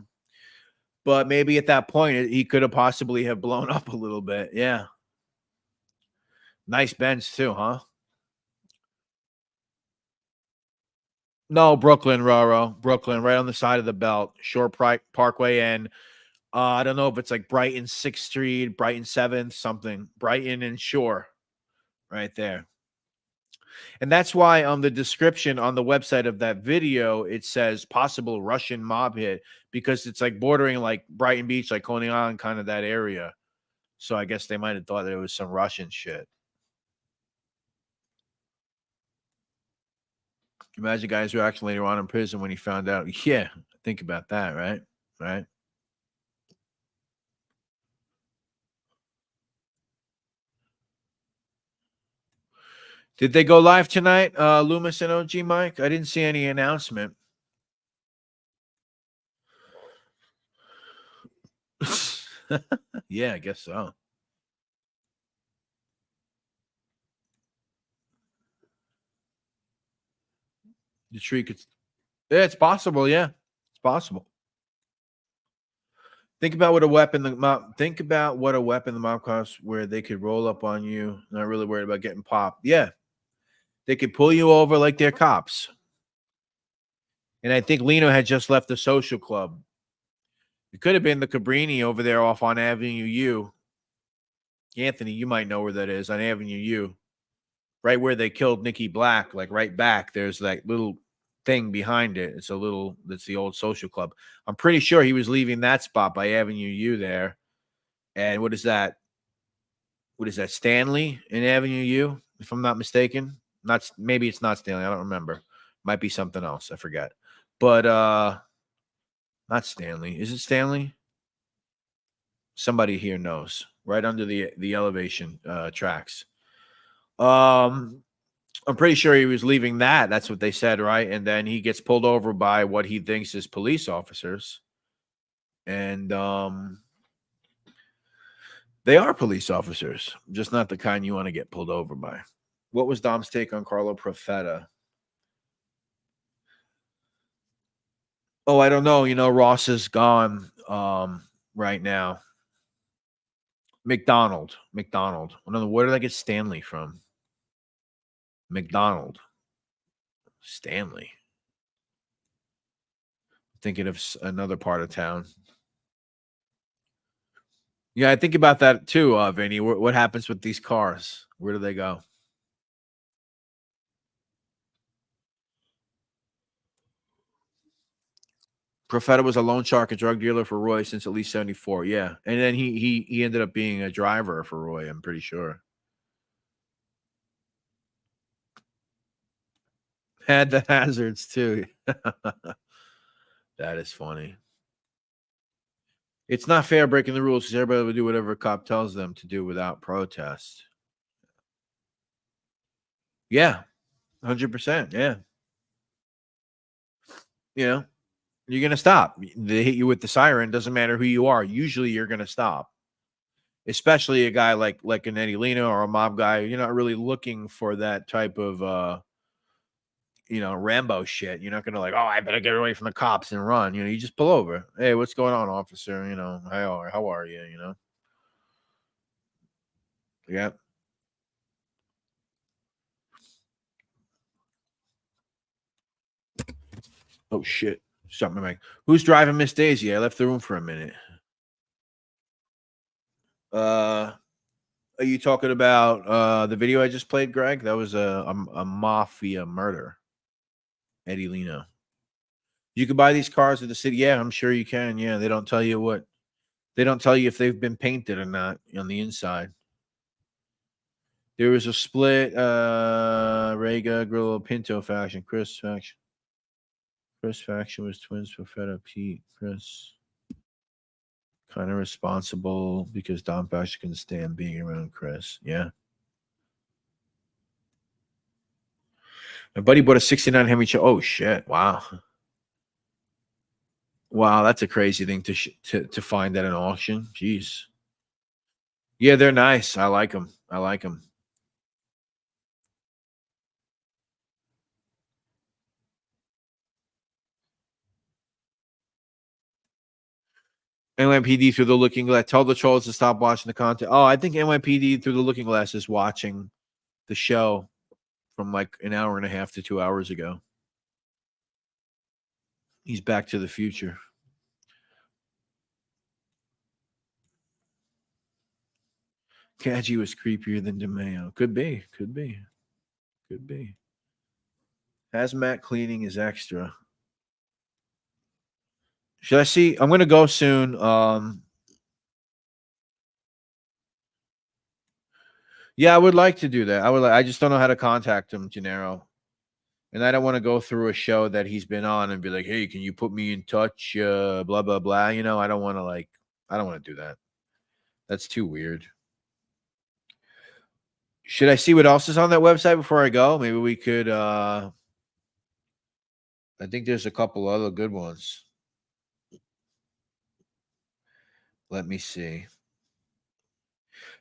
maybe at that point he could have possibly have blown up a little bit. Yeah. Nice Benz too, huh? No, Brooklyn, Roro. Brooklyn, right on the side of the belt. Shore Parkway and I don't know if it's like Brighton 6th Street, Brighton 7th, something. Brighton and Shore. Right there. And that's why on the description on the website of that video, it says possible Russian mob hit because it's like bordering like Brighton Beach, like Coney Island, kind of that area. So I guess they might have thought that it was some Russian shit. Imagine guys' reaction later on in prison when he found out. Yeah, think about that, right? Right. Did they go live tonight, Loomis and OG Mike? I didn't see any announcement. Yeah, I guess so. The tree could. Yeah, it's possible. Yeah, it's possible. Think about what a weapon the mob. Think about what a weapon the mob costs, where they could roll up on you, not really worried about getting popped. Yeah, they could pull you over like they're cops. And I think Lino had just left the social club. It could have been the Cabrini over there off on Avenue U. Anthony, you might know where that is, on Avenue U. Right where they killed Nikki Black, like right back. There's that little thing behind it. It's a little, that's the old social club. I'm pretty sure he was leaving that spot by Avenue U there. And what is that? What is that? Stanley in Avenue U, if I'm not mistaken. Maybe it's not Stanley. I don't remember. Might be something else. I forget. But not Stanley. Is it Stanley? Somebody here knows. Right under the elevation tracks. I'm pretty sure he was leaving that. That's what they said, right? And then he gets pulled over by what he thinks is police officers. And they are police officers, just not the kind you want to get pulled over by. What was Dom's take on Carlo Profeta? Oh, I don't know. You know, Ross is gone right now. McDonald. I don't know. Where did I get Stanley from? McDonald. Stanley. Thinking of another part of town. Yeah, I think about that too, Vinny. What happens with these cars? Where do they go? Profeta was a loan shark, a drug dealer for Roy since at least 74. Yeah. And then he ended up being a driver for Roy, I'm pretty sure. Had the hazards too. That is funny. It's not fair breaking the rules because everybody will do whatever a cop tells them to do without protest. Yeah. 100%. Yeah. You know, you're going to stop. They hit you with the siren. Doesn't matter who you are. Usually you're going to stop. Especially a guy like an Eddie Lino or a mob guy. You're not really looking for that type of, Rambo shit. You're not going to like, oh, I better get away from the cops and run. You just pull over. Hey, what's going on, officer? How are you? Yeah. Oh, shit. Shut my mic. Who's driving Miss Daisy? I left the room for a minute. Are you talking about the video I just played, Greg? That was a mafia murder. Eddie Lino. You can buy these cars at the city. Yeah, I'm sure you can. Yeah, they don't tell you what. They don't tell you if they've been painted or not on the inside. There was a split. Rega, Grillo, Pinto faction. Chris faction. Chris faction was twins. Profeta, Pete, Chris. Kind of responsible because Dom faction can stand being around Chris. Yeah. My buddy bought a 69 Hemi. Oh, shit. Wow. Wow, that's a crazy thing to find at an auction. Jeez. Yeah, they're nice. I like them. NYPD through the looking glass. Tell the trolls to stop watching the content. Oh, I think NYPD through the looking glass is watching the show from like an hour and a half to 2 hours ago. He's Back to the Future. Kadji was creepier than DeMeo. Could be. Hazmat cleaning is extra. Should I see? I'm gonna go soon. Yeah, I would like to do that. I just don't know how to contact him, Gennaro. And I don't want to go through a show that he's been on and be like, "Hey, can you put me in touch?" Blah blah blah. I don't want to do that. That's too weird. Should I see what else is on that website before I go? Maybe we could. I think there's a couple other good ones. Let me see.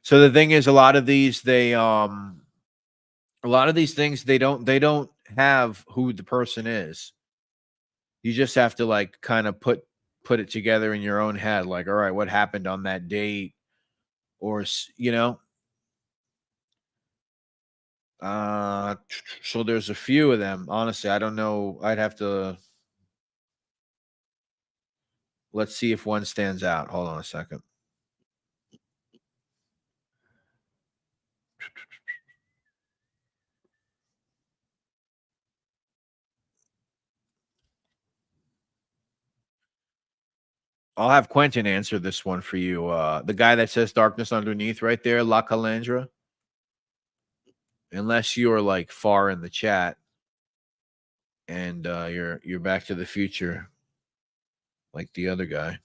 So the thing is, a lot of these things they don't have who the person is. You just have to like kind of put it together in your own head. Like, all right, what happened on that date? Or so there's a few of them. Honestly, I don't know. I'd have to. Let's see if one stands out. Hold on a second. I'll have Quentin answer this one for you. The guy that says darkness underneath right there, La Calandra. Unless you're like far in the chat and you're Back to the Future like the other guy.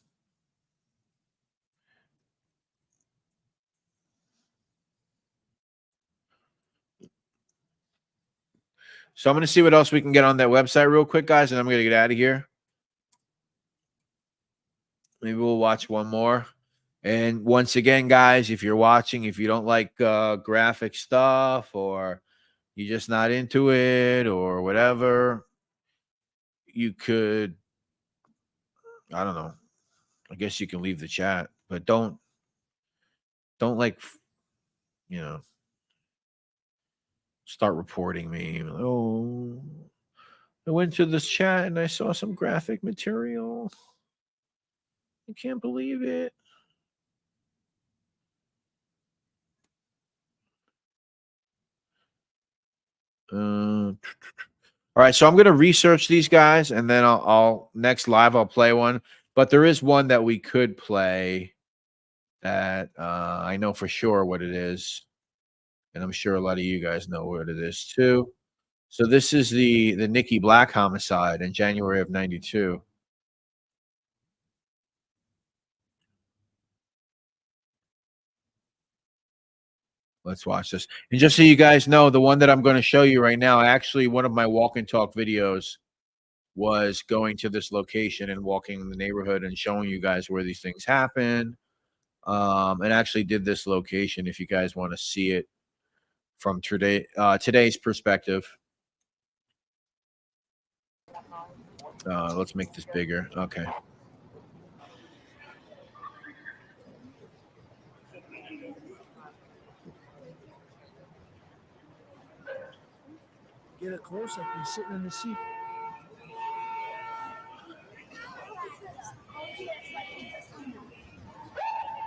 So I'm going to see what else we can get on that website real quick, guys, and I'm going to get out of here. Maybe we'll watch one more. And once again, guys, if you're watching, if you don't like graphic stuff or you're just not into it or whatever, you could, I don't know. I guess you can leave the chat, but don't like, start reporting me. Oh, I went to this chat and I saw some graphic material. I can't believe it. All right, so I'm going to research these guys, and then I'll next live I'll play one. But there is one that we could play that I know for sure what it is, and I'm sure a lot of you guys know what it is too. So this is the Nikki Black homicide in January of '92. Let's watch this. And just so you guys know, the one that I'm going to show you right now, actually one of my walk and talk videos was going to this location and walking the neighborhood and showing you guys where these things happen. And actually did this location if you guys want to see it from today's perspective. Let's make this bigger. Okay. Get a close up. He's sitting in the seat.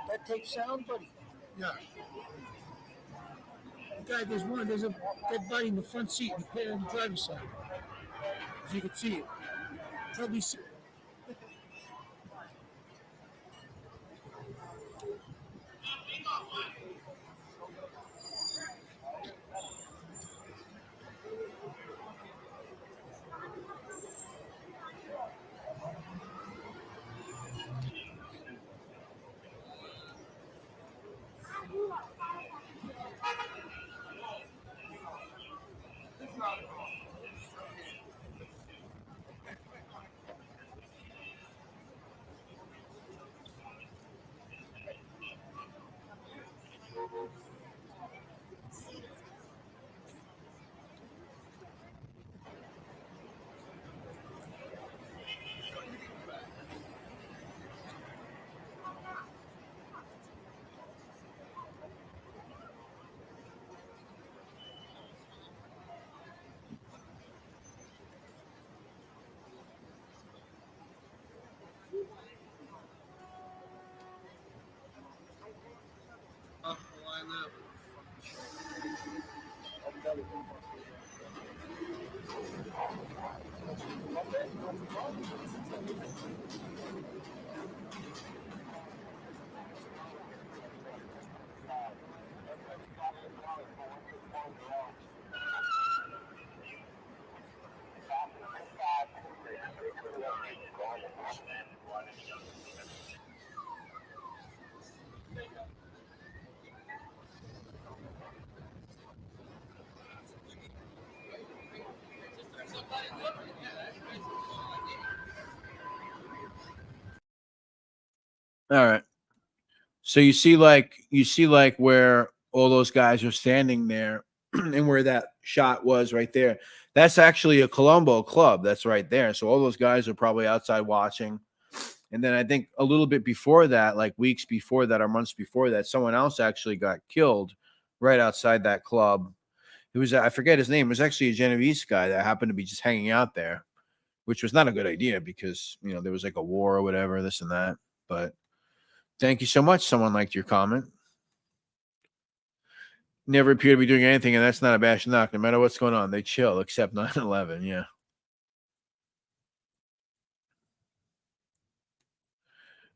That takes sound, buddy. Yeah. The guy, there's a dead body in the front seat and the on the driver's side. If you can see it. Probably see. All right. So you see like where all those guys are standing there and where that shot was right there. That's actually a Colombo club that's right there. So all those guys are probably outside watching. And then I think a little bit before that, like weeks before that or months before that, someone else actually got killed right outside that club. It was, I forget his name. It was actually a Genovese guy that happened to be just hanging out there, which was not a good idea because, you know, there was like a war or whatever, this and that. But thank you so much. Someone liked your comment. Never appear to be doing anything, and that's not a bash knock. No matter what's going on, they chill, except 9/11. Yeah.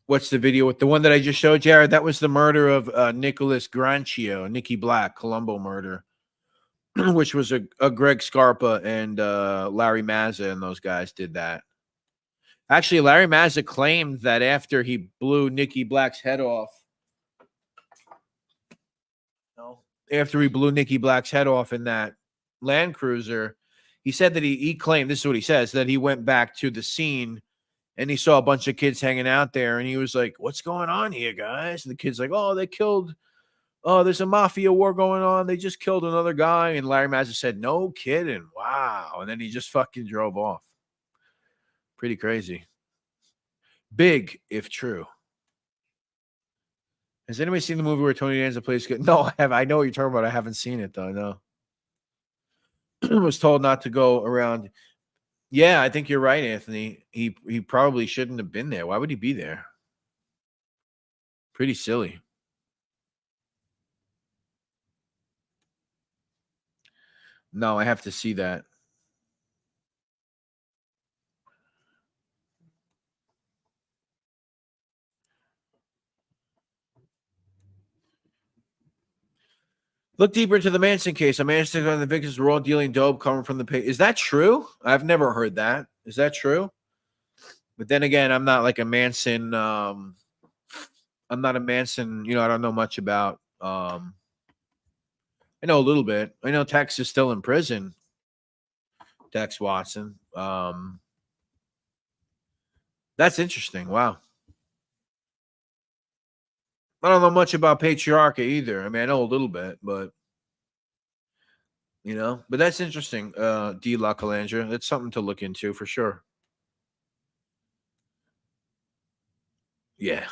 What's the video with the one that I just showed, Jared? That was the murder of Nicholas Grancio, Nicky Black, Colombo murder, which was a Greg Scarpa and Larry Mazza and those guys did that. Actually, Larry Mazza claimed that after he blew Nicky Black's head off, after he blew Nicky Black's head off in that Land Cruiser, he said that he claimed, this is what he says, that he went back to the scene and he saw a bunch of kids hanging out there and he was like, what's going on here, guys? And the kid's like, oh, they killed, oh, there's a mafia war going on. They just killed another guy. And Larry Mazza said, no kidding. Wow. And then he just fucking drove off. Pretty crazy. Big, if true. Has anybody seen the movie where Tony Danza plays good? No, I have. I know what you're talking about. I haven't seen it though. No. Was told not to go around. Yeah, I think you're right, Anthony. He probably shouldn't have been there. Why would he be there? Pretty silly. No, I have to see that. Look deeper into the Manson case. A Manson and the victims were all dealing dope coming from the pay. Is that true? I've never heard that. Is that true? But then again, I'm not like a Manson. I'm not a Manson. You know, I don't know much about. I know a little bit. I know Tex is still in prison. Tex Watson. That's interesting. Wow. I don't know much about Patriarcha either. I mean, I know a little bit, but you know, but that's interesting. D. La Calandra. That's something to look into for sure. Yeah.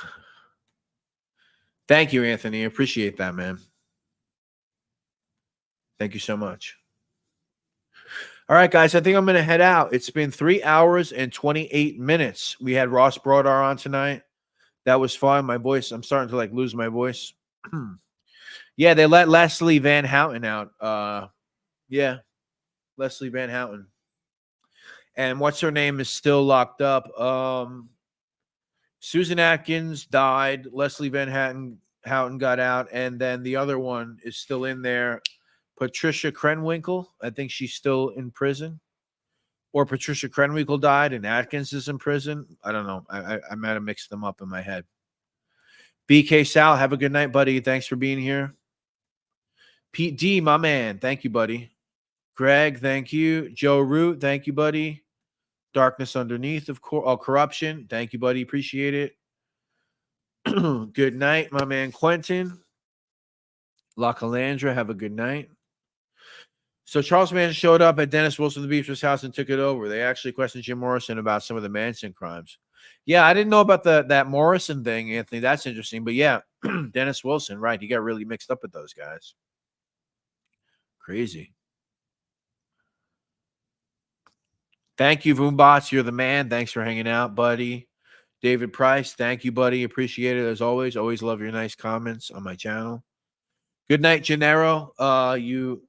Thank you, Anthony. I appreciate that, man. Thank you so much. All right, guys, I think I'm going to head out. It's been 3 hours and 28 minutes. We had Ross Brodar on tonight. That was fun. My voice, I'm starting to like lose my voice. Yeah, they let Leslie Van Houten out. Yeah, Leslie Van Houten. And what's her name is still locked up. Susan Atkins died. Leslie Van Houten got out. And then the other one is still in there. Patricia Krenwinkel. I think she's still in prison. Or Patricia Krenwinkel died and Atkins is in prison. I don't know. I might have mixed them up in my head. BK Sal, have a good night, buddy. Thanks for being here. Pete D, my man. Thank you, buddy. Greg, thank you. Joe Root, thank you, buddy. Darkness Underneath, of course. Oh, Corruption. Thank you, buddy. Appreciate it. Good night, my man Quentin. La Calandra, have a good night. So Charles Manson showed up at Dennis Wilson the Beatrice house and took it over. They actually questioned Jim Morrison about some of the Manson crimes. Yeah, I didn't know about that Morrison thing, Anthony. That's interesting. But yeah, Dennis Wilson, right. He got really mixed up with those guys. Crazy. Thank you, Voombots. You're the man. Thanks for hanging out, buddy. David Price, thank you, buddy. Appreciate it as always. Always love your nice comments on my channel. Good night, Gennaro. You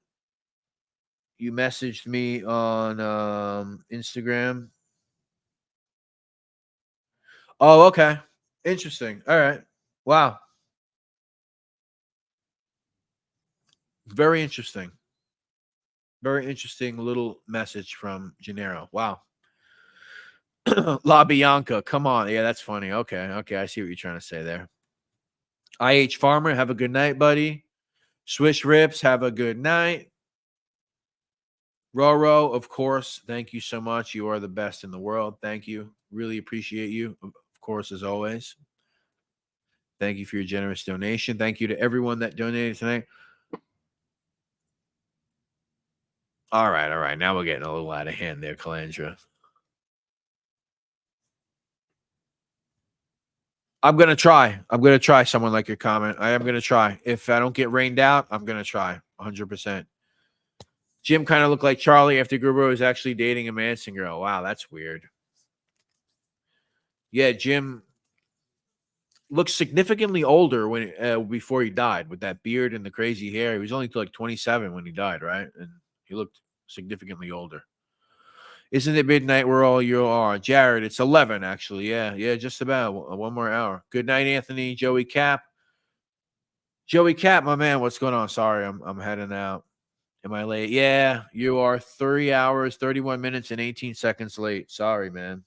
messaged me on Instagram. Oh, okay. Interesting. All right. Wow. Very interesting. Very interesting little message from Gennaro. Wow. La Bianca. Come on. Yeah, that's funny. Okay. Okay. I see what you're trying to say there. IH Farmer, have a good night, buddy. Swish Rips, have a good night. Roro, of course, thank you so much. You are the best in the world. Thank you. Really appreciate you, of course, as always. Thank you for your generous donation. Thank you to everyone that donated tonight. All right, all right. Now we're getting a little out of hand there, Calandra. I'm going to try. I'm going to try someone like your comment. I am going to try. If I don't get rained out, I'm going to try 100%. Jim kind of looked like Charlie after Gruber was actually dating a Manson girl. Wow, that's weird. Yeah, Jim looked significantly older when before he died with that beard and the crazy hair. He was only like 27 when he died, right? And he looked significantly older. Isn't it midnight where all you are? Jared, it's 11, actually. Yeah, just about. One more hour. Good night, Anthony. Joey Cap. Joey Cap, my man, what's going on? Sorry, I'm heading out. Am I late? Yeah, you are 3 hours, 31 minutes, and 18 seconds late. Sorry, man.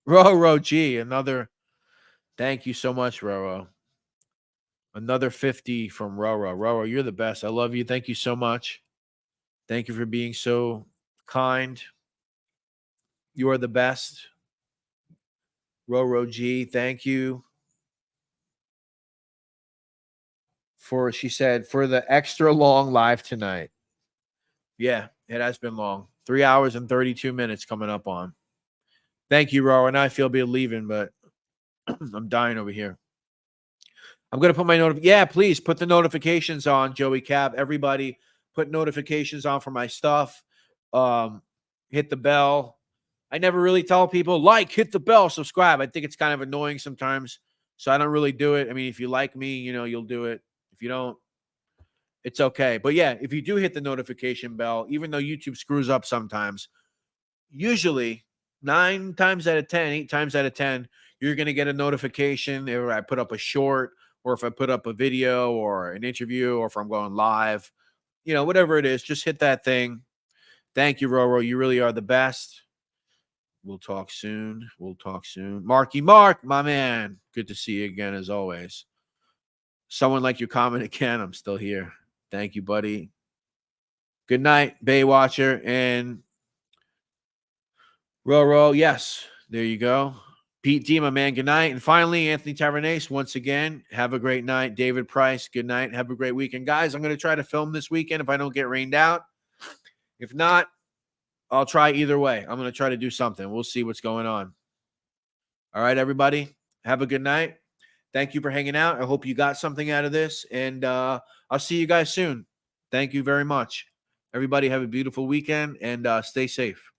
Roro G, another. Thank you so much, Roro. Another 50 from Roro. Roro, you're the best. I love you. Thank you so much. Thank you for being so kind. You are the best. Roro G, thank you. She said, for the extra long live tonight. Yeah, it has been long. 3 hours and 32 minutes coming up on. Thank you, Roro. And I feel be leaving, but I'm dying over here. I'm going to put my yeah, please put the notifications on, Joey Cab. Everybody put notifications on for my stuff. Hit the bell. I never really tell people, hit the bell, subscribe. I think it's kind of annoying sometimes, so I don't really do it. I mean, if you like me, you'll do it. If you don't, it's okay. But yeah, if you do hit the notification bell, even though YouTube screws up sometimes, usually 8 times out of 10, you're going to get a notification if I put up a short or if I put up a video or an interview or if I'm going live, whatever it is, just hit that thing. Thank you, Roro. You really are the best. We'll talk soon. Marky Mark, my man. Good to see you again, as always. Someone like your comment again. I'm still here. Thank you, buddy. Good night, Baywatcher. And Roro, yes, there you go. Pete D, my man, good night. And finally, Anthony Tavernace, once again, have a great night. David Price, good night. Have a great weekend. Guys, I'm going to try to film this weekend if I don't get rained out. If not, I'll try either way. I'm going to try to do something. We'll see what's going on. All right, everybody. Have a good night. Thank you for hanging out. I hope you got something out of this. And I'll see you guys soon. Thank you very much. Everybody have a beautiful weekend and stay safe.